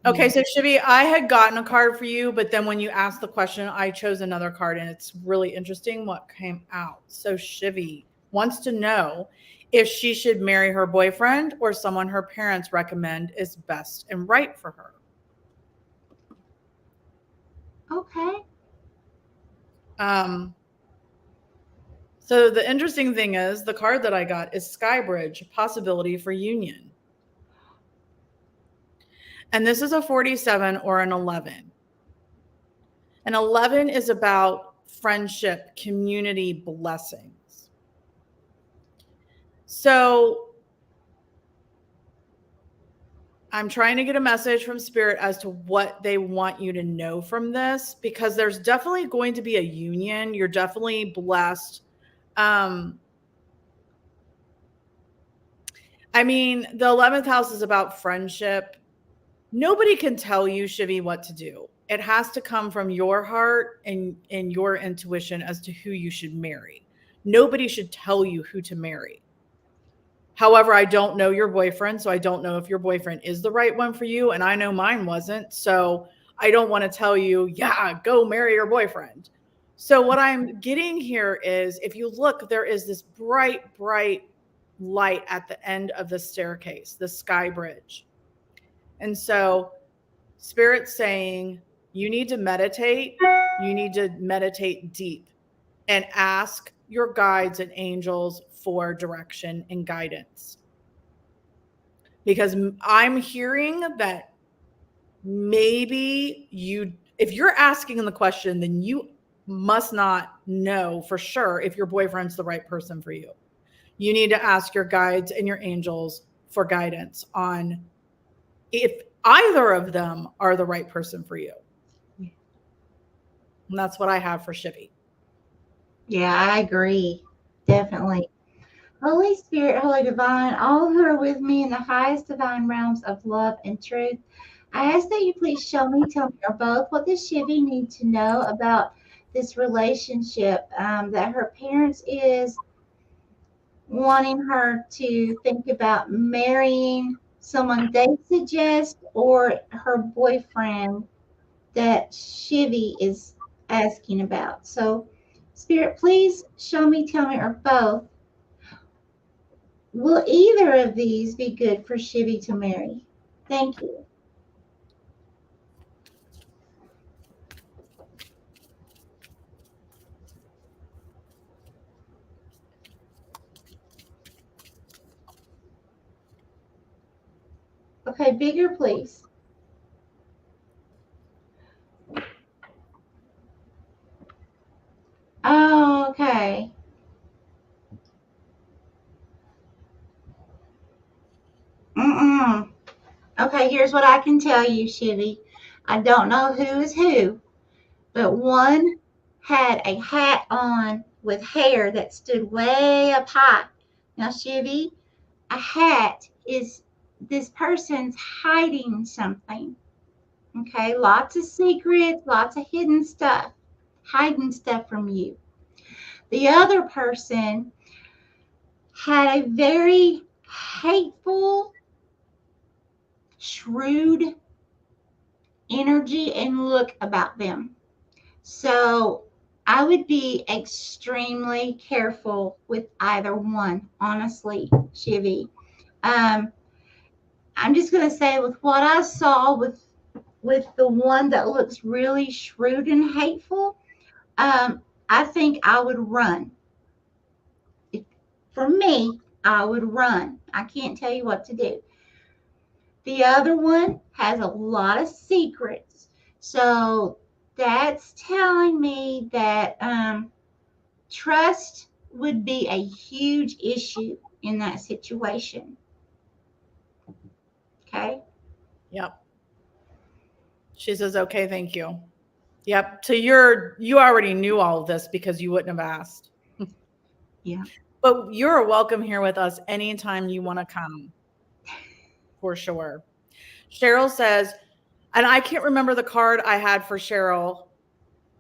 Okay, so Shivi, I had gotten a card for you, but then when you asked the question, I chose another card, and it's really interesting what came out. So Shivi wants to know if she should marry her boyfriend or someone her parents recommend is best and right for her. Okay. So the interesting thing is the card that I got is Skybridge, possibility for union. And this is a 47 or an 11. An 11 is about friendship, community, blessings. So I'm trying to get a message from Spirit as to what they want you to know from this, because there's definitely going to be a union. You're definitely blessed. I mean, the 11th house is about friendship. Nobody can tell you, Shivi, what to do. It has to come from your heart and your intuition as to who you should marry. Nobody should tell you who to marry. However, I don't know your boyfriend, so I don't know if your boyfriend is the right one for you, and I know mine wasn't. So I don't want to tell you, yeah, go marry your boyfriend. So what I'm getting here is, if you look, there is this bright, bright light at the end of the staircase, the sky bridge. And so Spirit's saying, you need to meditate. You need to meditate deep and ask your guides and angels for direction and guidance. Because I'm hearing that maybe if you're asking the question, then you must not know for sure if your boyfriend's the right person for you. You need to ask your guides and your angels for guidance on if either of them are the right person for you. And that's what I have for Shivi. Yeah, I agree. Definitely. Holy Spirit, Holy Divine, all who are with me in the highest divine realms of love and truth, I ask that you please tell me, or both, what does Shivi need to know about this relationship that her parents is wanting her to think about marrying someone they suggest or her boyfriend that Shivi is asking about. So, Spirit, please show me, tell me, or both. Will either of these be good for Shivi to marry? Thank you. Okay, bigger, please. Oh, okay. Okay, here's what I can tell you, Shivi. I don't know who is who, but one had a hat on with hair that stood way up high. Now, Shivi, a hat is this person's hiding something. Okay, lots of secrets, lots of hidden stuff, hiding stuff from you. The other person had a very hateful, shrewd energy and look about them. So I would be extremely careful with either one, honestly, Shivi. I'm just going to say with what I saw with with the one that looks really shrewd and hateful, I think I would run. For me, I would run. I can't tell you what to do. The other one has a lot of secrets. So that's telling me that trust would be a huge issue in that situation. Okay. Yep. She says, okay, thank you. Yep. So you already knew all of this because you wouldn't have asked. Yeah. But you're welcome here with us anytime you want to come. For sure. Cheryl says, and I can't remember the card I had for Cheryl.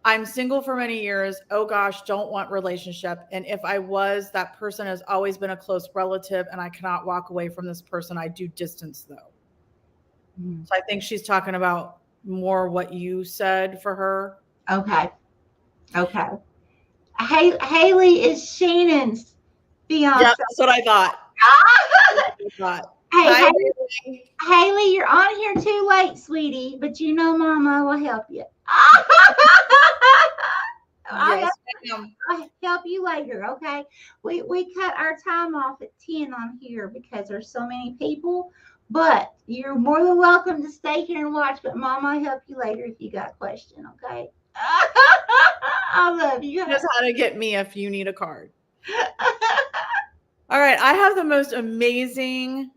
I'm single for many years. Oh gosh, don't want relationship. And if I was, that person has always been a close relative and I cannot walk away from this person. I do distance though. So I think she's talking about more what you said for her. Okay. Okay. Haley is Shannon's fiance. Yep, that's what I thought. Hey, Hi, Haley. Haley, you're on here too late, sweetie, but you know Mama will help you. Yes, I'll help you later, okay? We cut our time off at 10 on here because there's so many people, but you're more than welcome to stay here and watch, but Mama will help you later if you got a question, okay? I love you. Just how to get me if you need a card. All right, I have the most amazing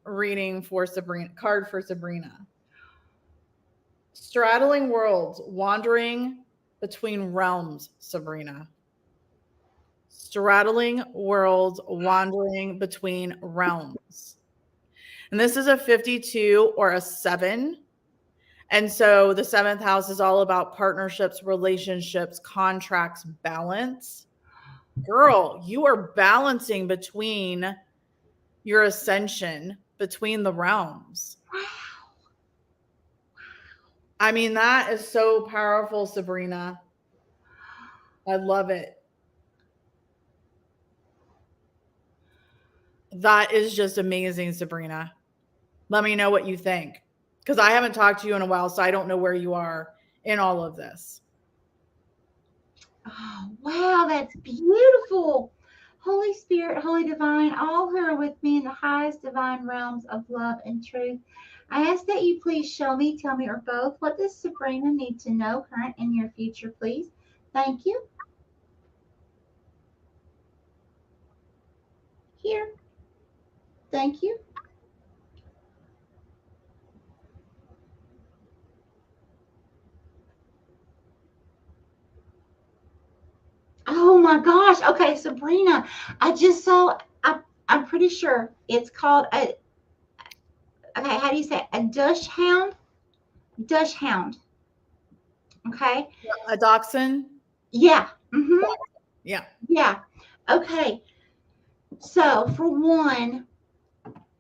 reading for Sabrina, card for Sabrina. Straddling worlds, wandering between realms, Sabrina. Straddling worlds, wandering between realms. And this is a 52 or a 7. And so the 7th house is all about partnerships, relationships, contracts, balance. Girl, you are balancing between your ascension, between the realms. Wow. I mean, that is so powerful, Sabrina. I love it. That is just amazing, Sabrina. Let me know what you think. Because I haven't talked to you in a while, so I don't know where you are in all of this. Oh, wow, that's beautiful. Holy Spirit, Holy Divine, all who are with me in the highest divine realms of love and truth, I ask that you please show me, tell me, or both, what does Sabrina need to know, current and near future, please? Thank you. Here. Thank you. Oh my gosh. Okay, Sabrina, I just saw, I'm pretty sure it's called a, okay, how do you say it? A dush hound? Dush hound. Okay. A dachshund? Yeah. Mm-hmm. Yeah. Yeah. Okay. So for one,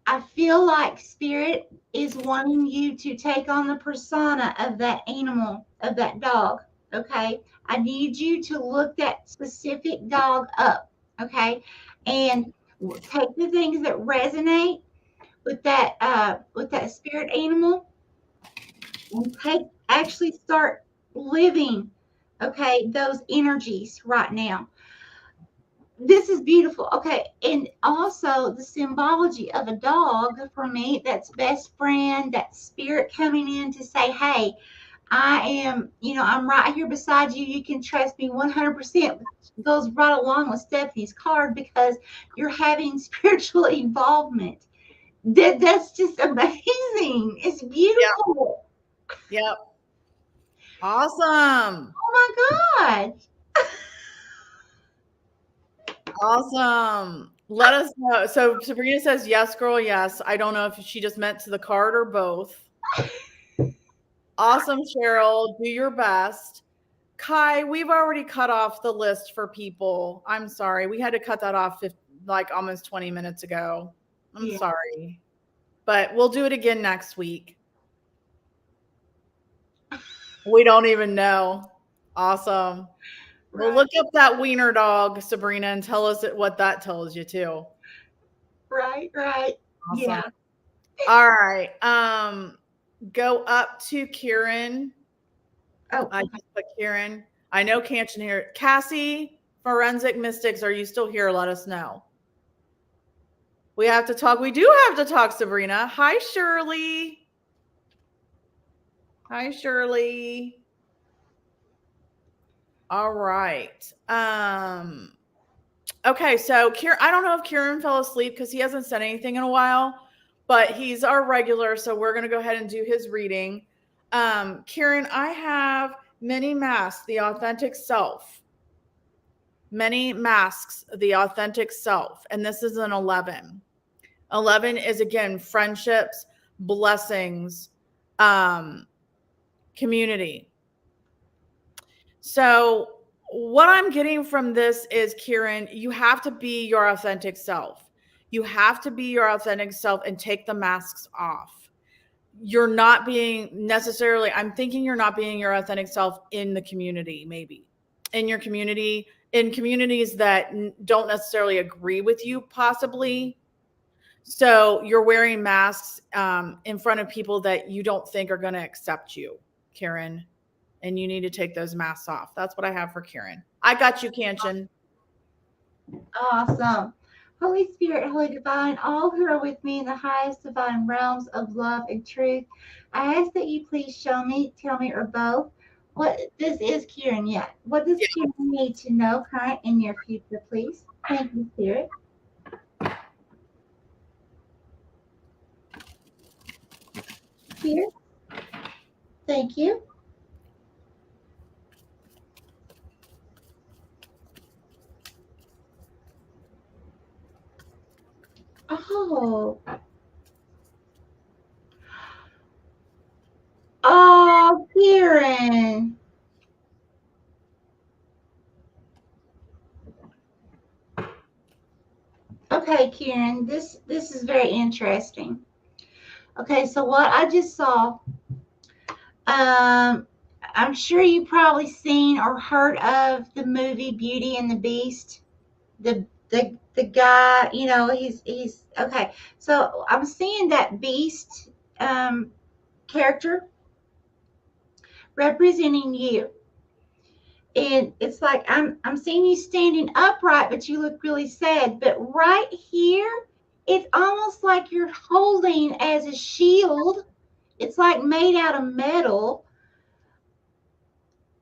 I feel like spirit is wanting you to take on the persona of that animal, of that dog. Okay. I need you to look that specific dog up. Okay. And take the things that resonate with that spirit animal and actually start living, okay, those energies right now. This is beautiful. Okay. And also the symbology of a dog for me, that's best friend, that spirit coming in to say, hey, I am, I'm right here beside you. You can trust me 100%. Goes right along with Stephanie's card because you're having spiritual involvement. That's just amazing. It's beautiful. Yep. Awesome. Oh my God. Awesome. Let us know. So Sabrina says, yes, girl, yes. I don't know if she just meant to the card or both. Awesome, Cheryl. Do your best. Kai, we've already cut off the list for people. I'm sorry. We had to cut that off like almost 20 minutes ago. I'm sorry. But we'll do it again next week. We don't even know. Awesome. Right. Well, look up that wiener dog, Sabrina, and tell us what that tells you too. Right. Awesome. All right. Go up to Kieran. Oh, I just put Kieran. I know Canchin here. Cassie, Forensic Mystics, are you still here? Let us know. We have to talk. We do have to talk, Sabrina. Hi, Shirley. Hi, Shirley. All right. Okay, so Kieran, I don't know if Kieran fell asleep because he hasn't said anything in a while, but he's our regular, so we're going to go ahead and do his reading. Kieran, I have many masks, the authentic self. Many masks, the authentic self. And this is an 11. 11 is, again, friendships, blessings, community. So what I'm getting from this is, Kieran, you have to be your authentic self. You have to be your authentic self and take the masks off. You're not being necessarily, I'm thinking you're not being your authentic self in the community, maybe. In your community, in communities that don't necessarily agree with you, possibly. So you're wearing masks in front of people that you don't think are going to accept you, Kieran. And you need to take those masks off. That's what I have for Kieran. I got you, Canchin. awesome. Holy Spirit, Holy Divine, all who are with me in the highest divine realms of love and truth, I ask that you please show me, tell me, or both what this is Kieran yet. What does Kieran need to know, current and near future, please? Thank you, Spirit. Here. Thank you. Oh. Oh, Kieran. Okay, Kieran, this is very interesting. Okay, so what I just saw, I'm sure you probably seen or heard of the movie Beauty and the Beast. The guy, you know, he's okay. So I'm seeing that Beast character representing you. And it's like I'm seeing you standing upright, but you look really sad. But right here, it's almost like you're holding as a shield. It's like made out of metal.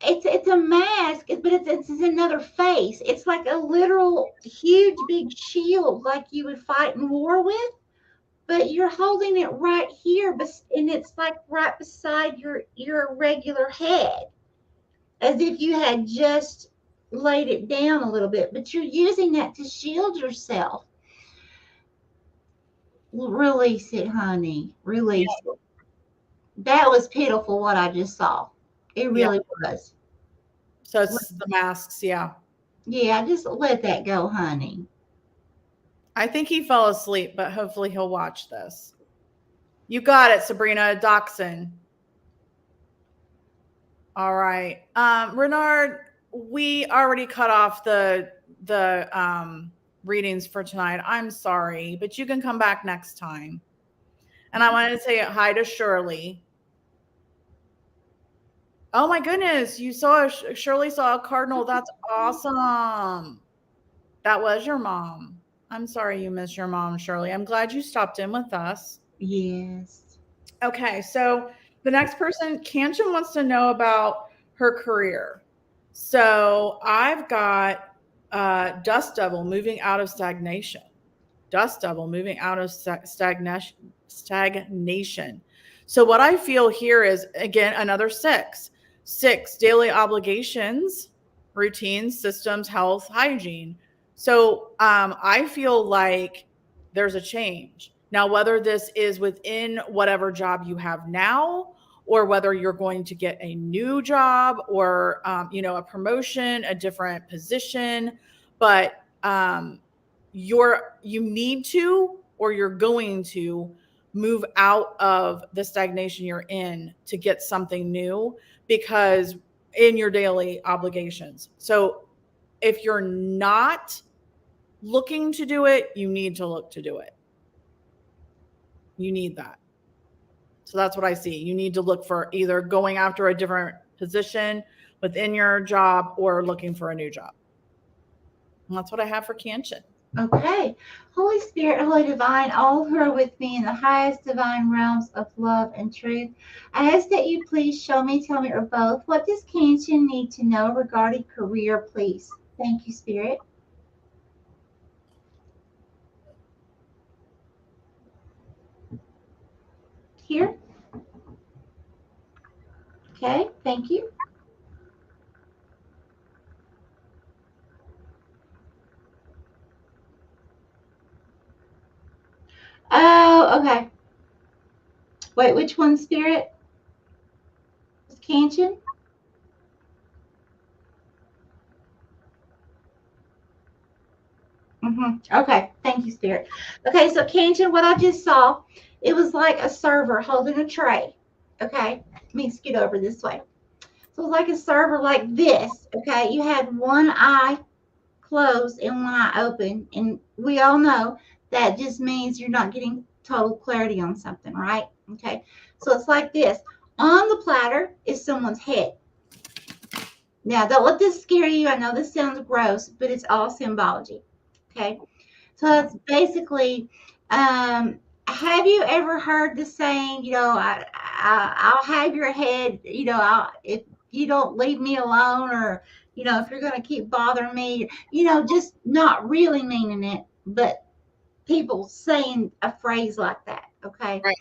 It's a mask, but it's another face. It's like a literal huge big shield, like you would fight in war with. But you're holding it right here, and it's like right beside your regular head, as if you had just laid it down a little bit, but you're using that to shield yourself. Release it, honey. Release it. That was pitiful what I just saw. It really was. So it's the masks, yeah. Yeah, just let that go, honey. I think he fell asleep, but hopefully he'll watch this. You got it, Sabrina Doxson. All right. Renard, we already cut off the readings for tonight. I'm sorry, but you can come back next time. And I wanted to say hi to Shirley. Oh my goodness, you saw Shirley saw a cardinal. That's awesome. That was your mom. I'm sorry you missed your mom, Shirley. I'm glad you stopped in with us. Yes. Okay, so the next person, Canchin, wants to know about her career. So I've got Dust Devil moving out of stagnation. Dust Devil moving out of stagnation. So what I feel here is, again, another 6. 6, daily obligations, routines, systems, health, hygiene. So I feel like there's a change. Now, whether this is within whatever job you have now, or whether you're going to get a new job or, a promotion, a different position, but you need to, or you're going to move out of the stagnation you're in to get something new, because in your daily obligations. So if you're not looking to do it, you need to look to do it. You need that. So that's what I see. You need to look for either going after a different position within your job or looking for a new job. And that's what I have for Canchin. Okay. Holy Spirit, Holy Divine, all who are with me in the highest divine realms of love and truth, I ask that you please show me, tell me, or both, what does Canchin need to know regarding career, please? Thank you, Spirit. Here. Okay, thank you. Oh, okay. Wait, which one, Spirit? Was Canchin? Okay, thank you, Spirit. Okay, so Canchin, what I just saw, it was like a server holding a tray. Okay, let me scoot over this way. So it's like a server like this. Okay, you had one eye closed and one eye open, and we all know that just means you're not getting total clarity on something, right? Okay, so it's like this. On the platter is someone's head. Now, don't let this scare you. I know this sounds gross, but it's all symbology. Okay, so that's basically. Have you ever heard the saying? I'll have your head. If you don't leave me alone, or if you're going to keep bothering me, just not really meaning it, but people saying a phrase like that. Okay, Right.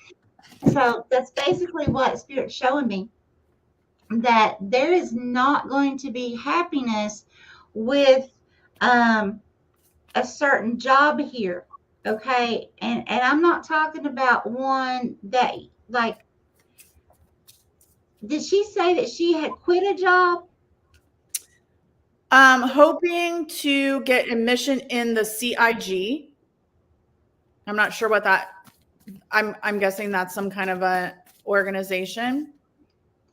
so that's basically what Spirit's showing me, that there is not going to be happiness with a certain job here. Okay, and I'm not talking about one that, like, did she say that she had quit a job? Hoping to get admission in the CIG. I'm not sure what that. I'm guessing that's some kind of a organization.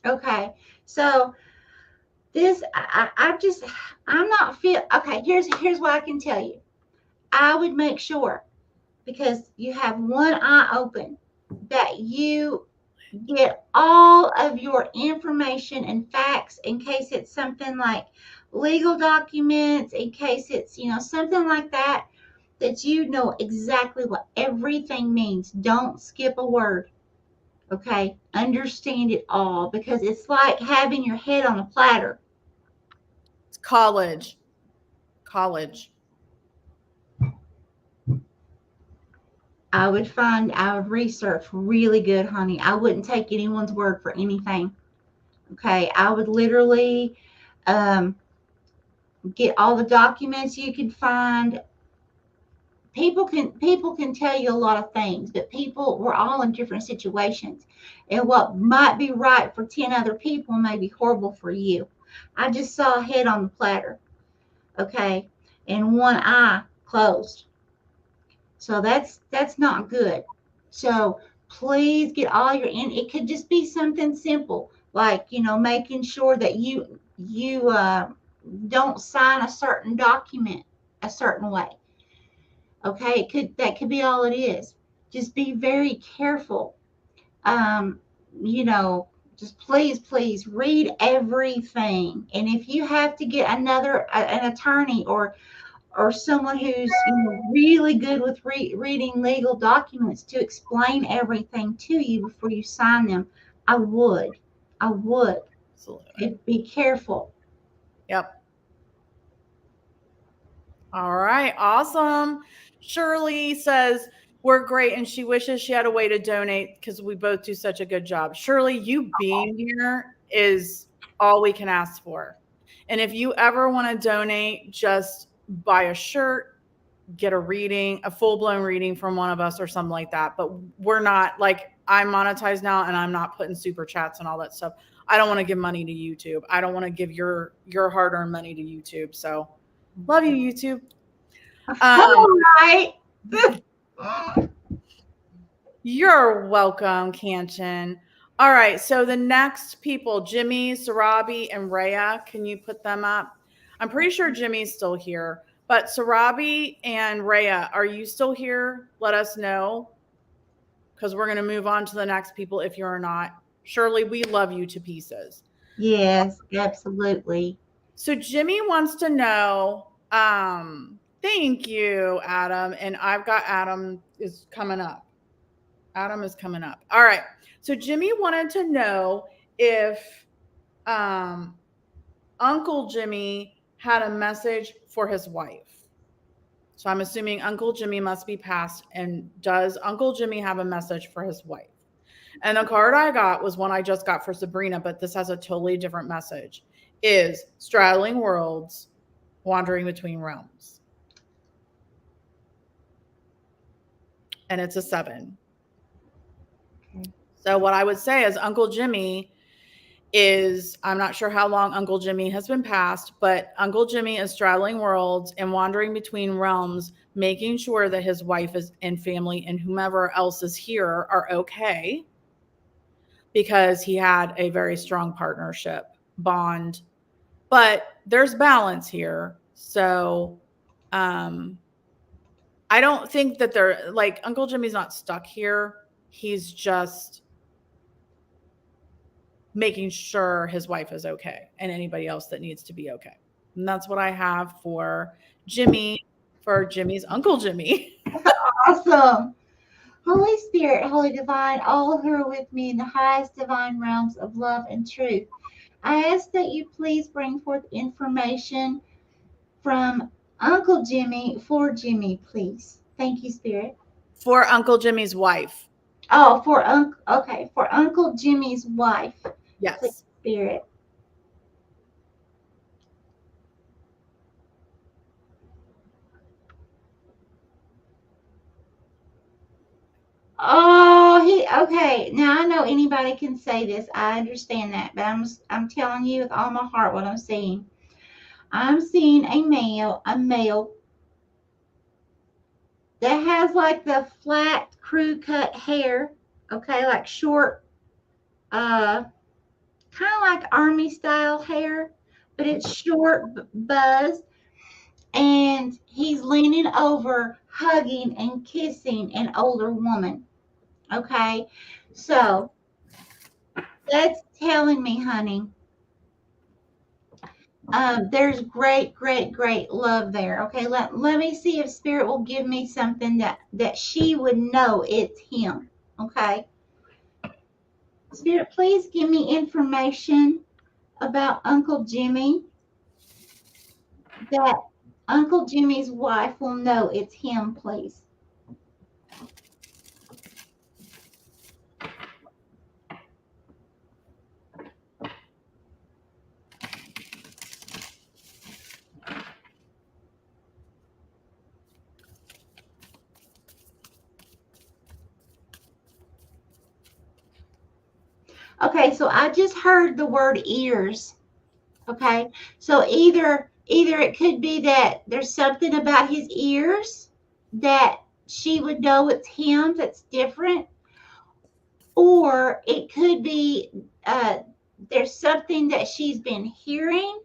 Okay, so this I'm not feel okay. Here's what I can tell you. I would make sure, because you have one eye open, that you get all of your information and facts, in case it's something like legal documents, in case it's something like that, that you know exactly what everything means. Don't skip a word. Okay, understand it all, because it's like having your head on a platter. It's college. I would research really good, honey. I wouldn't take anyone's word for anything. Okay, I would literally get all the documents you could find. People can tell you a lot of things, but we're all in different situations, and what might be right for 10 other people may be horrible for you. I just saw a head on the platter, okay, and one eye closed. So that's not good. So please get all your in. It could just be something simple, like making sure that you don't sign a certain document a certain way. Okay, that could be all it is. Just be very careful. Um, you know, just please read everything. And if you have to get an attorney, or someone who's really good with reading legal documents to explain everything to you before you sign them, I would. Absolutely. Be careful. Yep. All right. Awesome. Shirley says, we're great, and she wishes she had a way to donate because we both do such a good job. Shirley, you being here is all we can ask for. And if you ever want to donate, just buy a shirt, get a full-blown reading from one of us or something like that. But we're not, like, I'm monetized now, and I'm not putting super chats and all that stuff. I don't want to give money to YouTube. I don't want to give your hard-earned money to YouTube. So love you, YouTube. All right. You're welcome, Canchin. All right, so the next people, Jimmy, Sarabi, and Rhea, can you put them up? I'm pretty sure Jimmy's still here, but Sarabi and Rhea, are you still here? Let us know. because we're going to move on to the next people if you're not. Shirley, we love you to pieces. Yes, absolutely. So Jimmy wants to know, thank you, Adam. And I've got Adam is coming up. Adam is coming up. All right. So Jimmy wanted to know if Uncle Jimmy had a message for his wife. So I'm assuming Uncle Jimmy must be passed. And does Uncle Jimmy have a message for his wife? And the card I got was one I just got for Sabrina, but this has a totally different message. Is straddling worlds, wandering between realms. And it's a 7. So what I would say is Uncle Jimmy is, I'm not sure how long Uncle Jimmy has been passed, but Uncle Jimmy is straddling worlds and wandering between realms, making sure that his wife is and family and whomever else is here are okay, because he had a very strong partnership bond. But there's balance here. So I don't think that they're like, Uncle Jimmy's not stuck here. He's just making sure his wife is okay and anybody else that needs to be okay. And that's what I have for Jimmy, for Jimmy's Uncle Jimmy. Awesome. Holy Spirit, Holy Divine, all who are with me in the highest divine realms of love and truth, I ask that you please bring forth information from Uncle Jimmy for Jimmy, please. Thank you, Spirit. For Uncle Jimmy's wife. Oh, for Uncle Jimmy's wife. Yes. Please, Spirit. Oh, okay. Now I know anybody can say this. I understand that, but I'm telling you with all my heart what I'm seeing. I'm seeing a male that has like the flat crew cut hair, okay, like short, kind of like army style hair, but it's short, buzz, and he's leaning over, hugging and kissing an older woman. Okay, so that's telling me, honey, there's great love there. Okay, let me see if Spirit will give me something that she would know it's him. Okay, Spirit, please give me information about Uncle Jimmy, that Uncle Jimmy's wife will know it's him, please. Okay, so I just heard the word ears. Okay, so either it could be that there's something about his ears that she would know it's him that's different, or it could be there's something that she's been hearing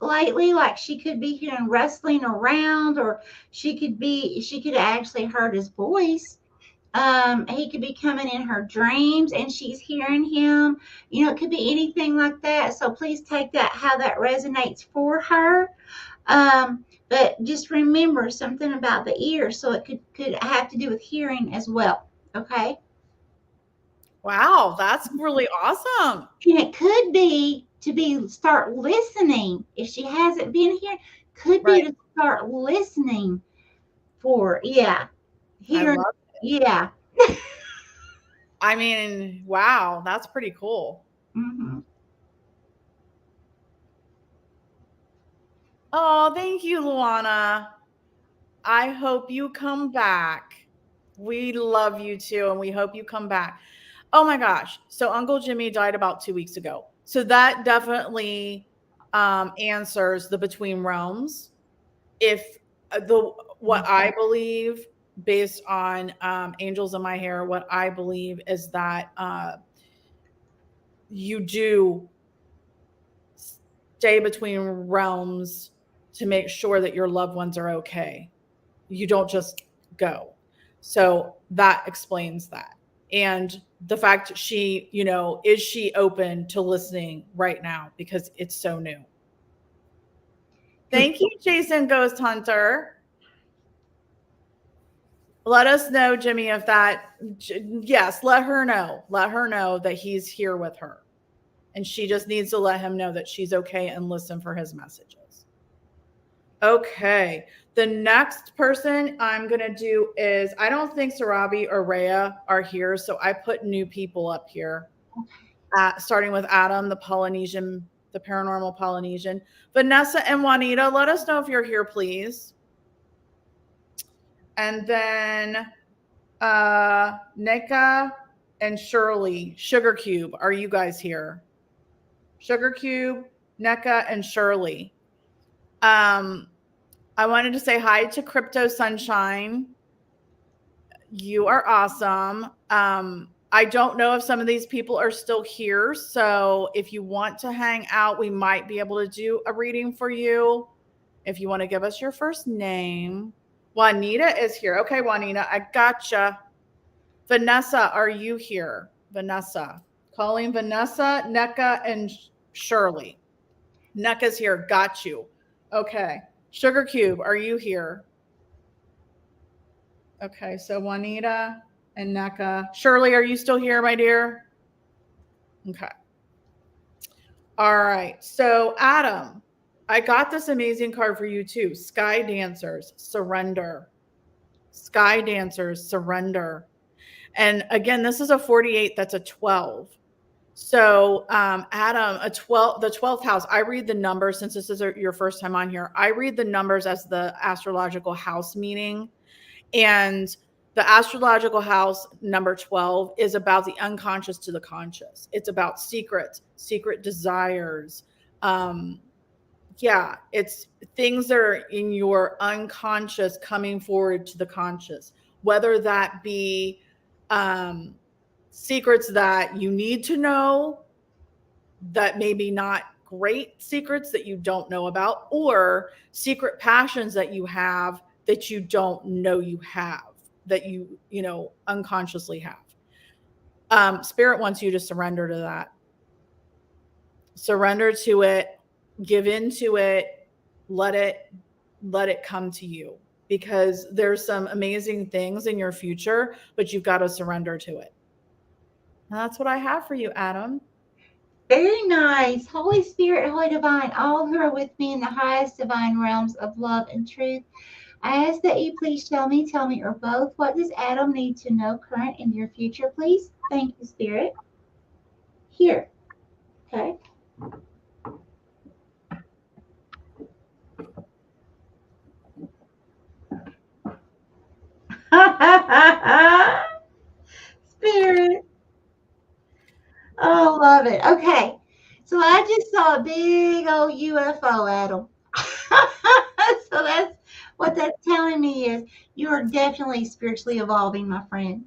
lately, like she could be hearing rustling around, or she could actually heard his voice. He could be coming in her dreams and she's hearing him. You know, it could be anything like that. So please take that how that resonates for her. But just remember something about the ears. So it could have to do with hearing as well. Okay. Wow, that's really awesome. And it could be to start listening. If she hasn't been here, could be to start listening for, hearing. Yeah. I mean, wow, that's pretty cool. Mm-hmm. Oh, thank you, Luana. I hope you come back. We love you too, and we hope you come back. Oh my gosh. So Uncle Jimmy died about 2 weeks ago. So that definitely answers the between realms. If what I believe, based on angels in my hair, what I believe is that you do stay between realms to make sure that your loved ones are okay. You don't just go. So that explains that. and the fact she, is she open to listening right now because it's so new. Thank you, Jason Ghost Hunter. Let us know, Jimmy, if yes, let her know. Let her know that he's here with her. And she just needs to let him know that she's okay and listen for his messages. Okay. The next person I'm going to do is, I don't think Sarabi or Rhea are here, so I put new people up here. Starting with Adam, the paranormal Polynesian. Vanessa and Juanita, let us know if you're here, please. And then Nika and Shirley, Sugar Cube, are you guys here? Sugar Cube, Nika, and Shirley. I wanted to say hi to Crypto Sunshine. You are awesome. I don't know if some of these people are still here. So if you want to hang out, we might be able to do a reading for you. If you want to give us your first name. Juanita is here. Okay, Juanita, I gotcha. Vanessa, are you here? Vanessa. Calling Vanessa, Nika, and Shirley. Nika's here. Got you. Okay. Sugar Cube, are you here? Okay, so Juanita and Nika. Shirley, are you still here, my dear? Okay. All right. So Adam, I got this amazing card for you too. Sky Dancers, Surrender. Sky Dancers, Surrender. And again, this is a 48. That's a 12. So Adam, the 12th house, I read the numbers, since this is your first time on here, I read the numbers as the astrological house meaning. And the astrological house number 12 is about the unconscious to the conscious. It's about secret desires. It's things that are in your unconscious coming forward to the conscious, whether that be secrets that you need to know, that maybe not great secrets that you don't know about, or secret passions that you have that you don't know you have, that you unconsciously have. Spirit wants you to surrender to that. Surrender to it, give into it, let it come to you, because there's some amazing things in your future, but you've got to surrender to it. And that's what I have for you, Adam. Very nice. Holy Spirit, Holy Divine, all who are with me in the highest divine realms of love and truth, I ask that you please tell me, or both, what does Adam need to know current and near future, please? Thank you, Spirit. Here. Okay. Spirit. Oh, love it. Okay. So I just saw a big old UFO, Adam. So that's what that's telling me is you are definitely spiritually evolving, my friend.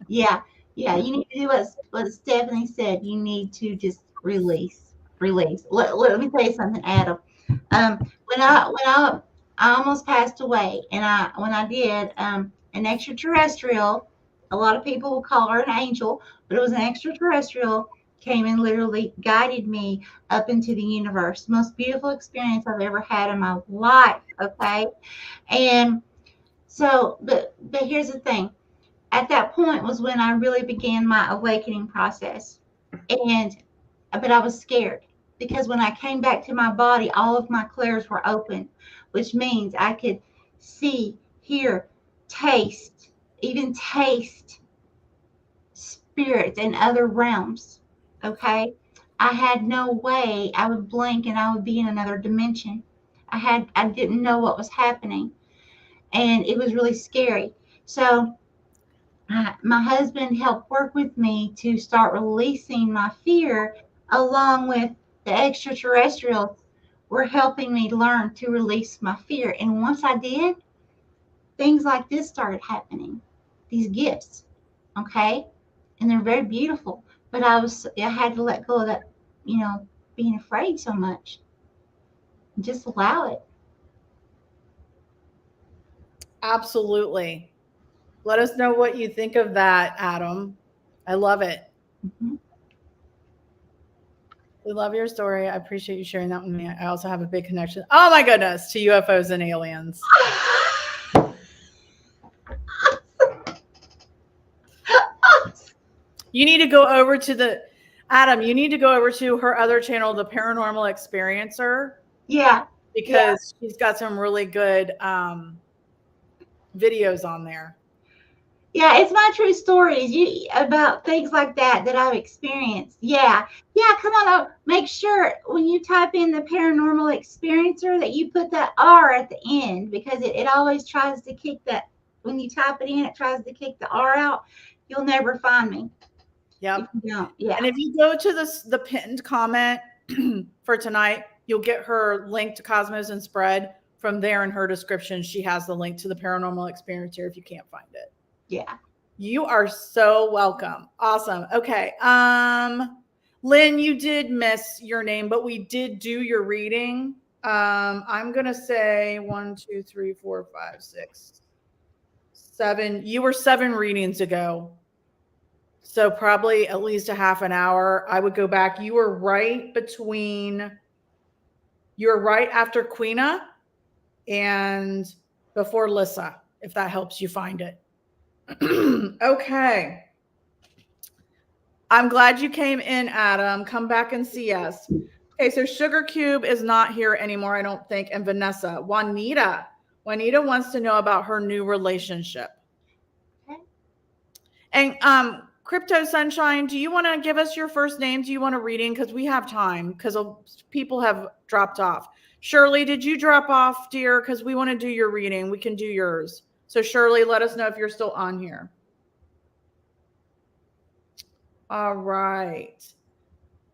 Yeah. You need to do what Stephanie said. You need to just release. Let me tell you something, Adam. When I almost passed away, and when I did, an extraterrestrial, a lot of people will call her an angel, but it was an extraterrestrial, came and literally guided me up into the universe. Most beautiful experience I've ever had in my life. Okay. And so, but here's the thing. At that point was when I really began my awakening process. But I was scared, because when I came back to my body, all of my clairs were open, which means I could see, hear, taste, even taste spirits in other realms. Okay. I had no way. I would blink and I would be in another dimension. I didn't know what was happening, and it was really scary. So my husband helped work with me to start releasing my fear, along with the extraterrestrials were helping me learn to release my fear. And once I did, things like this started happening, these gifts. Okay. And they're very beautiful, but I had to let go of that, being afraid so much. Just allow it. Absolutely. Let us know what you think of that, Adam. I love it. Mhm. We love your story. I appreciate you sharing that with me. I also have a big connection. Oh my goodness, to UFOs and aliens. You need to go over to Adam, you need to go over to her other channel, The Paranormal Experiencer. Yeah. Because she's got some really good videos on there. Yeah, it's my true stories about things like that I've experienced. Yeah. Come on. Make sure when you type in The Paranormal Experiencer that you put that R at the end, because it always tries to kick that. When you type it in, it tries to kick the R out. You'll never find me. Yep. If you don't. Yeah. And if you go to the pinned comment for tonight, you'll get her link to Cosmos and Spread. From there in her description, she has the link to The Paranormal Experiencer if you can't find it. Yeah. You are so welcome. Awesome. Okay. Lynn, you did miss your name, but we did do your reading. I'm going to say 1, 2, 3, 4, 5, 6, 7. You were 7 readings ago. So probably at least a half an hour. I would go back. You were right after Queena and before Lissa, if that helps you find it. Okay. I'm glad you came in, Adam. Come back and see us. Okay, so Sugar Cube is not here anymore, I don't think. And Vanessa. Juanita wants to know about her new relationship. Okay. And Crypto Sunshine, do you want to give us your first name? Do you want a reading? Because we have time, because people have dropped off. Shirley, did you drop off, dear? Because we want to do your reading. We can do yours. So Shirley, let us know if you're still on here. All right.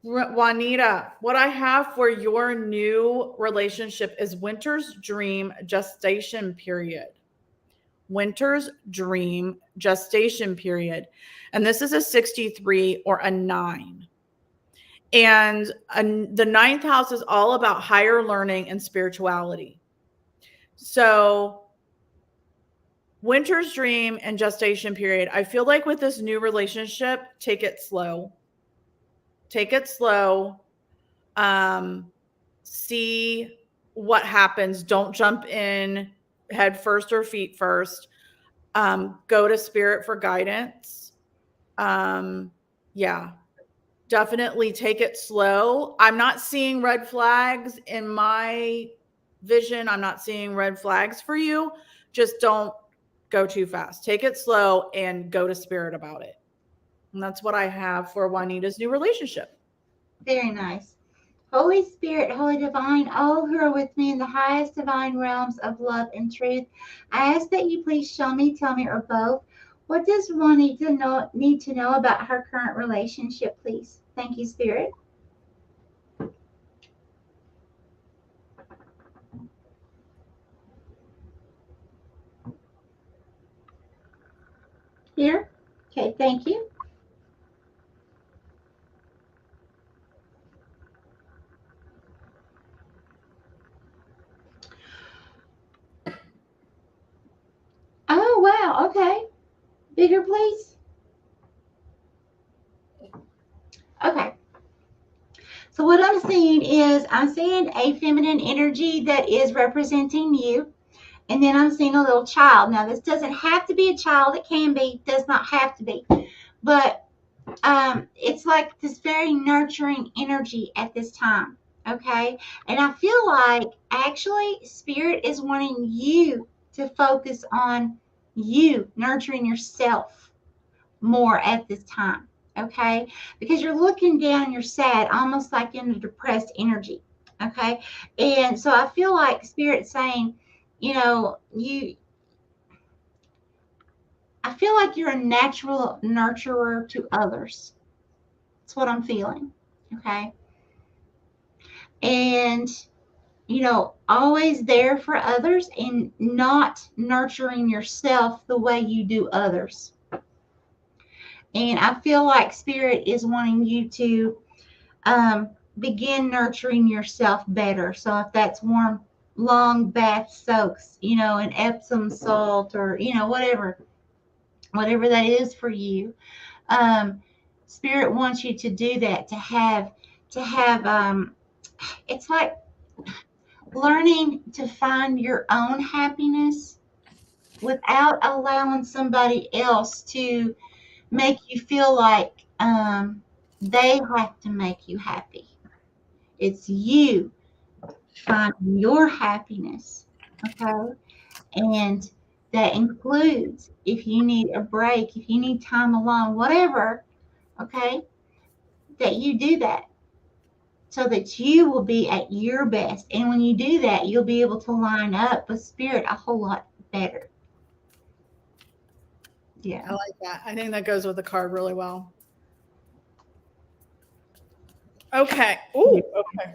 Juanita, what I have for your new relationship is Winter's Dream Gestation Period. Winter's Dream Gestation Period. And this is a 63 or a 9. And the 9th house is all about higher learning and spirituality. So Winter's Dream and Gestation Period. I feel like with this new relationship, take it slow. Take it slow. See what happens. Don't jump in head first or feet first. Go to Spirit for guidance. Yeah, definitely take it slow. I'm not seeing red flags in my vision. I'm not seeing red flags for you. Just don't go too fast. Take it slow and go to Spirit about it. And that's what I have for Juanita's new relationship. Very nice. Holy Spirit, Holy Divine, all who are with me in the highest divine realms of love and truth, I ask that you please show me, tell me, or both, what does Juanita need to know about her current relationship, please? Thank you, Spirit. Here? Okay, thank you. Oh, wow. Okay. Bigger, please. Okay. So what I'm seeing is I'm seeing a feminine energy that is representing you. And then I'm seeing a little child. Now, this doesn't have to be a child. It can be. Does not have to be. But it's like this very nurturing energy at this time. Okay. And I feel like actually Spirit is wanting you to focus on you nurturing yourself more at this time. Okay. Because you're looking down, you're sad, almost like in a depressed energy. Okay. And so I feel like Spirit's saying, I feel like you're a natural nurturer to others. That's what I'm feeling. Okay. And, always there for others and not nurturing yourself the way you do others. And I feel like Spirit is wanting you to begin nurturing yourself better. So if that's warm, long bath soaks, and Epsom salt or, whatever, whatever that is for you. Um, Spirit wants you to do that, to have it's like learning to find your own happiness without allowing somebody else to make you feel like they have to make you happy. It's you finding your happiness, okay? And that includes if you need a break, if you need time alone, whatever, okay, that you do that so that you will be at your best. And when you do that, you'll be able to line up with spirit a whole lot better. Yeah. I like that. I think that goes with the card really well. Okay. Ooh, okay.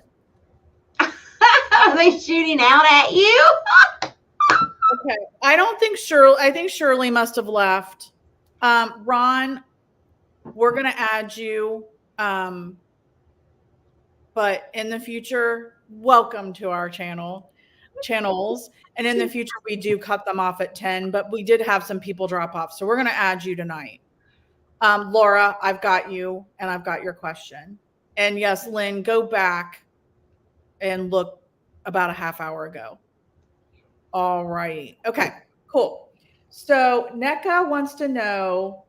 Are they shooting out at you? Okay. I don't think Shirley, I think Shirley must have left. Ron, we're going to add you. But in the future, welcome to our channels. And in the future, we do cut them off at 10, but we did have some people drop off. So we're going to add you tonight. Laura, I've got you and I've got your question. And yes, Lynn, go back and look about a half hour ago. All right. Okay, cool. So NECA wants to know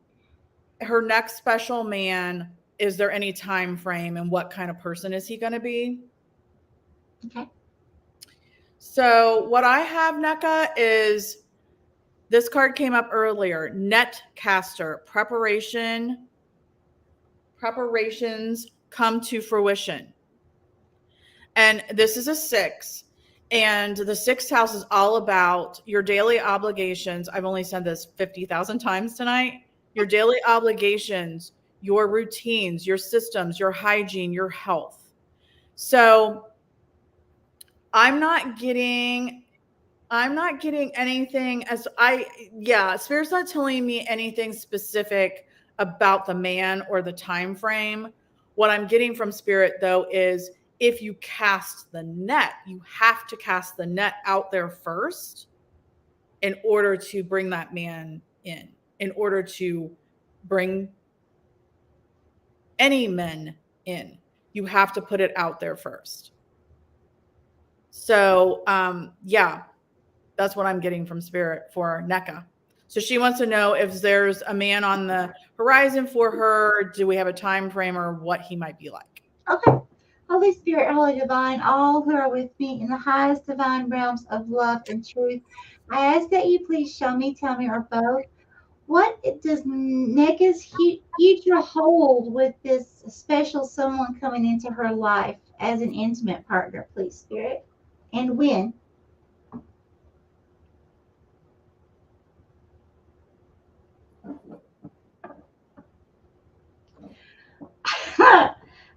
her next special man. Is there any time frame and what kind of person is he going to be? Okay. So what I have, NECA, is this card came up earlier. Netcaster, preparations come to fruition. And this is a 6. And the 6th house is all about your daily obligations. I've only said this 50,000 times tonight. Your daily obligations, your routines, your systems, your hygiene, your health. So I'm not getting anything Spirit's not telling me anything specific about the man or the time frame. What I'm getting from Spirit, though, is if you cast the net, you have to cast the net out there first in order to bring that man in order to bring any men in. You have to put it out there first. So, that's what I'm getting from Spirit for NECA. So she wants to know if there's a man on the horizon for her. Do we have a time frame or what he might be like? Okay. Holy Spirit, Holy Divine, all who are with me in the highest divine realms of love and truth, I ask that you please show me, tell me, or both, what does NECA's future hold with this special someone coming into her life as an intimate partner, please, Spirit? And when?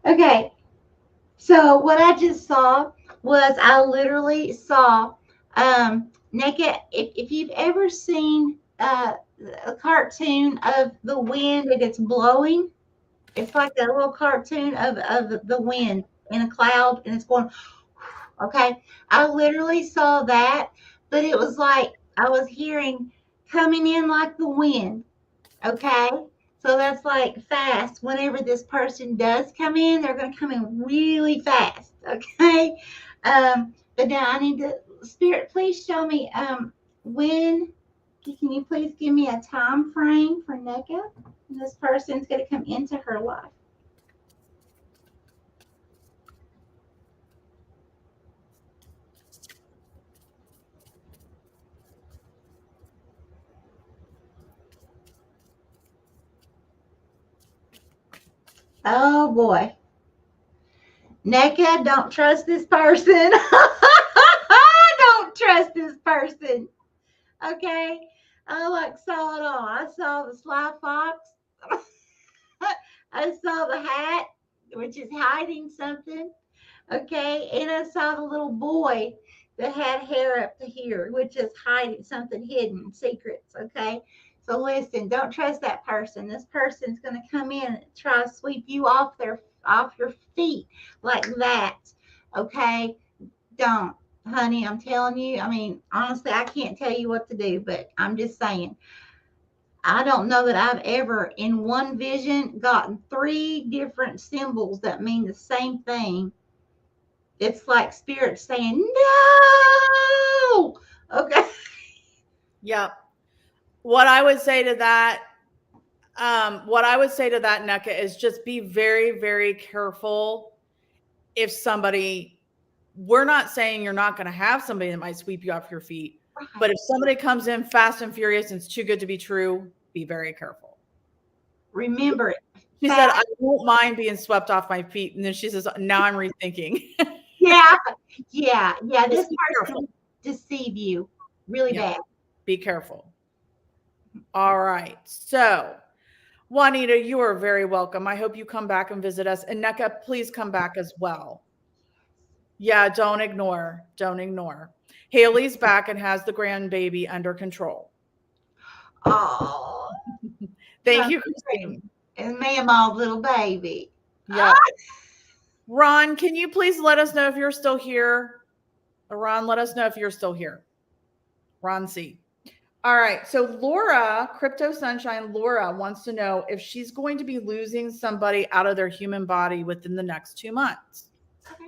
Okay. So what I just saw was I literally saw NECA. If you've ever seen a cartoon of the wind and it's blowing, it's like a little cartoon of the wind in a cloud and it's going. Okay, I literally saw that, but it was like I was hearing coming in like the wind. Okay, so that's like fast. Whenever this person does come in, they're going to come in really fast. Okay, but now I need to, Spirit, please show me when. Can you please give me a time frame for NECA? This person's going to come into her life. Oh boy. NECA, don't trust this person. Don't trust this person. Okay. I saw it all. I saw the sly fox. I saw the hat, which is hiding something. Okay. And I saw the little boy that had hair up to here, which is hiding something hidden, secrets. Okay. So listen, don't trust that person. This person's going to come in and try to sweep you off your feet like that. Okay? Don't, honey. I'm telling you. I mean, honestly, I can't tell you what to do, but I'm just saying. I don't know that I've ever in one vision gotten 3 different symbols that mean the same thing. It's like spirit saying, no. Okay. Yep. What I would say to that, NECA, is just be very, very careful if somebody, we're not saying you're not going to have somebody that might sweep you off your feet, but if somebody comes in fast and furious and it's too good to be true, be very careful. Remember, she said, I won't mind being swept off my feet. And then she says, now I'm rethinking. yeah. This person will deceive you really bad. Be careful. All right. So, Juanita, you are very welcome. I hope you come back and visit us. And NECA, please come back as well. Yeah, don't ignore. Haley's back and has the grandbaby under control. Oh. Thank you, Christine. And Mama's little baby. Yeah. Ron, can you please let us know if you're still here? Ron, let us know if you're still here. Ron C. All right. So Laura, Crypto Sunshine Laura, wants to know if she's going to be losing somebody out of their human body within the next 2 months. Okay.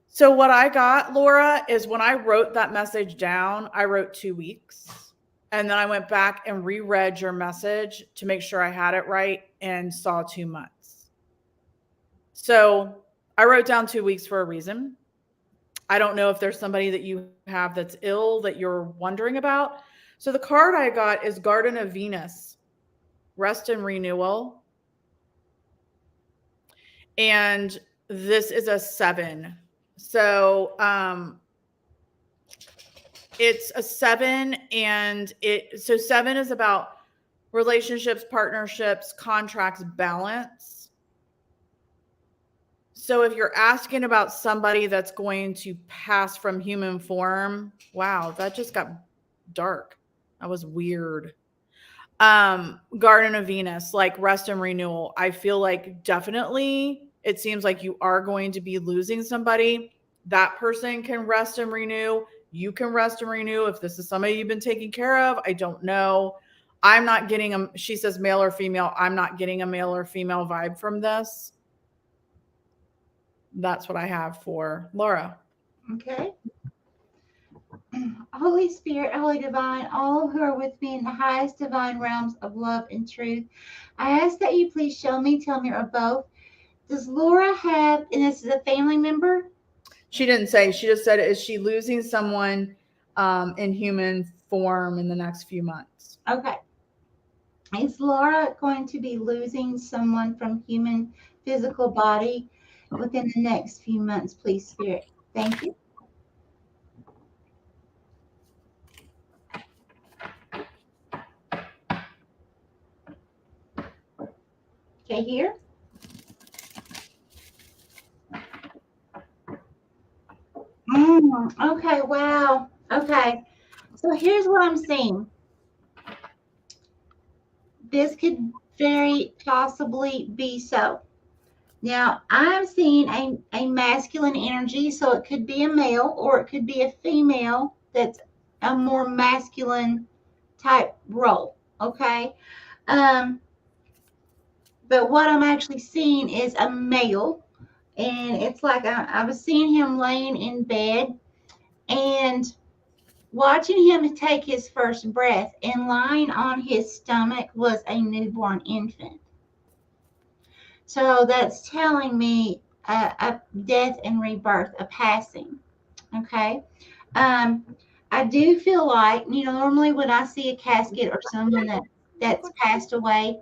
So what I got, Laura, is when I wrote that message down, I wrote 2 weeks. And then I went back and reread your message to make sure I had it right and saw 2 months. So I wrote down 2 weeks for a reason. I don't know if there's somebody that you have that's ill that you're wondering about. So the card I got is Garden of Venus, Rest and Renewal. And this is a 7. So it's a 7, and so 7 is about relationships, partnerships, contracts, balance. So if you're asking about somebody that's going to pass from human form, wow, that just got dark. That was weird. Garden of Venus, like rest and renewal. I feel like definitely it seems like you are going to be losing somebody. That person can rest and renew. You can rest and renew. If this is somebody you've been taking care of, I don't know. I'm not getting she says male or female. I'm not getting a male or female vibe from this. That's what I have for Laura. Okay. Holy Spirit, Holy Divine, all who are with me in the highest divine realms of love and truth, I ask that you please show me, tell me, or both. Does Laura have, and this is a family member? She didn't say. She just said, is she losing someone in human form in the next few months? Okay. Is Laura going to be losing someone from human physical body within the next few months, please, Spirit? Thank you. Okay, here. Okay, wow. Okay. So here's what I'm seeing. This could very possibly be so. Now, I'm seeing a masculine energy, so it could be a male or it could be a female that's a more masculine type role, okay? But what I'm actually seeing is a male, and it's like I was seeing him laying in bed and watching him take his first breath, and lying on his stomach was a newborn infant. So that's telling me a death and rebirth, a passing. Okay. I do feel like, normally when I see a casket or someone that's passed away,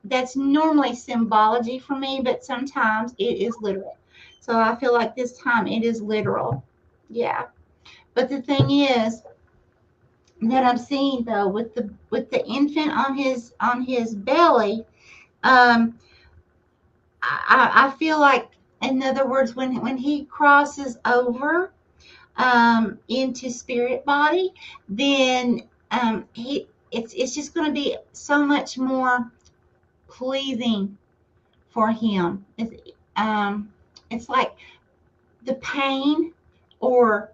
that's normally symbology for me, but sometimes it is literal. So I feel like this time it is literal. Yeah. But the thing is that I'm seeing though with the infant on his belly, I feel like, in other words, when he crosses over into spirit body, then it's just going to be so much more pleasing for him. It's like the pain or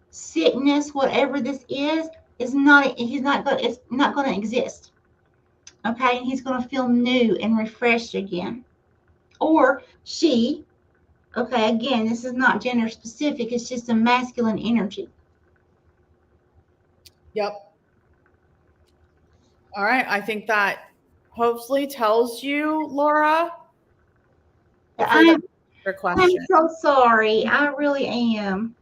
sickness, whatever this is is not, it's not going to exist. Okay, and he's going to feel new and refreshed again. Or she, okay, again, this is not gender specific, it's just a masculine energy. Yep. All right. I think that hopefully tells you, Laura. I'm Your question. so sorry. I really am.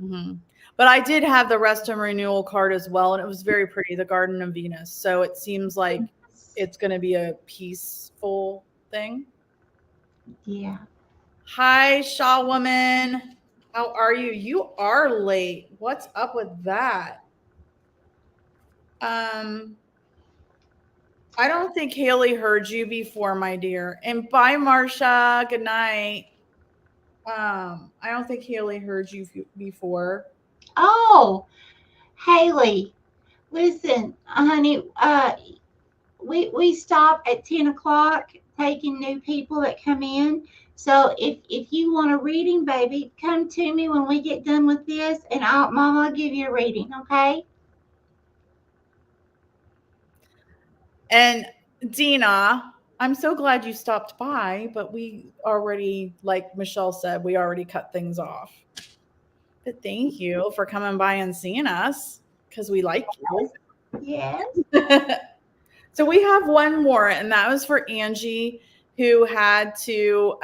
Mm-hmm. But I did have the rest and renewal card as well, and it was very pretty, the Garden of Venus. So it seems like it's going to be a peaceful thing. Yeah. Hi, Shaw Woman. How are you? You are late. What's up with that? I don't think Haley heard you before, my dear. And bye, Marsha. Good night. I don't think Haley heard you before. Oh, Haley, listen, honey, we stop at 10 o'clock taking new people that come in. So if you want a reading, baby, come to me when we get done with this, and I'll give you a reading, okay? And Dina, I'm so glad you stopped by, but we already, like Michelle said, we already cut things off. But thank you for coming by and seeing us because we like you. Yes. So we have one more, and that was for Angie, who had to,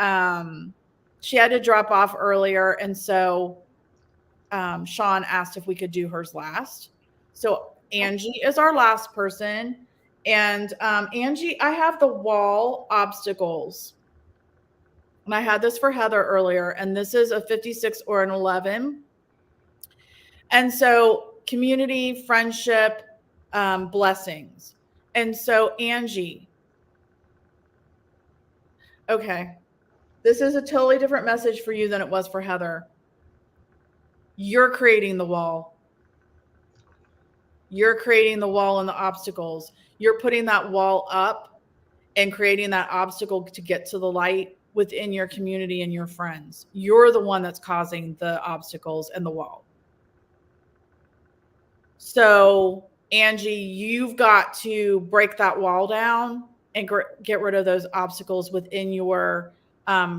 she had to drop off earlier. And so Sean asked if we could do hers last. So Angie is our last person. And Angie, I have the wall obstacles. And I had this for Heather earlier, and this is a 56 or an 11. And so community, friendship, blessings. And so Angie, okay, this is a totally different message for you than it was for Heather. You're creating the wall. You're creating the wall and the obstacles. You're putting that wall up and creating that obstacle to get to the light within your community and your friends. You're the one that's causing the obstacles and the wall. So, Angie, you've got to break that wall down and get rid of those obstacles within your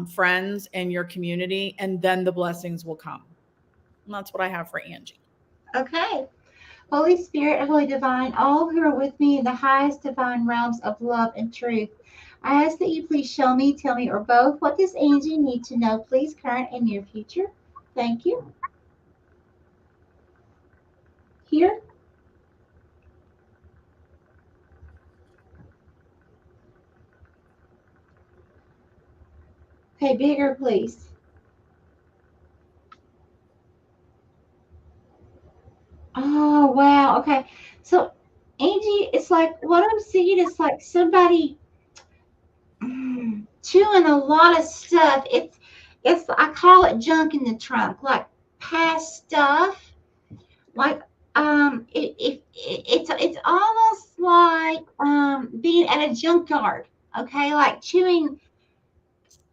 friends and your community, and then the blessings will come. And that's what I have for Angie. Okay. Holy Spirit, Holy Divine, all who are with me in the highest divine realms of love and truth, I ask that you please show me, tell me, or both, what does Angie need to know, please, current and near future? Thank you. Here. Okay, bigger, please. Oh, wow. Okay. So, Angie, it's like what I'm seeing is like somebody chewing a lot of stuff. It's I call it junk in the trunk, like past stuff. Like it's almost like being at a junkyard. Okay, like chewing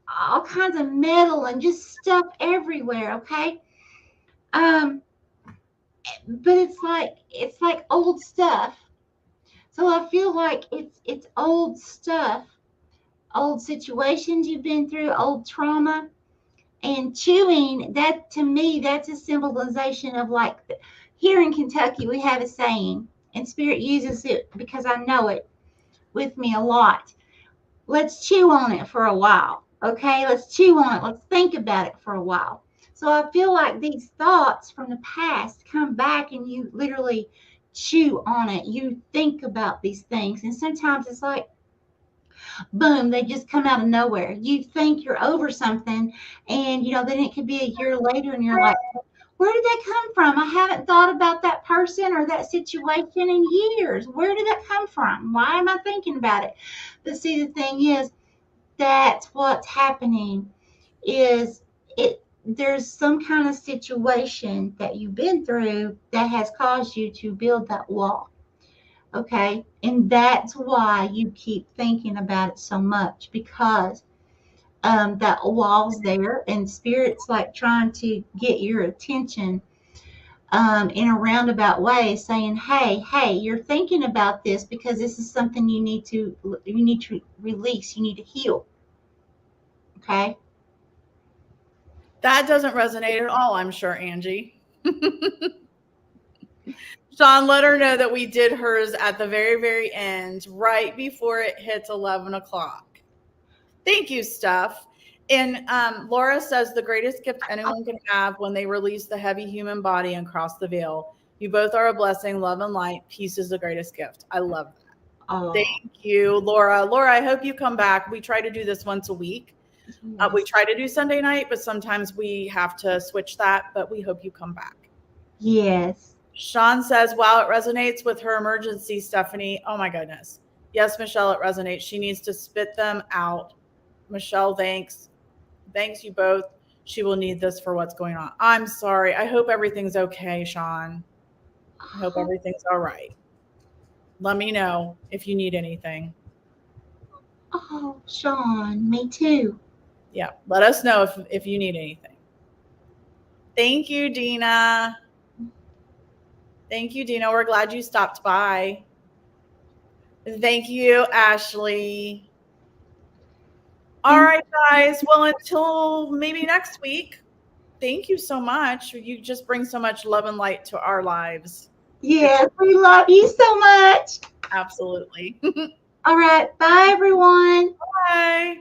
all kinds of metal and just stuff everywhere. Okay. Um, but it's like old stuff. So I feel like it's old stuff, old situations you've been through, old trauma, and chewing. That to me, that's a symbolization of like here in Kentucky we have a saying, and Spirit uses it because I know it with me a lot. Let's chew on it for a while. Okay, let's chew on it. Let's think about it for a while. So I feel like these thoughts from the past come back and you literally chew on it. You think about these things. And sometimes it's like, boom, they just come out of nowhere. You think you're over something, and then it could be a year later and you're like, where did that come from? I haven't thought about that person or that situation in years. Where did that come from? Why am I thinking about it? But see, the thing is, that's what's happening is there's some kind of situation that you've been through that has caused you to build that wall. Okay. And that's why you keep thinking about it so much, because that wall's there and Spirit's like trying to get your attention in a roundabout way, saying, hey, you're thinking about this because this is something you need to release, you need to heal. Okay. That doesn't resonate at all, I'm sure, Angie. Sean, let her know that we did hers at the very, very end, right before it hits 11 o'clock. Thank you, Steph. And Laura says the greatest gift anyone can have when they release the heavy human body and cross the veil. You both are a blessing. Love and light. Peace is the greatest gift. I love that. Oh. Thank you, Laura. Laura, I hope you come back. We try to do this once a week. Yes. We try to do Sunday night, but sometimes we have to switch that. But we hope you come back. Yes. Sean says, wow, it resonates with her emergency, Stephanie. Oh, my goodness. Yes, Michelle, it resonates. She needs to spit them out. Michelle, thanks. Thanks, you both. She will need this for what's going on. I'm sorry. I hope everything's okay, Sean. I hope everything's all right. Let me know if you need anything. Oh, Sean, me too. Yeah, let us know if you need anything. Thank you, Dina. Thank you, Dina. We're glad you stopped by. Thank you, Ashley. All right, guys. Well, until maybe next week, thank you so much. You just bring so much love and light to our lives. Yes, we love you so much. Absolutely. All right. Bye, everyone. Bye.